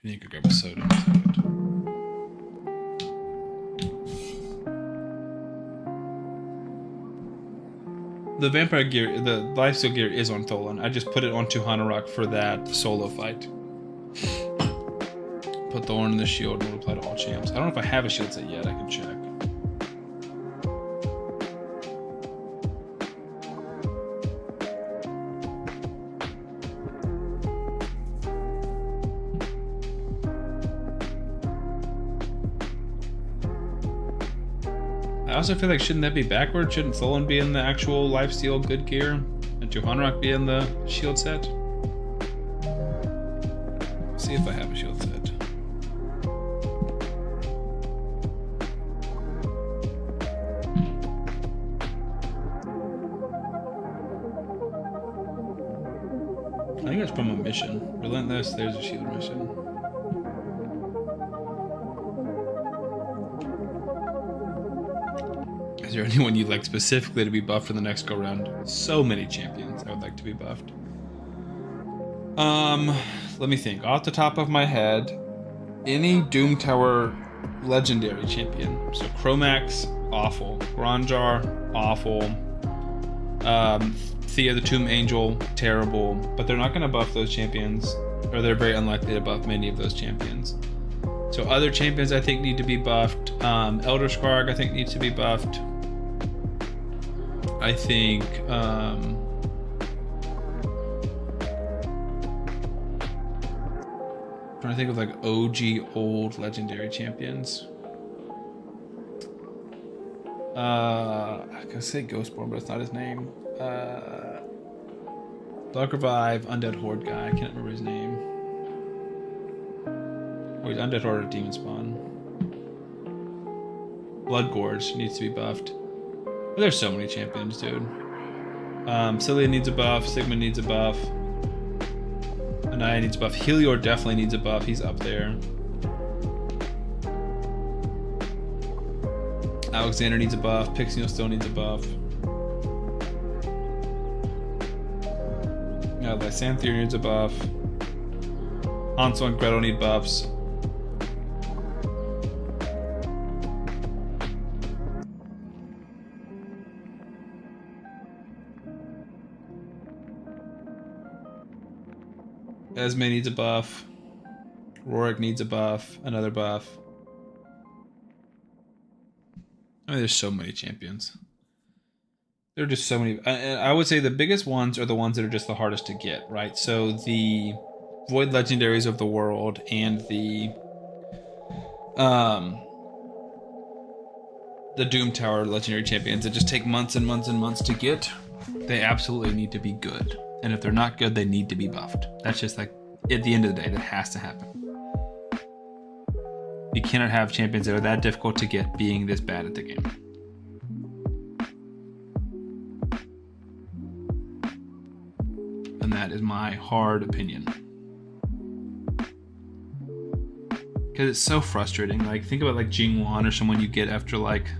You could grab a soda instead. The vampire gear, the lifesteal gear is on Tholin. I just put it onto Hanorok for that solo fight. Put Thorn in the shield and apply to all champs. I don't know if I have a shield set yet. I can check. I also feel like, shouldn't that be backwards? Shouldn't Tholin be in the actual lifesteal good gear and Johanrock be in the shield set? Let's see if I have a shield set. I think it's from a mission. Relentless, there's a shield mission. Is there anyone you'd like specifically to be buffed for the next go round? So many champions I would like to be buffed. Let me think. Off the top of my head, any Doom Tower legendary champion. So Chromax, awful. Granjar, awful. Thea the Tomb Angel, terrible. But they're not going to buff those champions, or they're very unlikely to buff many of those champions. So other champions I think need to be buffed. Elder Skarg I think needs to be buffed. I think trying to think of like OG old legendary champions. I could say Ghostborn, but it's not his name. Blood Revive, Undead Horde guy. I can't remember his name. Oh, he's Undead Horde or Demon Spawn. Blood Gorge needs to be buffed. But there's so many champions, dude. Cilia needs a buff. Sigma needs a buff. Anaya needs a buff. Helior definitely needs a buff. He's up there. Alexander needs a buff. Pixio still needs a buff. Lysanthier needs a buff. Hansel and Gretel need buffs. Esme needs a buff. Rorik needs a buff. Another buff. I mean, there's so many champions. There are just so many. I would say the biggest ones are the ones that are just the hardest to get, right? So the Void Legendaries of the world and the Doom Tower Legendary Champions that just take months and months and months to get, they absolutely need to be good. And if they're not good, they need to be buffed. That's just like, at the end of the day, that has to happen. You cannot have champions that are that difficult to get being this bad at the game. And that is my hard opinion. Because it's so frustrating. Like, think about like Jingwan or someone you get after like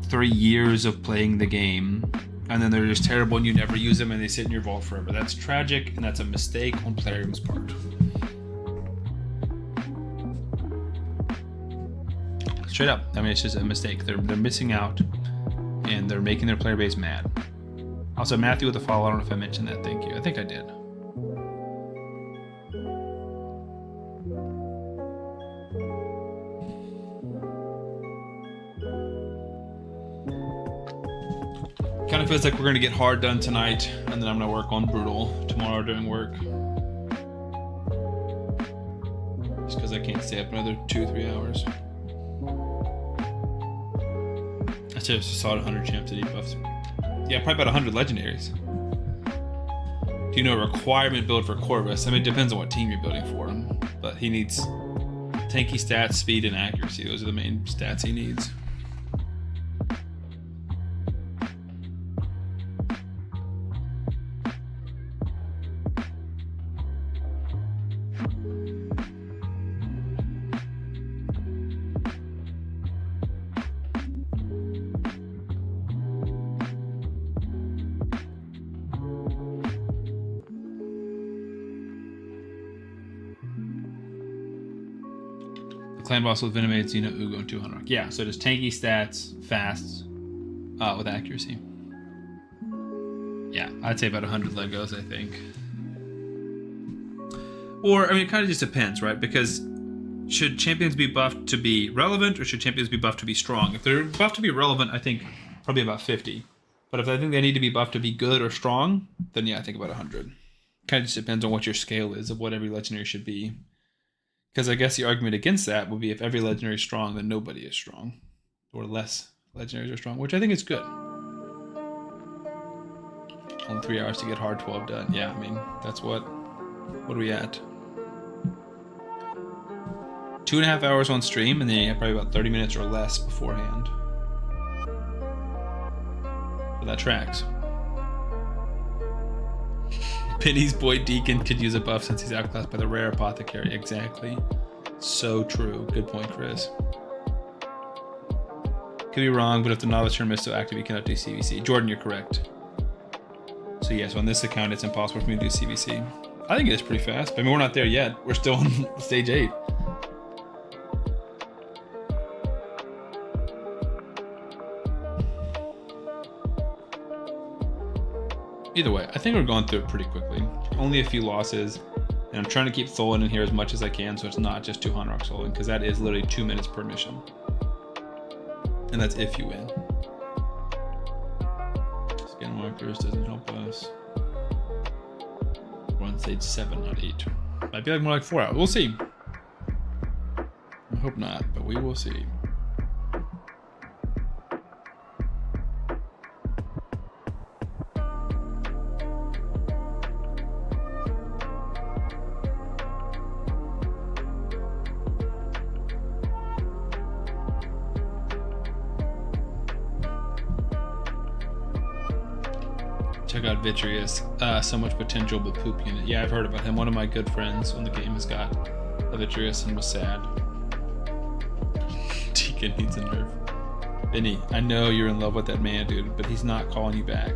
3 years of playing the game, and then they're just terrible and you never use them and they sit in your vault forever. That's tragic, and that's a mistake on Plarium's part. Straight up. I mean, it's just a mistake. They're missing out, and they're making their player base mad. Also, Matthew with the follow. I don't know if I mentioned that. Thank you. I think I did. Kind of feels like we're going to get hard done tonight, and then I'm going to work on brutal tomorrow during work. Just because I can't stay up another 2 or 3 hours. I just saw 100 champs and debuffs. Yeah, probably about 100 legendaries. Do you know a requirement build for Corvus? I mean, it depends on what team you're building for him, but he needs tanky stats, speed, and accuracy. Those are the main stats he needs. Clan boss with Venomage, Xena, Uugo, and 200. Yeah, so just tanky stats, fast, with accuracy. I'd say about 100 Legos, I think. Or, I mean, it kind of just depends, right? Because should champions be buffed to be relevant, or should champions be buffed to be strong? If they're buffed to be relevant, I think probably about 50. But if I think they need to be buffed to be good or strong, then yeah, I think about 100. Kind of just depends on what your scale is of what every legendary should be. Because I guess the argument against that would be if every legendary is strong, then nobody is strong. Or less legendaries are strong, which I think is good. Only 3 hours to get hard 12 done. Yeah, I mean, that's what are we at? 2.5 hours on stream, and then you have probably about 30 minutes or less beforehand. But that tracks. Penny's boy Deacon could use a buff since he's outclassed by the rare apothecary. Exactly. So true. Good point, Chris. Could be wrong, but if the novice tournament is still active, you cannot do CVC. Jordan, you're correct. So yes, on this account, it's impossible for me to do CVC. I think it is pretty fast. But I mean, we're not there yet. We're still on stage 8. Either way, I think we're going through it pretty quickly. Only a few losses, and I'm trying to keep Tholin in here as much as I can, so it's not just 2 Honrock Tholin, because that is literally 2 minutes per mission. And that's if you win. Skinwalkers doesn't help us. We're on stage 7, not 8. Might be like more like 4 hours. We'll see. I hope not, but we will see. Check out Vitreous. So much potential, but poop unit. Yeah, I've heard about him. One of my good friends on the game has got a Vitreous and was sad. Deacon needs a nerf. Benny, I know you're in love with that man, dude, but he's not calling you back.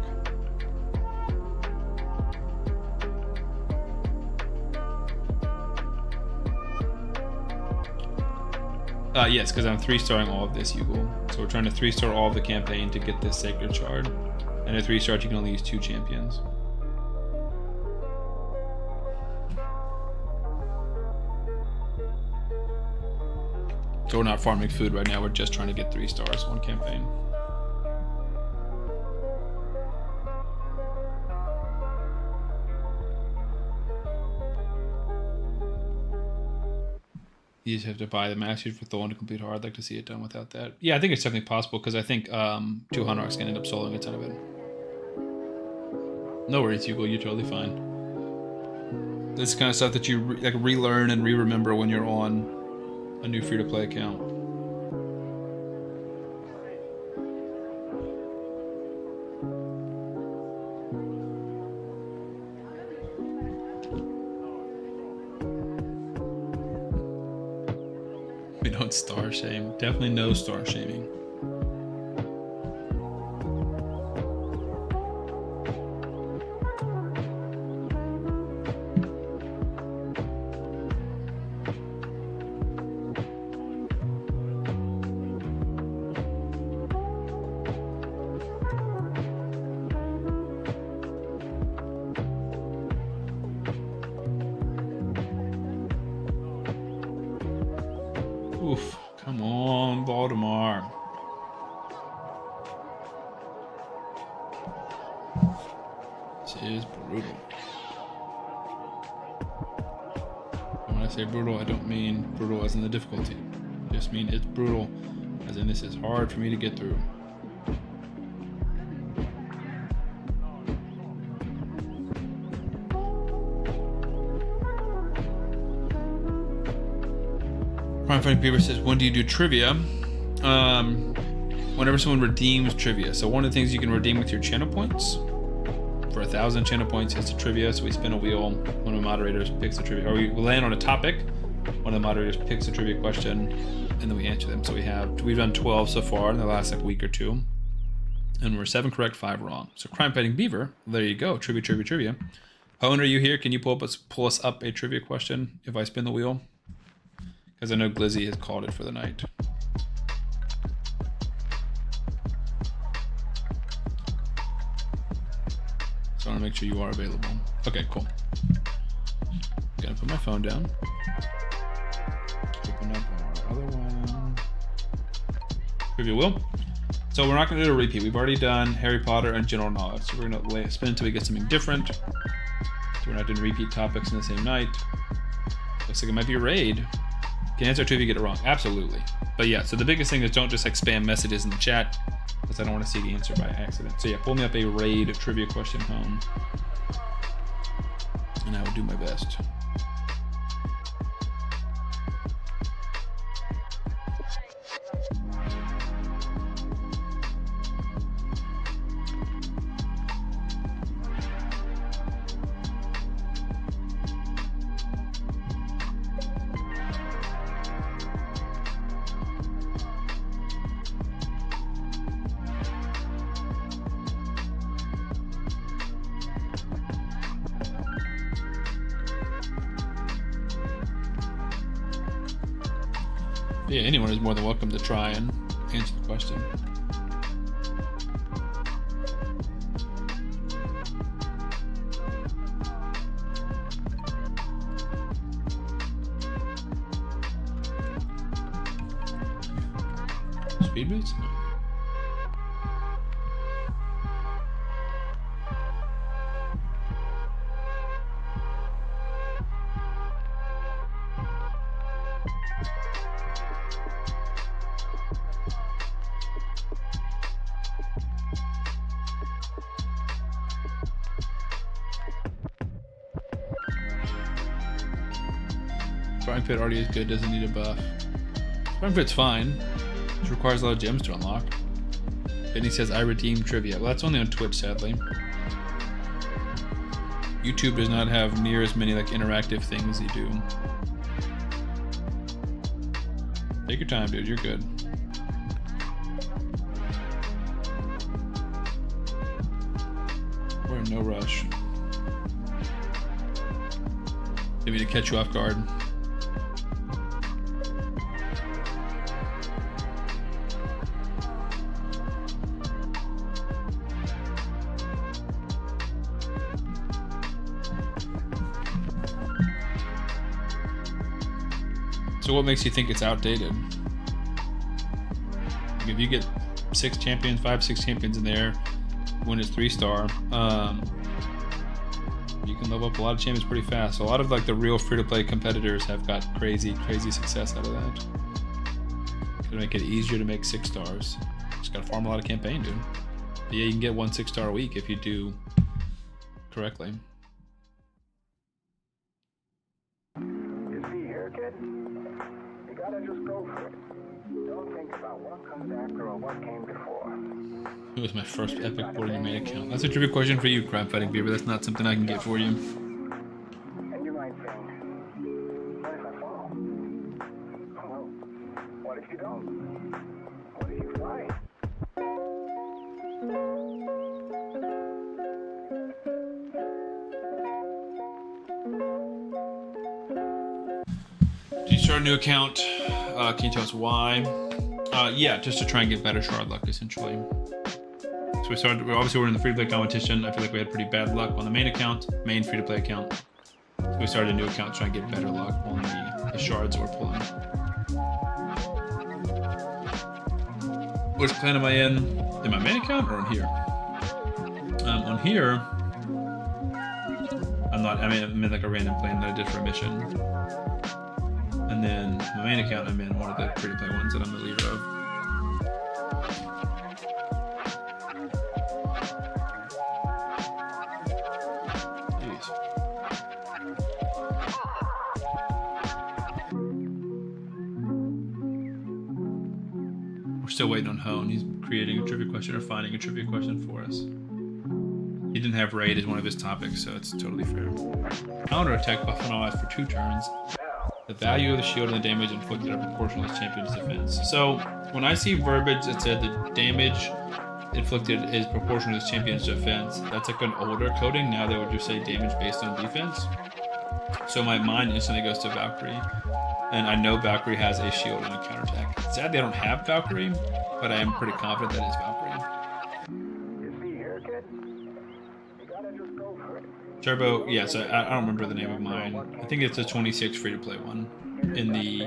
Yes, because I'm 3-starring all of this, Uugo. So we're trying to 3-star all of the campaign to get this Sacred Shard. And at 3 stars, you can only use 2 champions. So we're not farming food right now, we're just trying to get 3 stars on campaign. You just have to buy the mastery for Tholin to complete hard. I'd like to see it done without that. Yeah, I think it's definitely possible, because I think 2 Honrocks can end up soloing a ton of it. No worries, Uugo, you're totally fine. This is kind of stuff that you like relearn and re-remember when you're on a new free-to-play account. We don't star shame. Definitely no star shaming. Oof, come on, Baltimore. This is brutal. And when I say brutal, I don't mean brutal as in the difficulty. I just mean it's brutal as in this is hard for me to get through. Prime Fighting Beaver says, when do you do trivia? Whenever someone redeems trivia. So one of the things you can redeem with your channel points. For 1,000 channel points is a trivia. So we spin a wheel. One of the moderators picks a trivia. Or we land on a topic. One of the moderators picks a trivia question. And then we answer them. So we've done 12 so far in the last week or two. And we're 7 correct, 5 wrong. So Crime Fighting Beaver, there you go. Trivia, trivia, trivia. Hone, are you here? Can you pull us up a trivia question if I spin the wheel? Because I know Glizzy has called it for the night. So So I want to make sure you are available. Okay, cool. Gotta put my phone down. Open up our other one. If you will. So we're not going to do a repeat. We've already done Harry Potter and general knowledge. So we're going to spin until we get something different. So we're not doing repeat topics in the same night. Looks like it might be a raid. Can answer two if you get it wrong. Absolutely. But yeah, so the biggest thing is don't just like spam messages in the chat, because I don't want to see the answer by accident. So yeah, pull me up a raid trivia question home, and I will do my best. Yeah, anyone is more than welcome to try and answer the question. Speed boots? No. Frying Pit already is good, doesn't need a buff. Frying Pit's fine. It requires a lot of gems to unlock. Benny says, I redeem trivia. Well, that's only on Twitch, sadly. YouTube does not have near as many like interactive things as you do. Take your time, dude. You're good. We're in no rush. Maybe to catch you off guard. So what makes you think it's outdated? Like if you get 6 champions, 5-6 champions in there, when it's 3-star, you can level up a lot of champions pretty fast. So a lot of like the real free-to-play competitors have got crazy success out of that. Gonna make it easier to make 6 stars. Just gotta farm a lot of campaign, dude. But yeah, you can get 1 6-star a week if you do correctly. You see here, kid? You gotta just go for it. Don't think about what comes after or what came before. It was my first epic boarding main account. That's a trivia question for you, Crab Fighting Beaver. That's not something I can get for you. And you might think, what if I fall? Well, what if you don't? What if you fly? Did you start a new account? Can you tell us why? Yeah, just to try and get better shard luck, essentially. So obviously we're in the free-to-play competition. I feel like we had pretty bad luck on the main free-to-play account. So we started a new account to try and get better luck on the shards that we're pulling. Which clan am I in? In my main account or on here? On here, I'm in like a random clan that I did for a mission. And then my main account, I'm in one of the free-to-play ones that I'm the leader of. Jeez. We're still waiting on Hone. He's creating a trivia question or finding a trivia question for us. He didn't have raid as one of his topics, so it's totally fair. Counter attack buff on all for 2 turns. The value of the shield and the damage inflicted are proportional to the champion's defense. So when I see verbiage that said the damage inflicted is proportional to the champion's defense, that's like an older coding. Now they would just say damage based on defense. So my mind instantly goes to Valkyrie. And I know Valkyrie has a shield and a counterattack. Sadly, I don't have Valkyrie, but I am pretty confident that it's Valkyrie. You see here, kid? You gotta then just go for it. Turbo, yeah, so I don't remember the name of mine. I think it's a 26 free-to-play one in the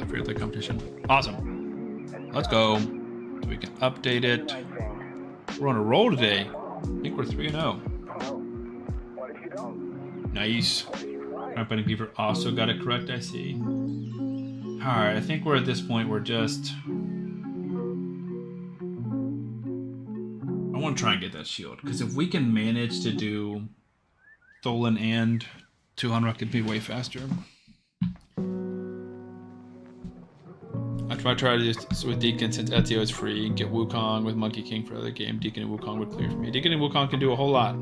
free-to-play competition. Awesome. Let's go. So we can update it. We're on a roll today. I think we're 3-0. Well, what if you don't? Nice. What if you fly? Company Beaver also got it correct, I see. Alright, I think we're at this point, we're just... I want to try and get that shield, because if we can manage to do Tholin and 200, it'd be way faster. I try to do this with Deacon since Ezio is free, and get Wukong with Monkey King for the other game. Deacon and Wukong would clear for me. Deacon and Wukong can do a whole lot.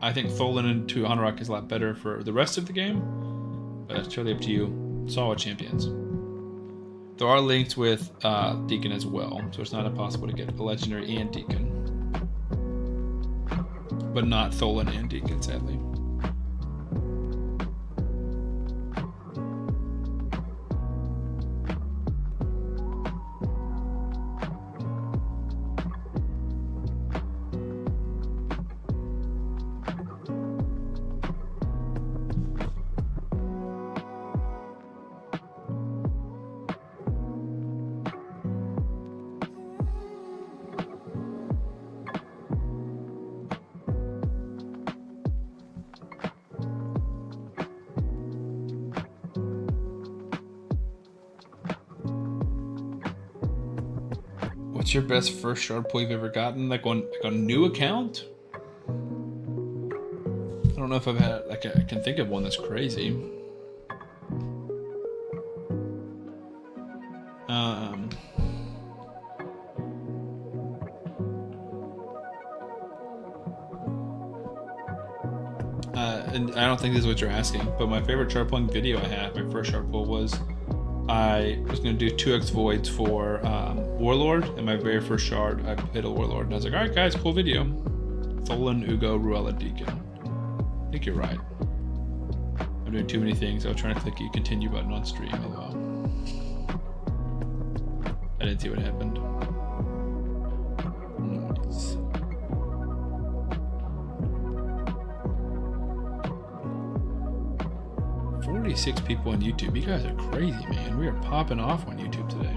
I think Tholin and 200 is a lot better for the rest of the game, but it's totally up to you. Solid champions. There are links with Deacon as well, so it's not impossible to get a Legendary and Deacon. But not Tholin and Deacon, sadly. What's your best first shard pull you've ever gotten? Like on a new account? I don't know if I've had, like, I can think of one that's crazy. And I don't think this is what you're asking, but my favorite shard pulling video I have, my first shard pull was, I was going to do 2x voids for Warlord, and my very first shard, I hit a Warlord, and I was like, alright guys, cool video. Tholin, Uugo, Ruella, Deacon. I think you're right. I'm doing too many things. I was trying to click the continue button on stream, lol. I didn't see what happened. Nice. "46 people on YouTube. You guys are crazy, man. We are popping off on YouTube today."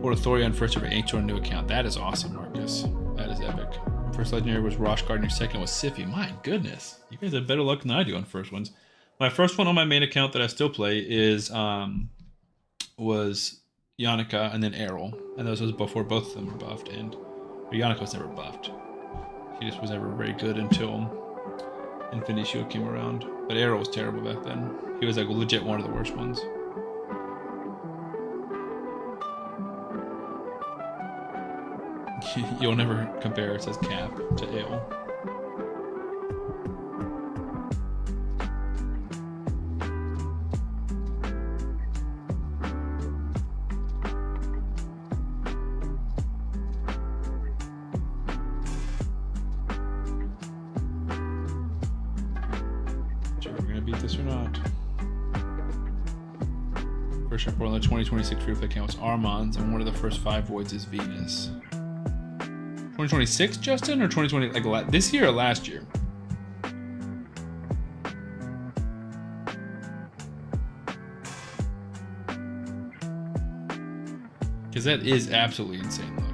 Or Thorian first ever Angel on a new account. That is awesome, Marcus. That is epic. My first legendary was Roshguard, and your second was Siffy. My goodness. You guys have better luck than I do on first ones. My first one on my main account that I still play is was Yannicka and then Errol. And those was before both of them were buffed, and Yannicka was never buffed. She just was never very good until Infinity Shield came around. But Errol was terrible back then. He was like legit one of the worst ones. You'll never compare, it says Cap, to Ale. Sure, we're gonna beat this or not. First report on the 2026 free play account was Armand's, and one of the first 5 voids is Venus. 2026, Justin, or 2020? Like this year or last year? Because that is absolutely insane. Look.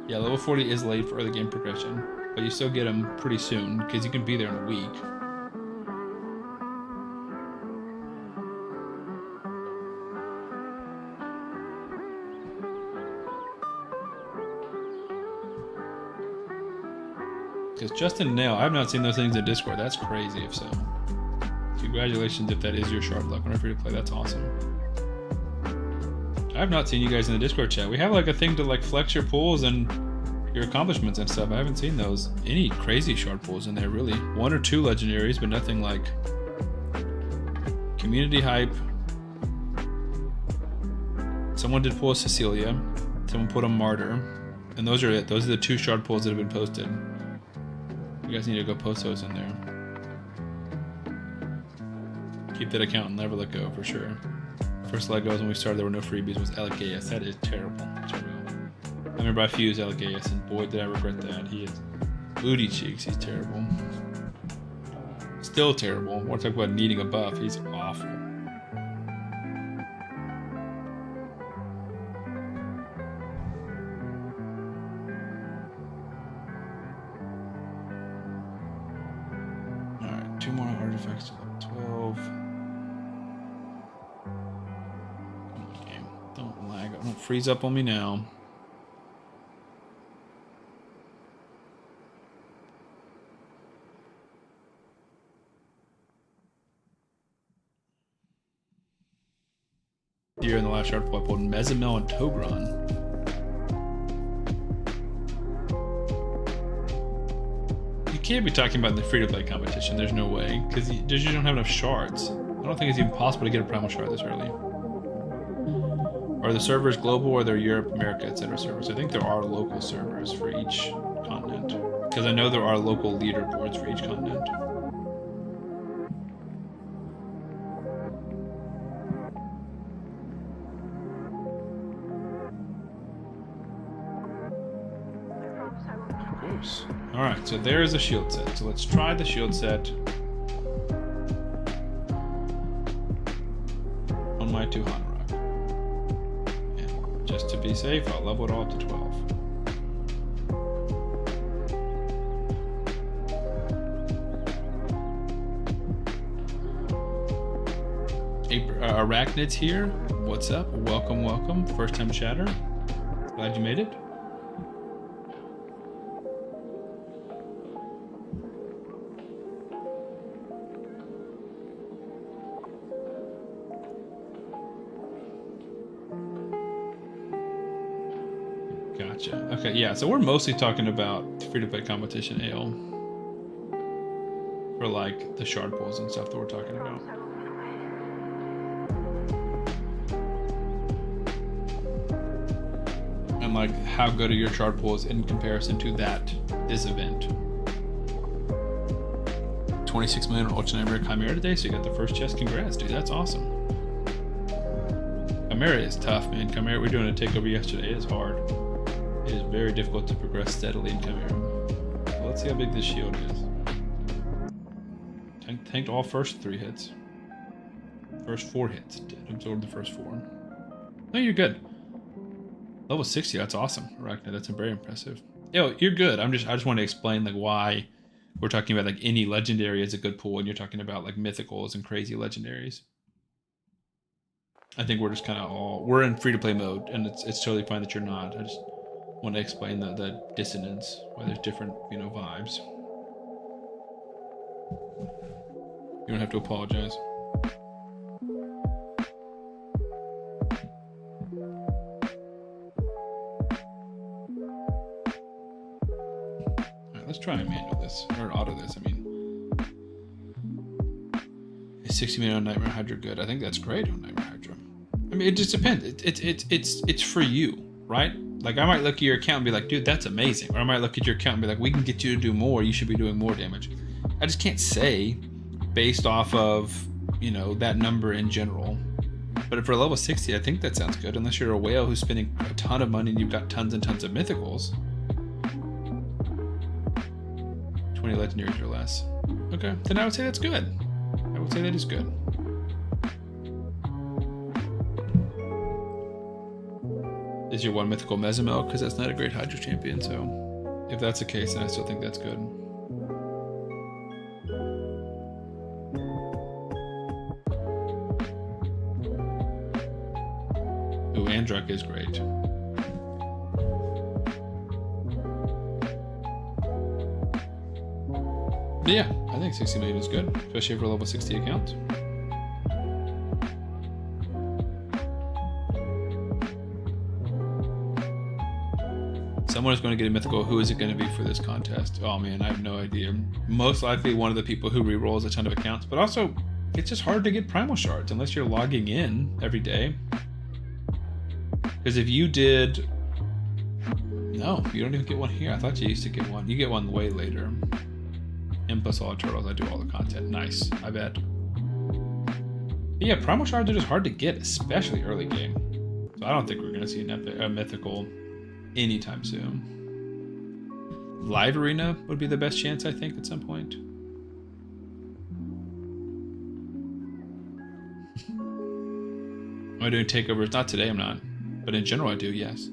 Yeah, level 40 is late for early game progression, but you still get them pretty soon because you can be there in a week. Because Justin and Nail, I have not seen those things in Discord. That's crazy if so. Congratulations if that is your shard luck. Whenever you play, that's awesome. I have not seen you guys in the Discord chat. We have like a thing to like flex your pulls and your accomplishments and stuff. I haven't seen those. Any crazy shard pulls in there really. 1 or 2 legendaries, but nothing like community hype. Someone did pull a Cecilia. Someone put a Martyr. And those are it. Those are the 2 shard pulls that have been posted. You guys need to go post those in there. Keep that account and never let go for sure. First Legos when we started, there were no freebies. Was Elegaeus. That is terrible. Terrible. I remember I fused Elegaeus, and boy, did I regret that. He has booty cheeks. He's terrible. Still terrible. We're talking about needing a buff. He's awful. Alright, 2 more artifacts to level 12. Come on, game. Don't lag. Don't freeze up on me now. Here in the last shard pool, I pulled Mezimel and Togron. You can't be talking about the free-to-play competition. There's no way, because you just don't have enough shards. I don't think it's even possible to get a primal shard this early. Are the servers global, or they're Europe, America, etc. servers? I think there are local servers for each continent, because I know there are local leaderboards for each continent. Alright, so there's a shield set. So let's try the shield set on my 2 Hanorok. And just to be safe, I'll level it all up to 12. Arachnid's here. What's up? Welcome, welcome. First time chatter. Glad you made it. Gotcha. Okay, yeah, so we're mostly talking about free-to-play competition ale. For like the shard pulls and stuff that we're talking about. And like how good are your shard pulls in comparison to this event. 26 million on Ultra Nightmare Chimera today, so you got the first chest. Congrats, dude. That's awesome. Chimera is tough, man. Chimera, we're doing a takeover yesterday. It is hard. It is very difficult to progress steadily in Chimera. Well, let's see how big this shield is. Tanked all first 3 hits. First 4 hits. Did absorb the first 4. No, you're good. Level 60, that's awesome. Arachnid, that's very impressive. Yo, you're good. I just want to explain like why we're talking about like any legendary is a good pool, and you're talking about like mythicals and crazy legendaries. I think we're just kind of we're in free-to-play mode, and it's totally fine that you're not. I just want to explain the dissonance, why there's different, vibes. You don't have to apologize. Alright, let's try and manual this, or auto this, I mean. Is 60 minute on Nightmare Hydra good? I think that's great on Nightmare Hydra. I mean, it just depends. It's for you, right? Like, I might look at your account and be like, dude, that's amazing. Or I might look at your account and be like, we can get you to do more. You should be doing more damage. I just can't say based off of, that number in general. But for level 60, I think that sounds good. Unless you're a whale who's spending a ton of money and you've got tons and tons of mythicals. 20 legendaries or less. Okay, then I would say that's good. I would say that is good. Is your one mythical Mezimel? Because that's not a great Hydra champion, so if that's the case, then I still think that's good. Ooh, Andrak is great. But yeah, I think 60 million is good, especially for a level 60 account. Someone is going to get a mythical. Who is it going to be for this contest? Oh man, I have no idea. Most likely one of the people who re-rolls a ton of accounts, but also it's just hard to get primal shards unless you're logging in every day. Because if you did... No, you don't even get one here. I thought you used to get one. You get one way later. And plus all the turtles, I do all the content. Nice, I bet. But yeah, primal shards are just hard to get, especially early game. So I don't think we're going to see a mythical anytime soon. Live arena would be the best chance, I think, at some point. Am I doing takeovers? Not today, I'm not. But in general, I do, yes.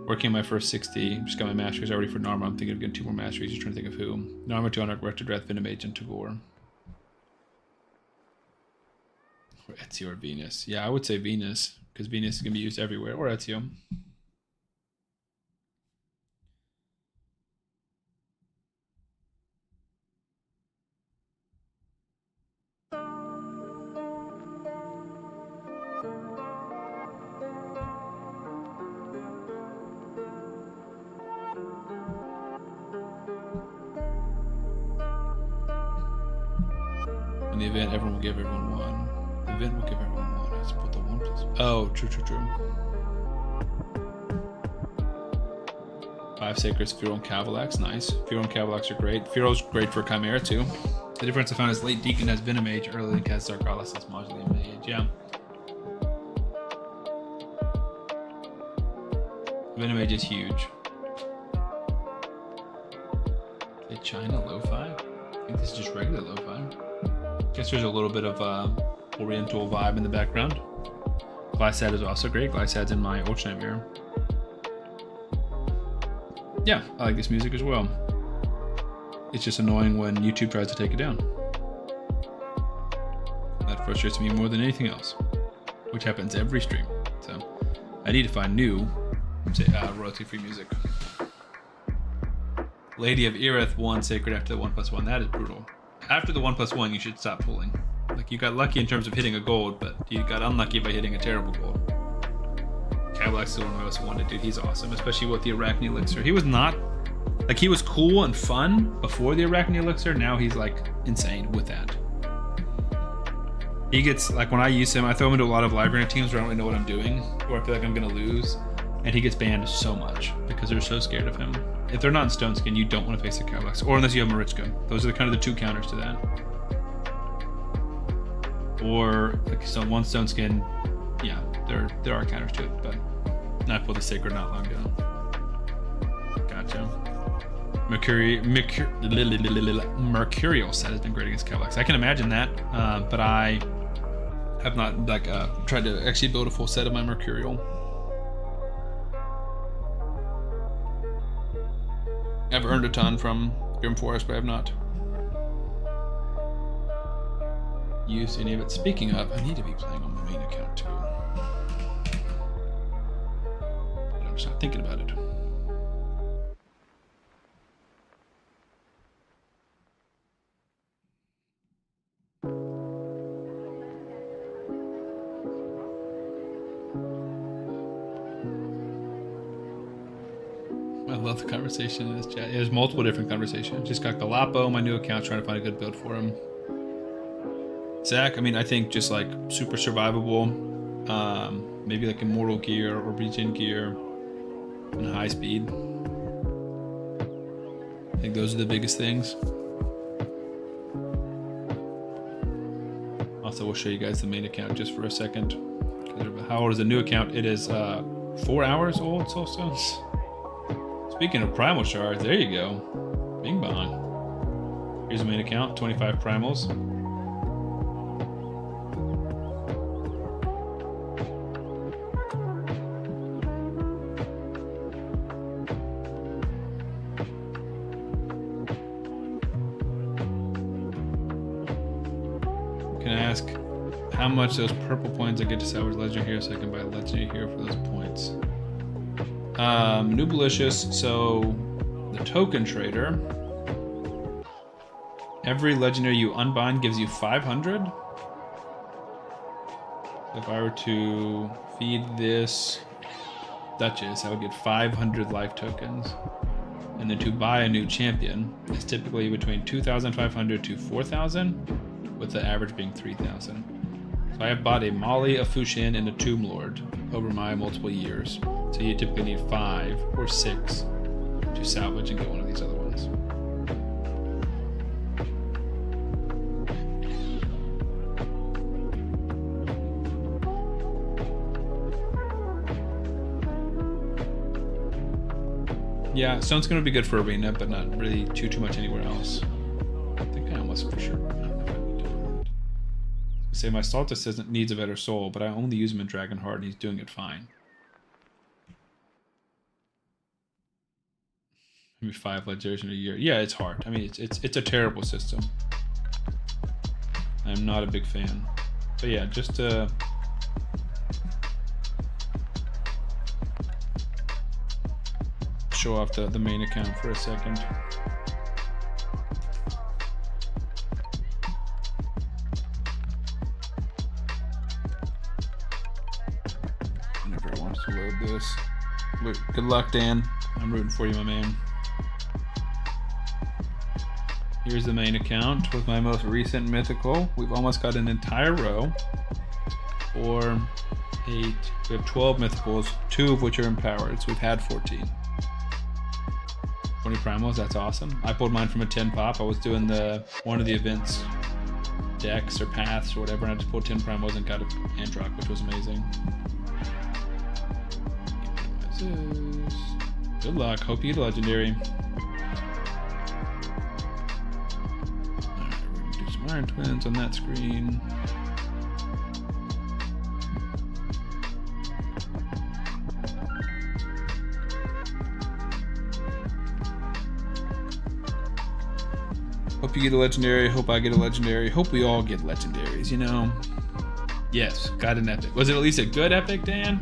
Working on my first 60. Just got my masteries already for Narma. I'm thinking of getting 2 more masteries. Just trying to think of who. Narma, 200, Retrograph, Venomage, and Tagoar. Or Ezio or Venus. Yeah, I would say Venus, because Venus is going to be used everywhere. Or Ezio. In the event, everyone will give everyone 1. The event will give everyone 1. I just put the 1 plus. Oh, true. 5 Sacreds, Firo and Cavalax. Nice. Firo and Cavalax are great. Firo's great for Chimera too. The difference I found is late Deacon has Venomage, early Link has Zargalis as Modulating Mage. Yeah. Venomage is huge. Is China lo-fi? I think this is just regular lo-fi. Guess there's a little bit of oriental vibe in the background. Glysad is also great. Glysad's in my Ultra Nightmare. Yeah, I like this music as well. It's just annoying when YouTube tries to take it down. That frustrates me more than anything else, which happens every stream. So I need to find new royalty-free music. Lady of Erith 1 Sacred after the 1+1. That is brutal. After the 1+1, you should stop pulling. Like, you got lucky in terms of hitting a gold, but you got unlucky by hitting a terrible gold. Cavalax is one of my most wanted, dude. He's awesome, especially with the Arachne Elixir. He was not, like, he was cool and fun before the Arachne Elixir. Now he's, like, insane with that. He gets, like, when I use him, I throw him into a lot of live arena teams where I don't really know what I'm doing, or I feel like I'm going to lose. And he gets banned so much because they're so scared of him. If they're not in Stone Skin, you don't want to face the Cavalax, or unless you have Marichka. Those are kind of the 2 counters to that. Or, like, so 1 Stone Skin, yeah, there are counters to it, but not for the Sacred not long ago. Gotcha. Mercurial set has been great against Cavalax. I can imagine that, but I have not, like, tried to actually build a full set of my Mercurial. I've earned a ton from Grim Forest, but I have not used any of it. Speaking of, I need to be playing on my main account too. But I'm just not thinking about it. I love the conversation in this chat. There's multiple different conversations. Just got Galapo, my new account, trying to find a good build for him. Zach, I mean, I think just like super survivable, maybe like immortal gear or regen gear and high speed. I think those are the biggest things. Also, we'll show you guys the main account just for a second. How old is the new account? It is 4 hours old, Solstones. Speaking of primal shards, there you go. Bing bong. Here's the main account, 25 primals. Can I ask how much those purple points I get to salvage legendary hero so I can buy a legendary hero for those points? Nubalicious, so the token trader, every legendary you unbind gives you 500. If I were to feed this Duchess, I would get 500 life tokens. And then to buy a new champion is typically between 2,500 to 4,000, with the average being 3,000. So I have bought a Molly, a Fushin, and a Tomb Lord over my multiple years. So you typically need 5 or 6 to salvage and get one of these other ones. Yeah, Stone's gonna be good for Arena, but not really too much anywhere else. I think I almost for sure. I don't know if I need to do that. Say my Saltus needs a better soul, but I only use him in Dragonheart and he's doing it fine. Maybe 5 legendaries in a year. Yeah, it's hard. I mean, it's a terrible system. I'm not a big fan. But yeah, just to show off the main account for a second. Whenever I want to load this. Good luck, Dan. I'm rooting for you, my man. Here's the main account with my most recent mythical. We've almost got an entire row. 4, 8. We have 12 mythicals, 2 of which are empowered, so we've had 14. 20 primals, that's awesome. I pulled mine from a 10 pop. I was doing one of the events, decks or paths or whatever, and I just pulled 10 primals and got an Androck, which was amazing. Good luck. Hope you get a legendary. Alright, we're gonna do some Iron Twins on that screen. Hope you get a legendary. Hope I get a legendary. Hope we all get legendaries, you know? Yes, got an epic. Was it at least a good epic, Dan?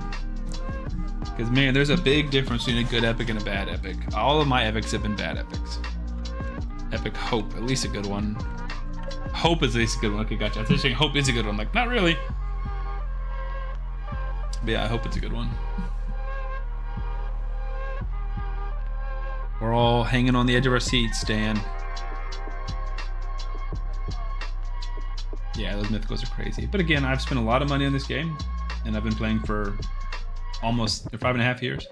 Because, man, there's a big difference between a good epic and a bad epic. All of my epics have been bad epics. Epic Hope, at least a good one. Hope is at least a good one. Okay, gotcha. I was saying Hope is a good one. Like, not really. But yeah, I hope it's a good one. We're all hanging on the edge of our seats, Dan. Yeah, those mythicals are crazy. But again, I've spent a lot of money on this game, and I've been playing for almost 5.5 years.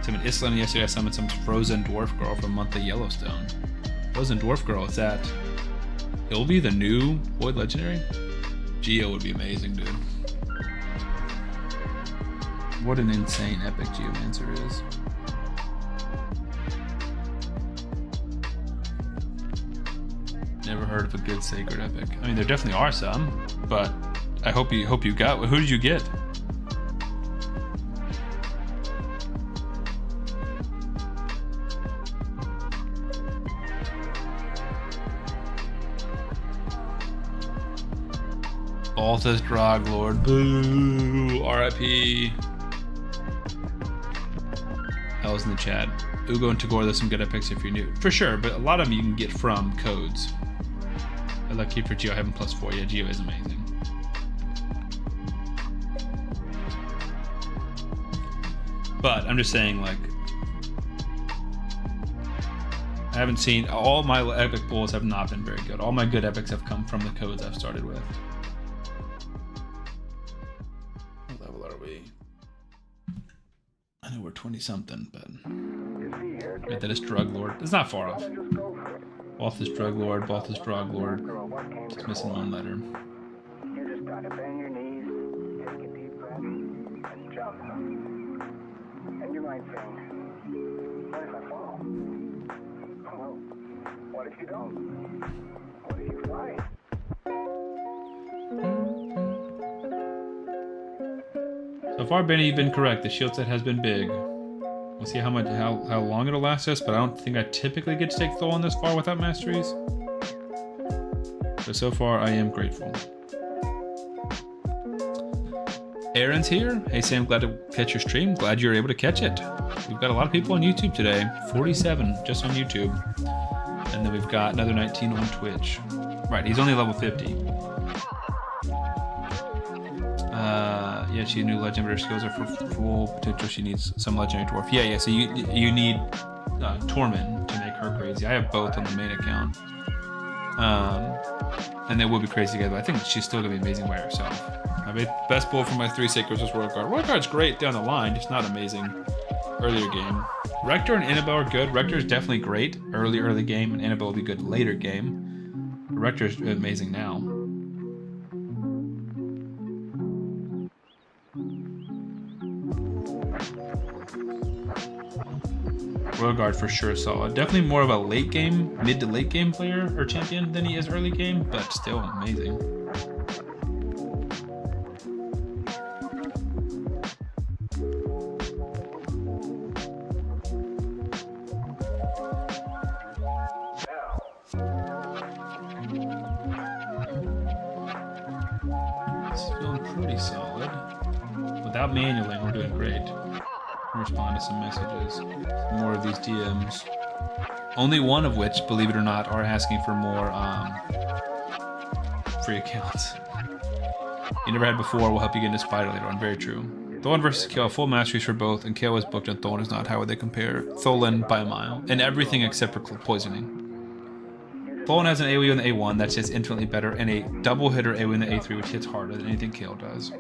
So in Island yesterday, I summoned some frozen dwarf girl from monthly Yellowstone. Frozen dwarf girl, is that Ilvi, the new Void Legendary? Geo would be amazing, dude. What an insane epic Geomancer is. Never heard of a good sacred epic. I mean, there definitely are some, but I hope you got. Who did you get? Balthus Droglord. Boo. R.I.P. Hell's in the chat. Uugo and Tagoar, there's some good epics if you're new. For sure, but a lot of them you can get from codes. I lucky for Geo having +4. Yeah, Geo is amazing. But I'm just saying, like, I haven't seen, all my epic pulls have not been very good. All my good epics have come from the codes I've started with. What level are we? I know we're 20 something, but right, that is Droglord. It's not far off. Balthus Droglord, Balthus Droglord. Just missing one letter. You just gotta bend your knees, take a deep breath, and jump. And you might think, what if I fall? Well, what if you don't? What if you fly? So far, Benny, you've been correct. The shield set has been big. We'll see how long it'll last us, but I don't think I typically get to take Tholin this far without masteries. But so far, I am grateful. Aaron's here. Hey Sam, glad to catch your stream. Glad you were able to catch it. We've got a lot of people on YouTube today. 47 just on YouTube. And then we've got another 19 on Twitch. Right, he's only level 50. Yeah, she new legendary skills are for full potential. She needs some legendary dwarf. Yeah. So you need Torment to make her crazy. I have both on the main account, and they will be crazy together. But I think she's still gonna be amazing by herself. My best pull for my 3 Sacreds was Royal Guard. Royal Guard's great down the line, just not amazing earlier game. Rector and Annabelle are good. Rector is definitely great early game, and Annabelle will be good later game. Rector is amazing now. Royal Guard for sure solid. Definitely more of a late game, mid to late game player or champion than he is early game, but still amazing. It's feeling pretty solid. Without manualing, we're doing great. Respond to some messages. More of these DMs. Only one of which, believe it or not, are asking for more free accounts. You never had before, we'll help you get into Spider later on. Very true. Tholin versus Kael, full masteries for both, and Kael is booked and Tholin is not. How would they compare? Tholin by a mile. And everything except for poisoning. Tholin has an AoE on the A1 that's just infinitely better, and a double hitter AoE on the A3 which hits harder than anything Kael does.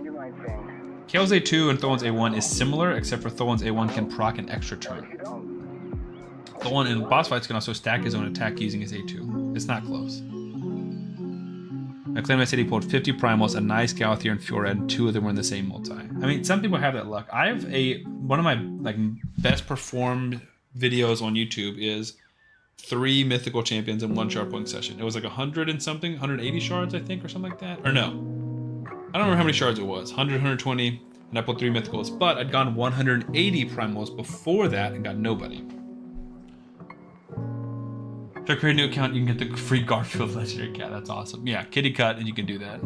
Kael's A2 and Tholin's A1 is similar, except for Tholin's A1 can proc an extra turn. Tholin in boss fights can also stack his own attack using his A2. It's not close. I claim I said he pulled 50 primals, a nice Galathier and Fjord, and 2 of them were in the same multi. I mean, some people have that luck. I have one of my best performed videos on YouTube is 3 mythical champions in 1 shard pulling session. It was like 100 and something, 180 shards, I think, or something like that. Or no. I don't remember how many shards it was. 100, 120, and I pulled 3 mythicals. But I'd gone 180 primals before that and got nobody. If I create a new account, you can get the free Garfield Legendary cat. That's awesome. Yeah, kitty cut, and you can do that.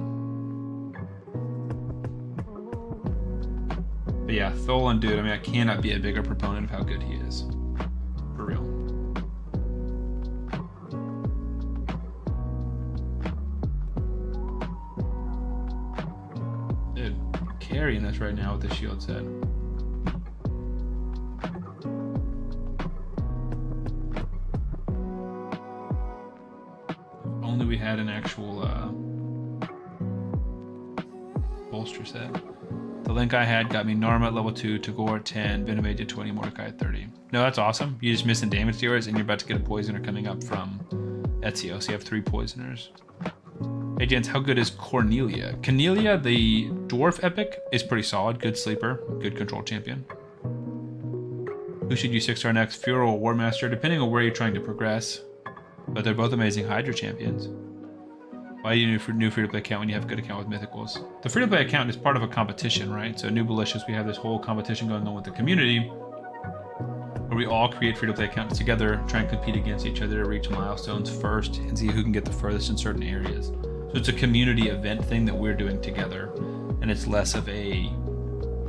But yeah, Tholin, dude, I mean, I cannot be a bigger proponent of how good he is. For real. Dude, carrying this right now with the shield set. Only we had an actual bolster set. The link I had got me Narma at level 2, Tagoar at 10, Venomage at 20, Mordecai at 30. No, that's awesome. You just missing damage dealers, and you're about to get a poisoner coming up from Ezio, so you have 3 poisoners. Hey, gents, how good is Cornelia? Cornelia, the dwarf epic, is pretty solid. Good sleeper, good control champion. Who should use 6-star next? Fuhrer or War Master, depending on where you're trying to progress. But they're both amazing Hydra champions. Why do you need a new free-to-play account when you have a good account with Mythicals? The free-to-play account is part of a competition, right? So New Malicious, we have this whole competition going on with the community where we all create free-to-play accounts together, try and compete against each other to reach milestones first and see who can get the furthest in certain areas. So it's a community event thing that we're doing together, and it's less of a,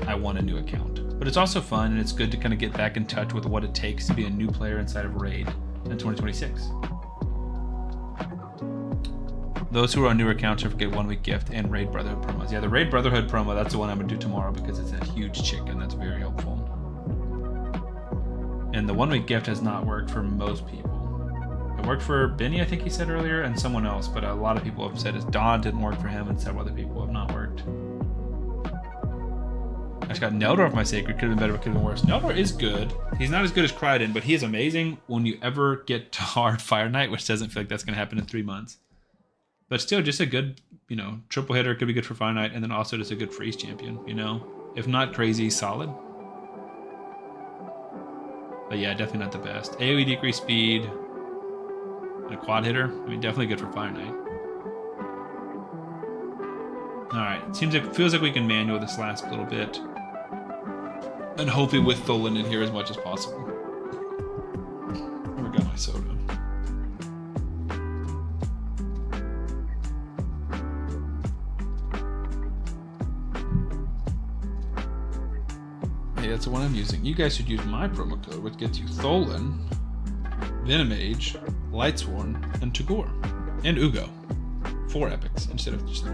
I want a new account. But it's also fun, and it's good to kind of get back in touch with what it takes to be a new player inside of Raid in 2026. Those who are on newer accounts should get 1-week gift and Raid Brotherhood promos. Yeah, the Raid Brotherhood promo, that's the one I'm going to do tomorrow because it's a huge chicken. That's very helpful. And the 1-week gift has not worked for most people. It worked for Benny, I think he said earlier, and someone else, but a lot of people have said his Dawn didn't work for him and several other people have not worked. I just got Neldor off my Sacred. Could have been better, but could have been worse. Neldor is good. He's not as good as Kryden, but he is amazing when you ever get to hard Fire Knight, which doesn't feel like that's going to happen in 3 months. But still, just a good, triple hitter. Could be good for Fire Knight, and then also just a good freeze champion, If not crazy, solid. But yeah, definitely not the best. AoE decrease speed. And a quad hitter. I mean, definitely good for Fire Knight. Alright, feels like we can manual this last little bit. And hope it with Tholin in here as much as possible. Never got my soda. That's the one I'm using. You guys should use my promo code, which gets you Tholin, Venomage, Lightsworn, and Tagoar. And Uugo. 4 epics instead of just 3.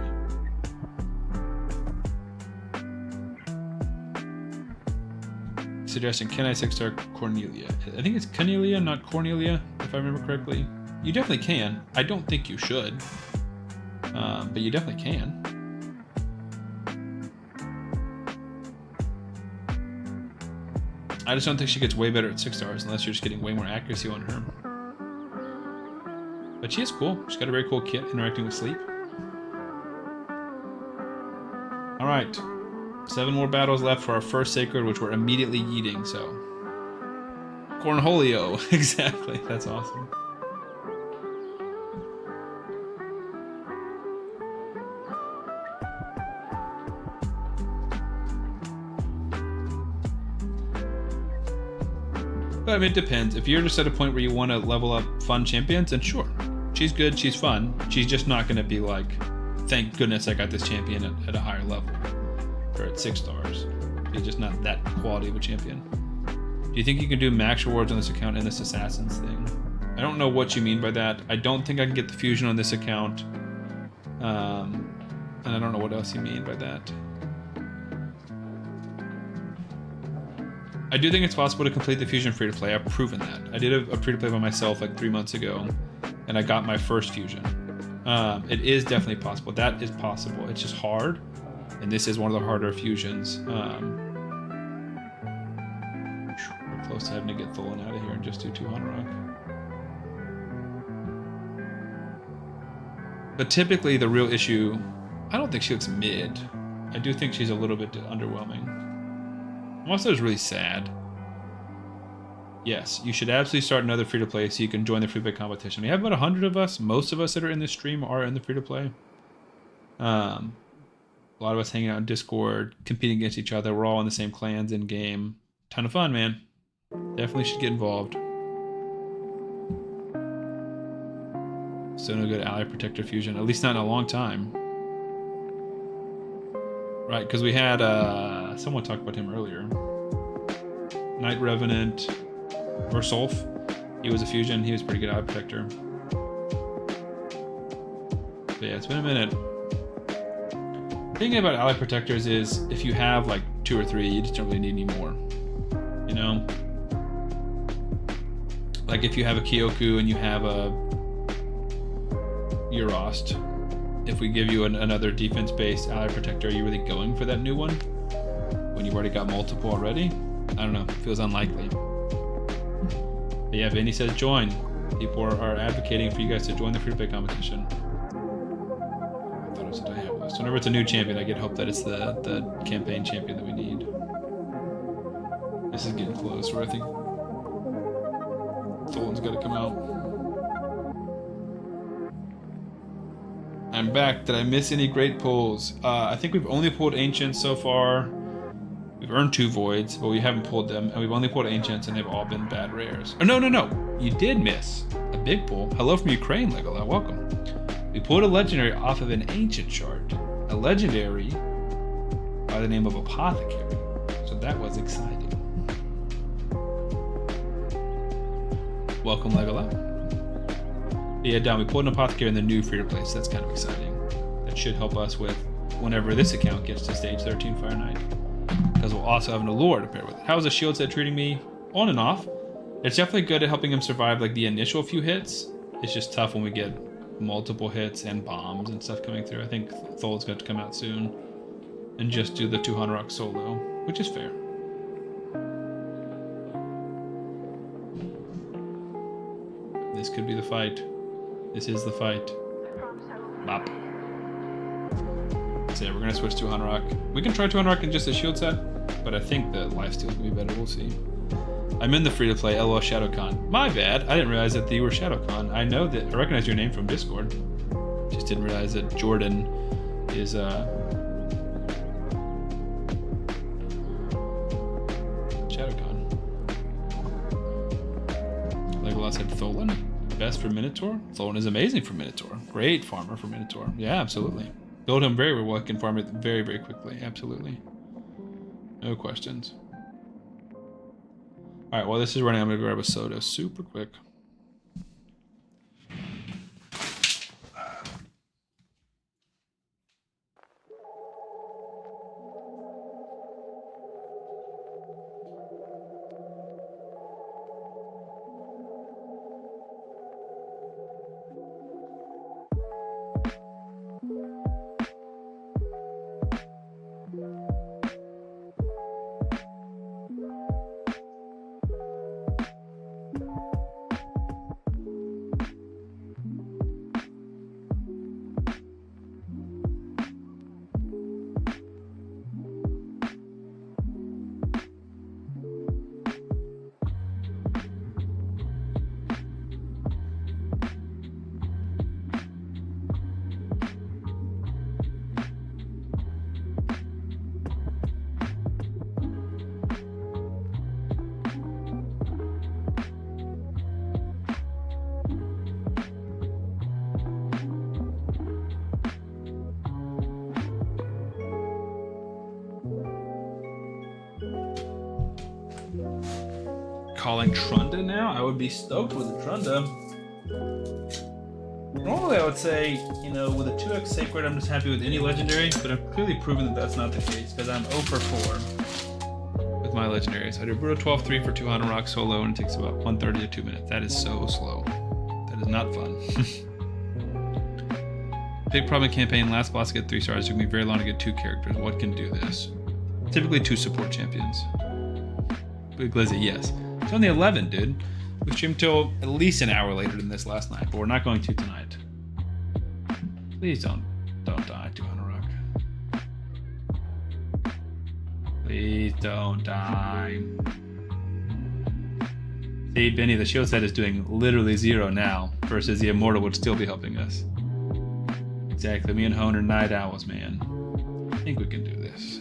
Suggesting, can I 6-star Cornelia? I think it's Cornelia, not Cornelia, if I remember correctly. You definitely can. I don't think you should. But you definitely can. I just don't think she gets way better at 6 stars unless you're just getting way more accuracy on her. But she is cool. She's got a very cool kit interacting with sleep. Alright. 7 more battles left for our first Sacred, which we're immediately yeeting, so. Cornholio. Exactly. That's awesome. But I mean, it depends. If you're just at a point where you want to level up fun champions, then sure. She's good, she's fun. She's just not going to be like, thank goodness I got this champion at a higher level. Or at 6 stars. She's just not that quality of a champion. Do you think you can do max rewards on this account in this Assassins thing? I don't know what you mean by that. I don't think I can get the fusion on this account. And I don't know what else you mean by that. I do think it's possible to complete the fusion free-to-play. I've proven that. I did a free-to-play by myself like 3 months ago, and I got my first fusion. It is definitely possible. That is possible. It's just hard, and this is one of the harder fusions. We're close to having to get Tholin out of here and just do 200 rock. But typically the real issue, I don't think she looks mid. I do think she's a little bit underwhelming. Also, is really sad. Yes, you should absolutely start another free-to-play so you can join the free-to-play competition. We have about 100 of us. Most of us that are in this stream are in the free-to-play. A lot of us hanging out in Discord, competing against each other. We're all in the same clans in-game. Ton of fun, man. Definitely should get involved. Still no good ally protector fusion. At least not in a long time. Right, because we had... someone talked about him earlier. Night Revenant or Solf. He was a fusion. He was a pretty good eye protector. But yeah, it's been a minute. The thing about ally protectors is if you have like 2 or 3, you just don't really need any more. You know? Like if you have a Kyoku and you have a Urost, if we give you another defense-based ally protector, are you really going for that new one? When you've already got multiple already? I don't know. Feels unlikely. But yeah, Vinny says join. People are advocating for you guys to join the free-to-play competition. I thought it was a Diablo. So whenever it's a new champion, I get hope that it's the campaign champion that we need. This is getting close, where I think Tholin's got to come out. I'm back. Did I miss any great pulls? I think we've only pulled Ancients so far. We've earned 2 Voids, but we haven't pulled them. And we've only pulled Ancients, and they've all been bad rares. Oh, no. You did miss a big pull. Hello from Ukraine, Legola. Welcome. We pulled a legendary off of an Ancient chart. A legendary by the name of Apothecary. So that was exciting. Welcome, Legola. Yeah, down. We pulled an Apothecary in the new free-to-play, so that's kind of exciting. That should help us with whenever this account gets to stage 13 Fire Knight. Because we'll also have an Allure to pair with it. How's the shield set treating me? On and off. It's definitely good at helping him survive like the initial few hits. It's just tough when we get multiple hits and bombs and stuff coming through. I think Tholin's got to come out soon and just do the 200 rock solo, which is fair. This could be the fight. This is the fight. Bop. So yeah, we're gonna switch to 100 rock. We can try 200 rock in just a shield set, but I think the lifesteal is gonna be better. We'll see. I'm in the free-to-play. LOL ShadowCon. My bad. I didn't realize that you were ShadowCon. I know that I recognize your name from Discord. Just didn't realize that Jordan is ShadowCon. Legolas said Tholin. Best for Minotaur? Tholin is amazing for Minotaur. Great farmer for Minotaur. Yeah, absolutely. Build him very well. Can farm it very, very quickly. Absolutely. No questions. Alright, while this is running, I'm going to grab a soda super quick. calling Trunda now. I would be stoked with a Trunda. Normally, I would say, you know, with a 2x Sacred, I'm just happy with any legendary, but I've clearly proven that that's not the case because I'm 0 for 4 with my legendaries. I do Brutal 12-3 for 200 rock solo, and it takes about 130 to 2 minutes. That is so slow. That is not fun. Big problem in campaign, last boss to get 3 stars. It took me very long to get 2 characters. What can do this? Typically 2 support champions. Big Glizzy, yes. It's only 11, dude. We streamed till at least an hour later than this last night, but we're not going to tonight. Please don't die, 200 rock. Please don't die. See, Benny, the shield set is doing literally 0 now, versus the Immortal would still be helping us. Exactly, me and Hone are night owls, man. I think we can do this.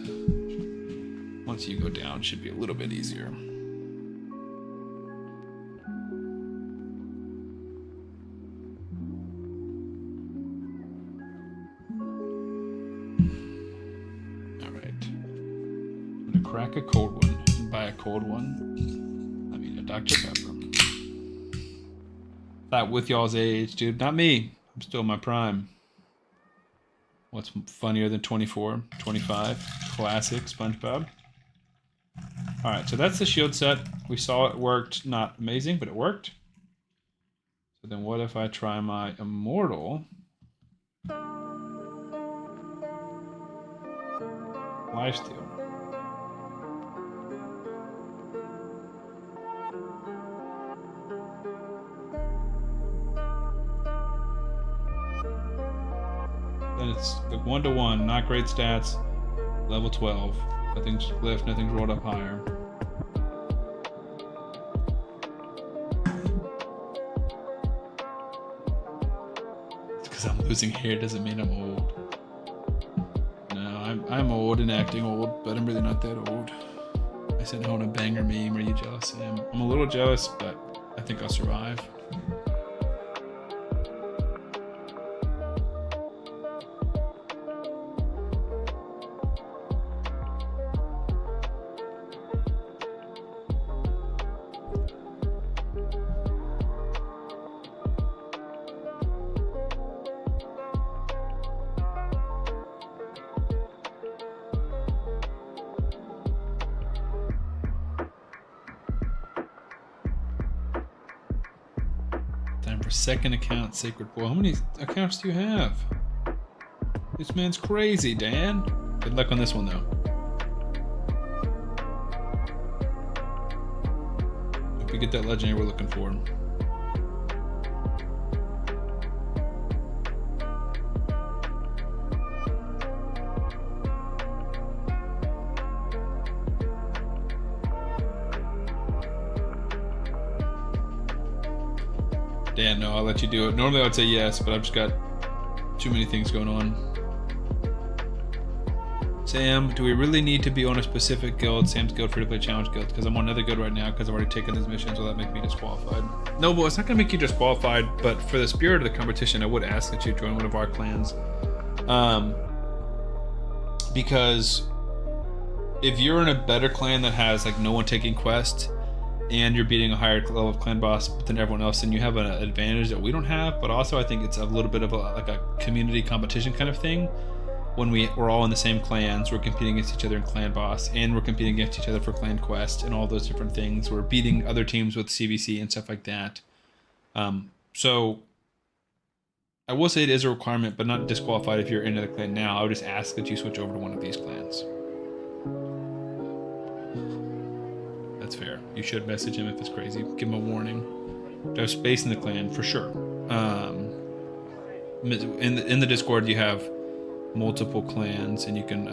Once you go down, it should be a little bit easier. Crack a cold one and buy a cold one. I mean a Dr. Pepper. That with y'all's age, dude. Not me. I'm still in my prime. What's funnier than 24? 25. Classic SpongeBob. Alright, so that's the shield set. We saw it worked. Not amazing, but it worked. So then what if I try my Immortal? Lifesteal. It's like 1-to-1, not great stats, level 12. Nothing's glyphed, nothing's rolled up higher. It's because I'm losing hair doesn't mean I'm old. No, I'm old and acting old, but I'm really not that old. I sent home a banger meme. Are you jealous, Sam? I'm a little jealous, but I think I'll survive. Second account, Sacred Pool. How many accounts do you have? This man's crazy, Dan. Good luck on this one, though. Hope you get that legendary we're looking for. Dan, no, I'll let you do it. Normally I would say yes, but I've just got too many things going on. Sam, do we really need to be on a specific guild? Sam's guild, free-to-play challenge guild, because I'm on another guild right now because I've already taken these missions. Will that make me disqualified? No, well, it's not going to make you disqualified, but for the spirit of the competition, I would ask that you join one of our clans. Because if you're in a better clan that has like no one taking quests, and you're beating a higher level of clan boss than everyone else, and you have an advantage that we don't have. But also I think it's a little bit of like a community competition kind of thing. When we're all in the same clans, we're competing against each other in clan boss, and we're competing against each other for clan quest and all those different things. We're beating other teams with CVC and stuff like that. So I will say it is a requirement, but not disqualified if you're in another clan now. I would just ask that you switch over to one of these clans. That's fair. You should message him if it's crazy. Give him a warning. To have space in the clan, for sure. In the Discord, you have multiple clans, and you can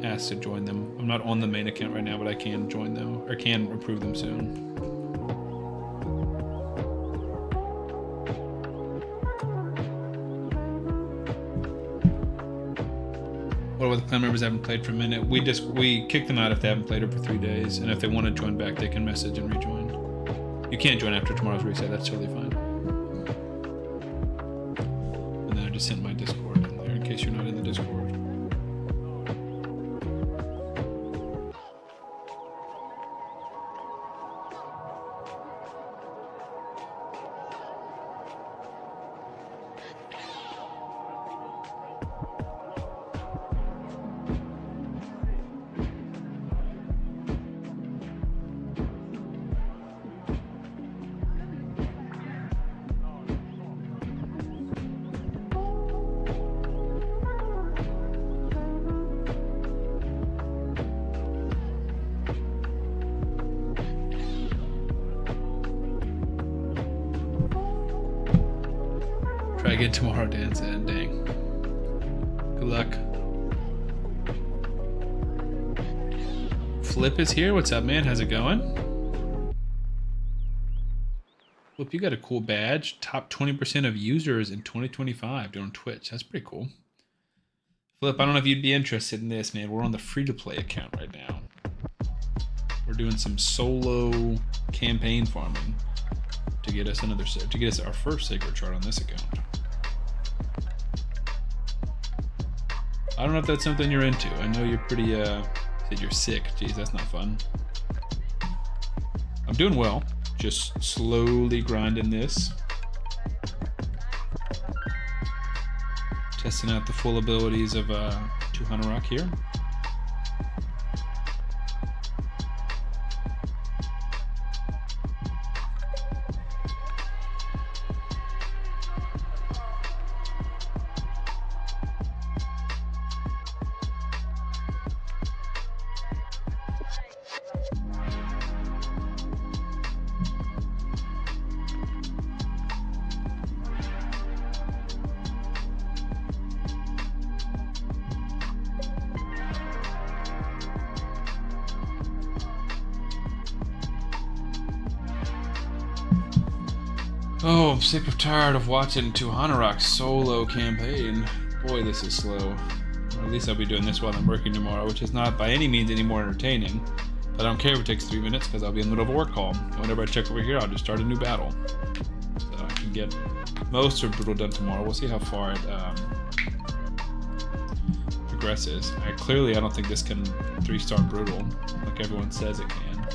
ask to join them. I'm not on the main account right now, but I can join them, or can approve them soon. What about the clan members that haven't played for a minute? We kick them out if they haven't played over 3 days, and if they want to join back, they can message and rejoin. You can't join after tomorrow's reset. That's totally fine. And then I just sent my Discord in there in case you're not in the Discord. again tomorrow, Dan said. Dang. Good luck. Flip is here. What's up, man? How's it going? Flip, you got a cool badge. Top 20% of users in 2025 doing Twitch. That's pretty cool. Flip, I don't know if you'd be interested in this, man. We're on the free-to-play account right now. We're doing some solo campaign farming to get us our first sacred chart on this account. I don't know if that's something you're into. I know you're pretty said you're sick. Jeez, that's not fun. I'm doing well. Just slowly grinding this. Testing out the full abilities of 200 Rock here. Oh, I'm sick of tired of watching Tuhanarok's solo campaign. Boy, this is slow. Or at least I'll be doing this while I'm working tomorrow, which is not by any means any more entertaining. But I don't care if it takes 3 minutes because I'll be in the middle of a work call. And whenever I check over here, I'll just start a new battle. So I can get most of Brutal done tomorrow. We'll see how far it progresses. I don't think this can 3-star Brutal like everyone says it can.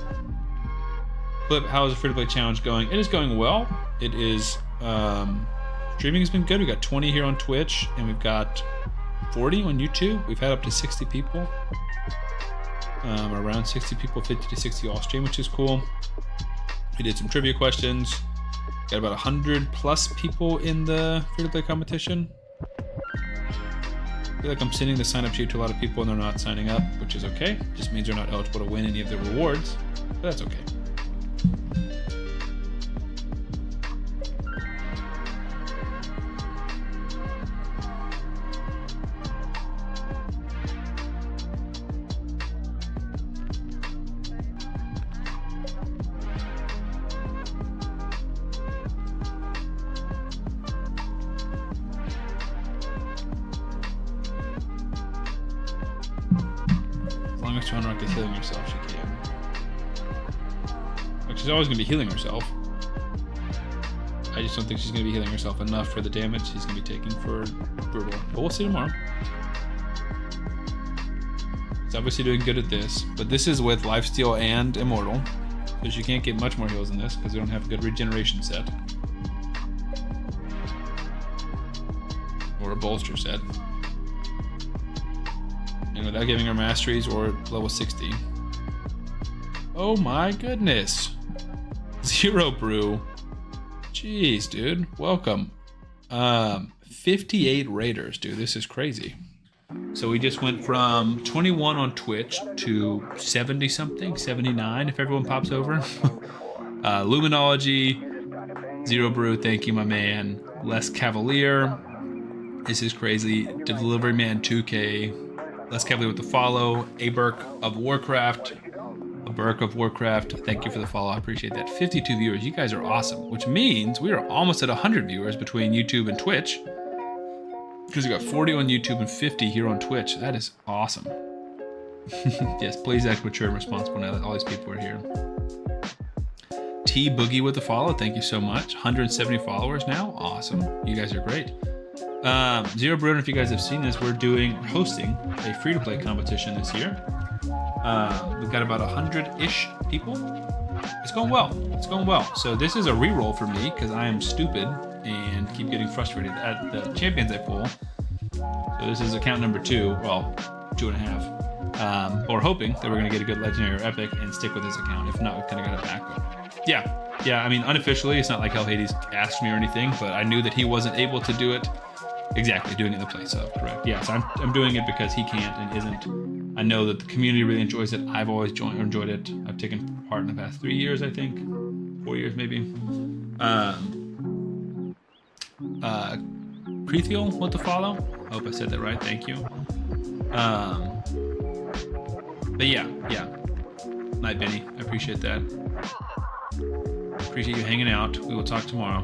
Flip, how is the free-to-play challenge going? It is going well. It is, streaming has been good. We got 20 here on Twitch, and we've got 40 on YouTube. We've had up to 60 people. Around 60 people, 50 to 60 off stream, which is cool. We did some trivia questions. Got about 100 plus people in the free-to-play competition. I feel like I'm sending the sign-up sheet to a lot of people and they're not signing up, which is okay. Just means they're not eligible to win any of the rewards, but that's okay. Trying to get healing herself, she can. Like, she's always gonna be healing herself. I just don't think she's gonna be healing herself enough for the damage she's gonna be taking for Brutal. But we'll see tomorrow. She's obviously doing good at this, but this is with Lifesteal and Immortal, so she can't get much more heals than this because we don't have a good regeneration set. Or a bolster set. And without giving her masteries or level 60. Oh my goodness. 0 brew. Jeez, dude. Welcome. 58 raiders, dude. This is crazy. So we just went from 21 on Twitch to 70 something, 79 if everyone pops over. Luminology, 0 brew, thank you, my man. Les Cavalier. This is crazy. Delivery Man 2K. Les Cavalier with the follow. A Burke of Warcraft. Thank you for the follow. I appreciate that. 52 viewers. You guys are awesome. Which means we are almost at 100 viewers between YouTube and Twitch. Because we got 40 on YouTube and 50 here on Twitch. That is awesome. Yes, please act mature and responsible now that all these people are here. T Boogie with the follow. Thank you so much. 170 followers now. Awesome. You guys are great. 0 Brew, if you guys have seen this, we're hosting a free-to-play competition this year. We've got about 100-ish people. It's going well. So this is a re-roll for me because I am stupid and keep getting frustrated at the champions I pull. So this is account number 2, well, 2.5. But we're hoping that we're going to get a good legendary or epic and stick with this account. If not, we've kind of got a backup. Yeah, I mean, unofficially, it's not like Hell Hades asked me or anything, but I knew that he wasn't able to do it. Exactly, doing it in the place of, correct. Yeah, so I'm doing it because he can't and isn't. I know that the community really enjoys it. I've always enjoyed it. I've taken part in the past 3 years, I think. 4 years, maybe. Prethiel with the follow. I hope I said that right. Thank you. But yeah. Night, Benny. I appreciate that. Appreciate you hanging out. We will talk tomorrow.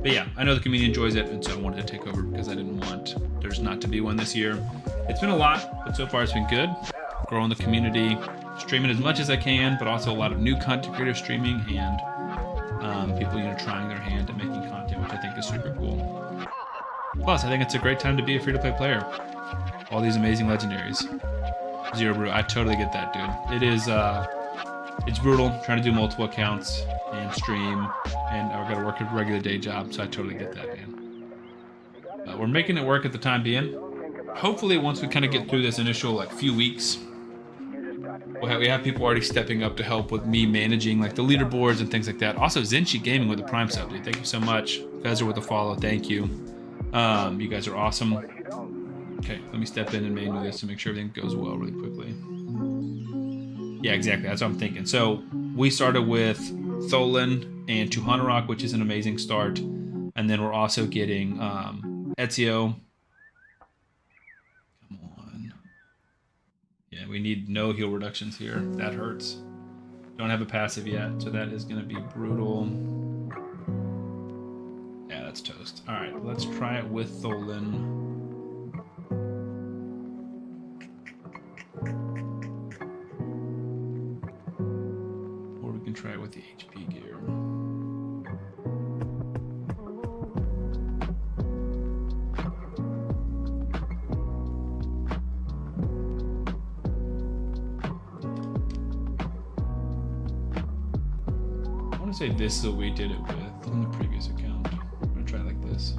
But yeah, I know the community enjoys it, and so I wanted to take over because I didn't want there's not to be one this year. It's been a lot, but so far it's been good. Growing the community, streaming as much as I can, but also a lot of new content creators streaming and people, trying their hand at making content, which I think is super cool. Plus, I think it's a great time to be a free-to-play player. All these amazing legendaries. Zero Brew, I totally get that, dude. It is, it's brutal trying to do multiple accounts and stream, and I've got to work a regular day job, so I totally get that, man. We're making it work at the time being. Hopefully, once we kind of get through this initial few weeks, we have people already stepping up to help with me managing the leaderboards and things like that. Also, Zenshi Gaming with the Prime sub, dude. Thank you so much. Fezer with the follow. Thank you. You guys are awesome. Okay, let me step in and manual this to make sure everything goes well really quickly. Yeah, exactly. That's what I'm thinking. So we started with Tholin and Tuhanarok, which is an amazing start. And then we're also getting Ezio. Come on. Yeah, we need no heal reductions here. That hurts. Don't have a passive yet, so that is going to be brutal. Yeah, that's toast. All right, let's try it with Tholin. Or we can try it with the HP gear. I want to say this is what we did it with in the previous account. I'm going to try like this.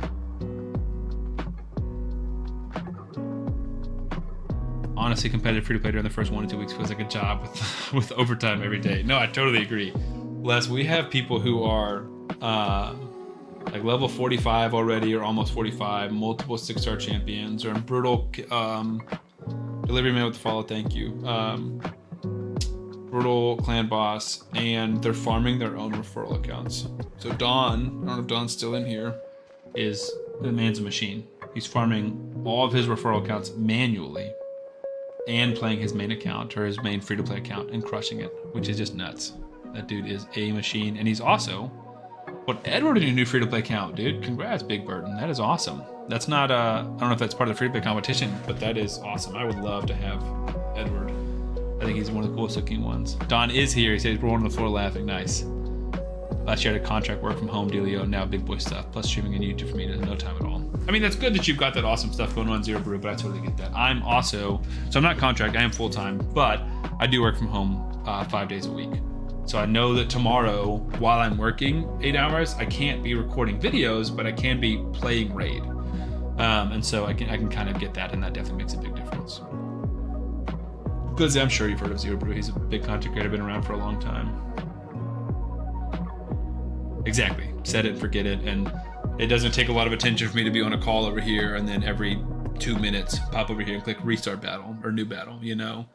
Honestly, competitive free-to-play during the first 1 to 2 weeks feels like a job with overtime every day. No, I totally agree. Les, we have people who are level 45 already or almost 45, multiple 6-star champions, or in brutal delivery man with the follow, thank you. Brutal clan boss, and they're farming their own referral accounts. So Don, I don't know if Don's still in here, the man's a machine. He's farming all of his referral accounts manually and playing his main account or his main free-to-play account and crushing it, which is just nuts. That dude is a machine, and he's also put Edward in a new free-to-play account, dude. Congrats, Big Burden. That is awesome. That's not, I don't know if that's part of the free-to-play competition, but that is awesome. I would love to have Edward. I think he's one of the coolest looking ones. Don is here. He says he's rolling on the floor laughing. Nice. Last year I had a contract work from home dealio, now big boy stuff, plus streaming on YouTube for me no time at all. I mean, that's good that you've got that awesome stuff going on, Zero Brew, but I totally get that. I'm also, so I'm not contract, I am full-time, but I do work from home 5 days a week. So I know that tomorrow, while I'm working 8 hours, I can't be recording videos, but I can be playing Raid. And so I can kind of get that, and that definitely makes a big difference. Because I'm sure you've heard of Zero Brew. He's a big content creator, been around for a long time. Exactly. Set it, forget it, and it doesn't take a lot of attention for me to be on a call over here and then every 2 minutes pop over here and click restart battle or new battle, you know?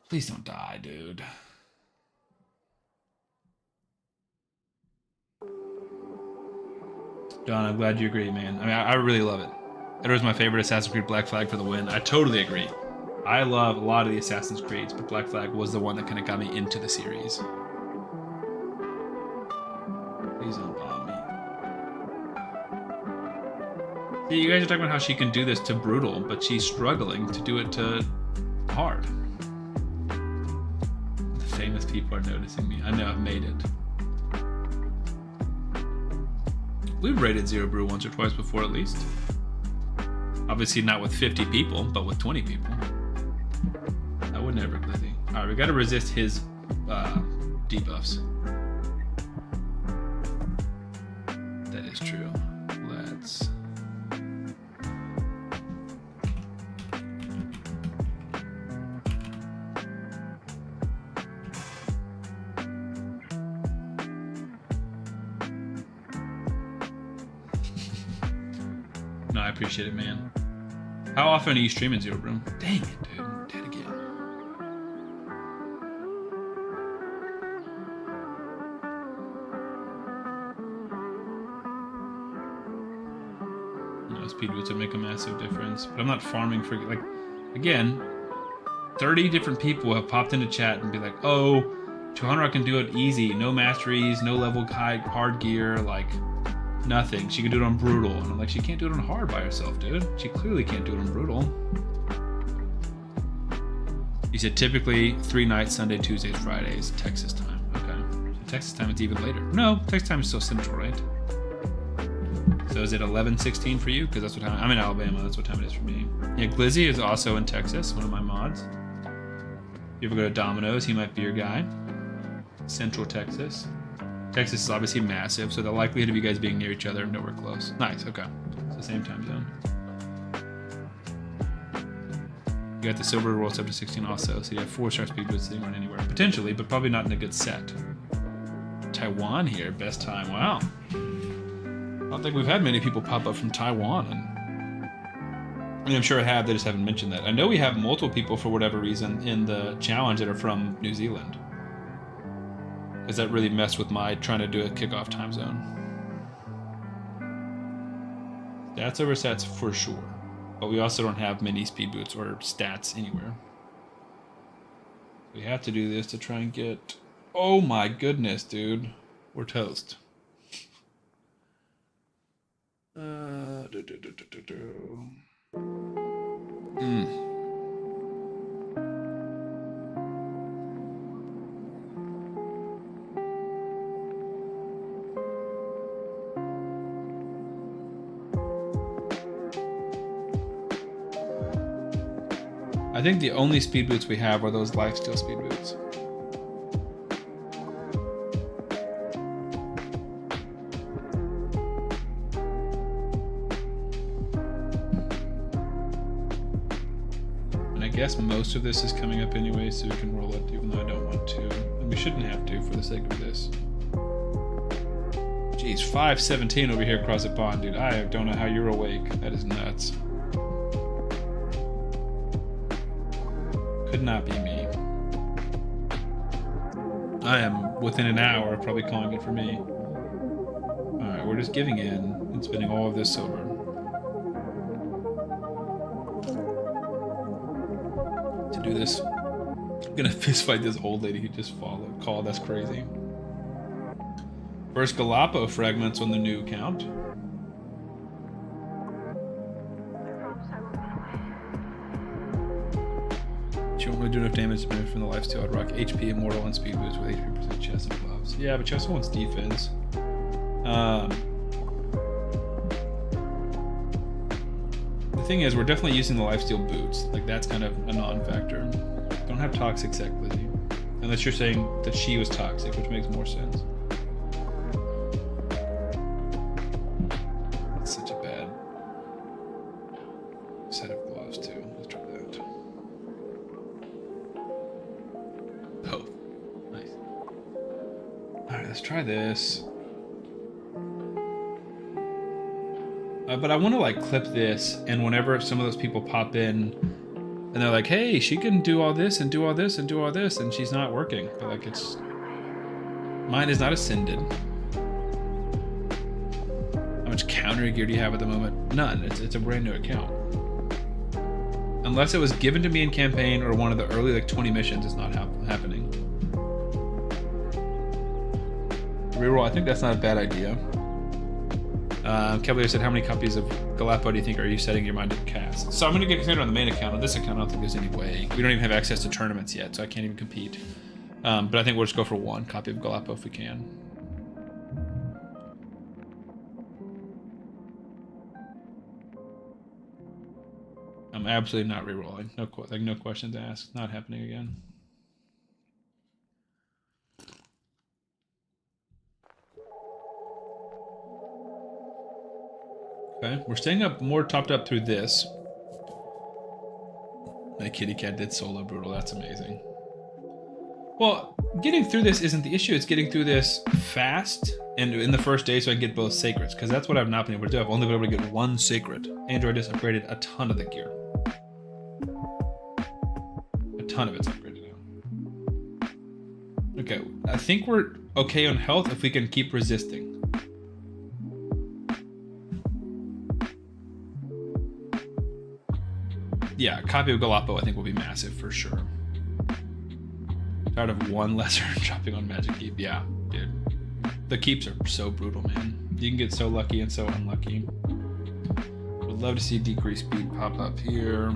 Please don't die, dude. Don, I'm glad you agree, man. I mean, I really love it. It was my favorite Assassin's Creed Black Flag for the win. I totally agree. I love a lot of the Assassin's Creeds, but Black Flag was the one that kind of got me into the series. Please don't bomb me. See, you guys are talking about how she can do this to brutal, but she's struggling to do it to hard. The famous people are noticing me. I know I've made it. We've raided Zero Brew once or twice before at least. Obviously not with 50 people, but with 20 people. I would never, Glizzy. Alright, we gotta resist his debuffs. That is true. Let's... No, I appreciate it, man. How often are you streaming Zero Brew? Dang it, dude. I'm dead again. speed boots would make a massive difference. But I'm not farming for, like, again, 30 different people have popped into chat and be like, oh, 200 I can do it easy. No masteries, no level high hard gear, like nothing. She can do it on brutal. And I'm like, she can't do it on hard by herself, dude. She clearly can't do it on brutal. You said typically 3 nights, Sunday, Tuesdays, Fridays, Texas time. Okay. So Texas time is even later. No, Texas time is still central, right? So is it 11:16 for you? Because that's what time I'm in Alabama. That's what time it is for me. Yeah, Glizzy is also in Texas, one of my mods. If you ever go to Domino's, he might be your guy. Central Texas. Texas is obviously massive, so the likelihood of you guys being near each other nowhere close. Nice, okay. It's the same time zone. You got the silver rolls up to 16 also, so you have 4-star speed boots sitting on anywhere. Potentially, but probably not in a good set. Taiwan here, best time. Wow. I don't think we've had many people pop up from Taiwan. I mean, I'm sure I have, they just haven't mentioned that. I know we have multiple people, for whatever reason, in the challenge that are from New Zealand. Because that really messed with my trying to do a kickoff time zone. Stats over stats for sure. But we also don't have many speed boots or stats anywhere. We have to do this to try and get... Oh my goodness, dude. We're toast. I think the only speed boots we have are those lifesteal speed boots. And I guess most of this is coming up anyway, so we can roll it, even though I don't want to. And we shouldn't have to for the sake of this. Jeez, 517 over here across the pond, dude. I don't know how you're awake. That is nuts. Could not be me. I am within an hour of probably calling it for me. Alright, we're just giving in and spending all of this silver. To do this, I'm gonna fist fight this old lady who just called. That's crazy. First Galapo fragments on the new account. She won't really do enough damage to move from the lifesteal. I'd rock HP Immortal and Speed Boost with HP% chest and gloves. Yeah, but she also wants defense. The thing is, we're definitely using the lifesteal boots. Like, that's kind of a non-factor. Don't have toxic sec, Lizzie. Unless you're saying that she was toxic, which makes more sense. That's such a bad set of gloves, too. Let's try that. Oh, nice. Alright, let's try this. But I want to like clip this, and whenever some of those people pop in and they're like, hey, she can do all this and do all this and do all this, and she's not working. But like, it's... Mine is not ascended. How much counter gear do you have at the moment? None. It's a brand new account. Unless it was given to me in campaign or one of the early like 20 missions, it's not happening. Reroll, I think that's not a bad idea. Cavalier said, how many copies of Galapo do you think are you setting your mind to cast? So I'm going to get considered on the main account. On this account, I don't think there's any way. We don't even have access to tournaments yet, so I can't even compete. But I think we'll just go for 1 copy of Galapo if we can. I'm absolutely not rerolling. No questions asked. Not happening again. Okay, we're staying up more topped up through this. My kitty cat did solo brutal, that's amazing. Well, getting through this isn't the issue, it's getting through this fast and in the first day so I can get both sacreds, because that's what I've not been able to do. I've only been able to get 1 sacred. Android just upgraded a ton of the gear. A ton of it's upgraded now. Okay, I think we're okay on health if we can keep resisting. yeah, copy of Galappo I think will be massive for sure. Tired of one lesser dropping on Magic Keep. Yeah, dude. The keeps are so brutal, man. You can get so lucky and so unlucky. Would love to see decreased speed pop up here.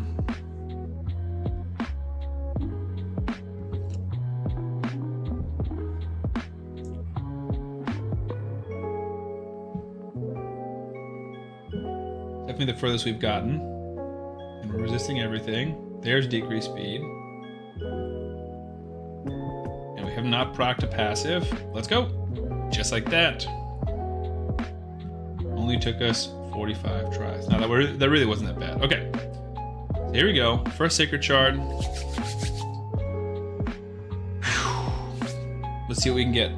Definitely the furthest we've gotten. And we're resisting everything. There's decreased speed. And we have not procced a passive. Let's go. Just like that. Only took us 45 tries. Now that really wasn't that bad. Okay. So here we go. First Sacred Shard. Let's see what we can get.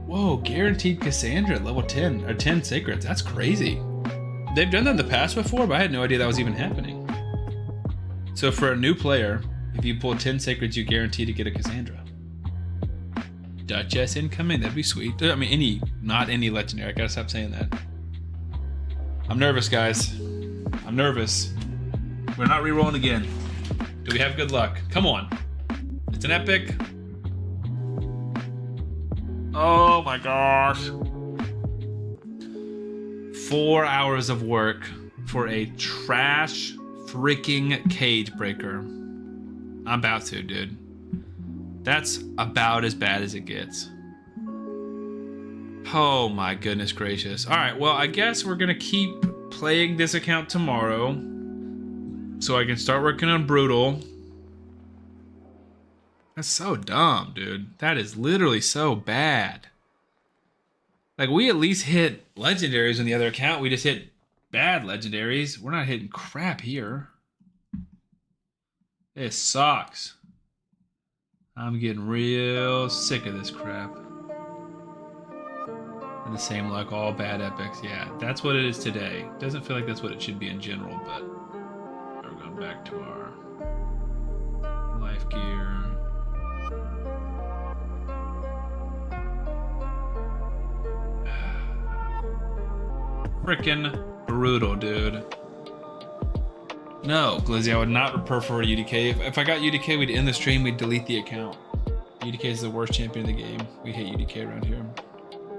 Whoa, guaranteed Cassandra at level 10 or 10 Sacreds. That's crazy. They've done that in the past before, but I had no idea that was even happening. So for a new player, if you pull 10 Sacreds, you guarantee to get a Cassandra. Duchess incoming, that'd be sweet. I mean, not any legendary. I gotta stop saying that. I'm nervous, guys. I'm nervous. We're not re-rolling again. Do we have good luck? Come on. It's an epic. Oh my gosh. 4 hours of work for a trash freaking cage breaker. I'm about to, dude. That's about as bad as it gets. Oh my goodness gracious. All right, well, I guess we're gonna keep playing this account tomorrow so I can start working on Brutal. That's so dumb, dude. That is literally so bad. Like, we at least hit legendaries on the other account. We just hit bad legendaries. We're not hitting crap here. It sucks. I'm getting real sick of this crap. And the same luck, all bad epics. Yeah, that's what it is today. Doesn't feel like that's what it should be in general, but we're going back to our life gear. Frickin' brutal, dude. No, Glizzy, I would not prefer UDK. If I got UDK, we'd end the stream, we'd delete the account. UDK is the worst champion in the game. We hate UDK around here.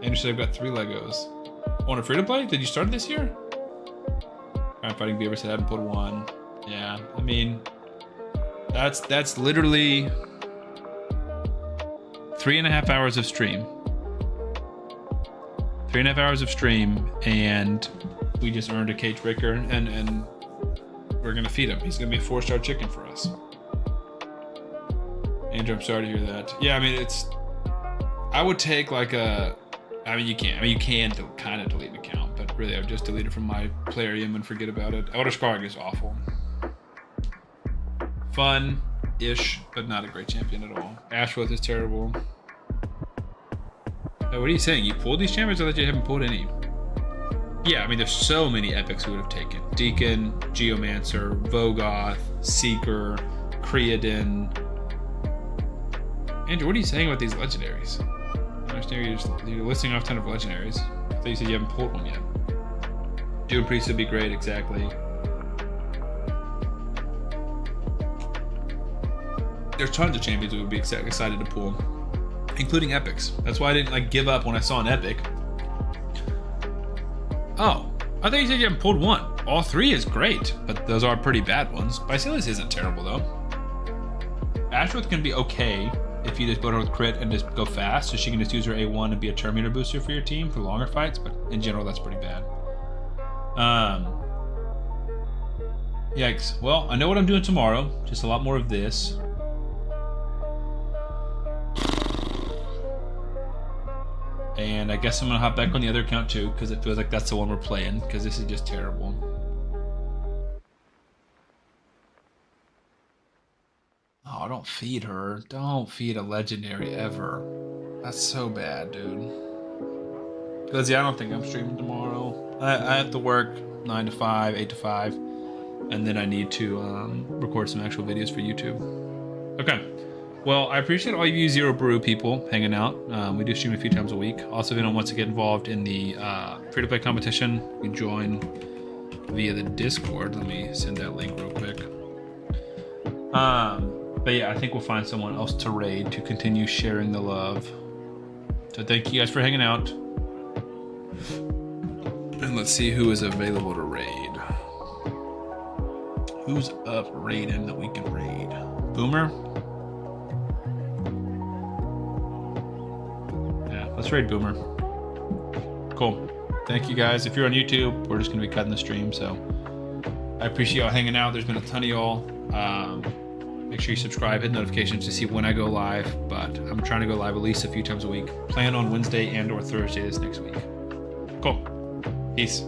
Andrew said I've got 3 Legos. On a free-to-play? Did you start this year? Crime Fighting Beaver said I haven't pulled 1. Yeah, I mean, that's literally 3.5 hours of stream. 3.5 hours of stream, and we just earned a cage breaker, and we're gonna feed him. He's gonna be a 4-star chicken for us. Andrew, I'm sorry to hear that. Yeah, I mean, I would take like a, you can kind of delete an account, but really I would just delete it from my playerium and forget about it. Elder Scarg is awful. Fun-ish, but not a great champion at all. Ashworth is terrible. What are you saying? You pulled these champions? I thought you haven't pulled any. Yeah, I mean, there's so many epics we would have taken. Deacon, Geomancer, Vogoth, Seeker, Creodin. Andrew, what are you saying about these legendaries? I understand you're listing off a ton of legendaries. I thought you said you haven't pulled one yet. Doom Priest would be great, exactly. There's tons of champions we would be excited to pull, including epics. That's why I didn't give up when I saw an epic. Oh, I thought you said you haven't pulled 1. All 3 is great, but those are pretty bad ones. Basilis isn't terrible though. Ashworth can be okay if you just build her with crit and just go fast, so she can just use her A1 and be a turn meter booster for your team for longer fights, but in general that's pretty bad. Yikes. Well, I know what I'm doing tomorrow, just a lot more of this. And I guess I'm gonna hop back on the other account too, because it feels like that's the one we're playing, because this is just terrible. Oh, don't feed her. Don't feed a legendary ever. That's so bad, dude. Because yeah, I don't think I'm streaming tomorrow. I have to work 9 to 5, 8 to 5, and then I need to record some actual videos for YouTube. Okay. Well, I appreciate all you Zero Brew people hanging out. We do stream a few times a week. Also, if anyone wants to get involved in the free-to-play competition, you can join via the Discord. Let me send that link real quick. But yeah, I think we'll find someone else to raid to continue sharing the love. So thank you guys for hanging out. And let's see who is available to raid. Who's up raiding that we can raid? Boomer? Yeah, let's raid Boomer. Cool. Thank you guys. If you're on YouTube, we're just going to be cutting the stream, so I appreciate y'all hanging out. There's been a ton of y'all. Make sure you subscribe, hit notifications to see when I go live, but I'm trying to go live at least a few times a week. Plan on Wednesday and or Thursday this next week. Cool. Peace.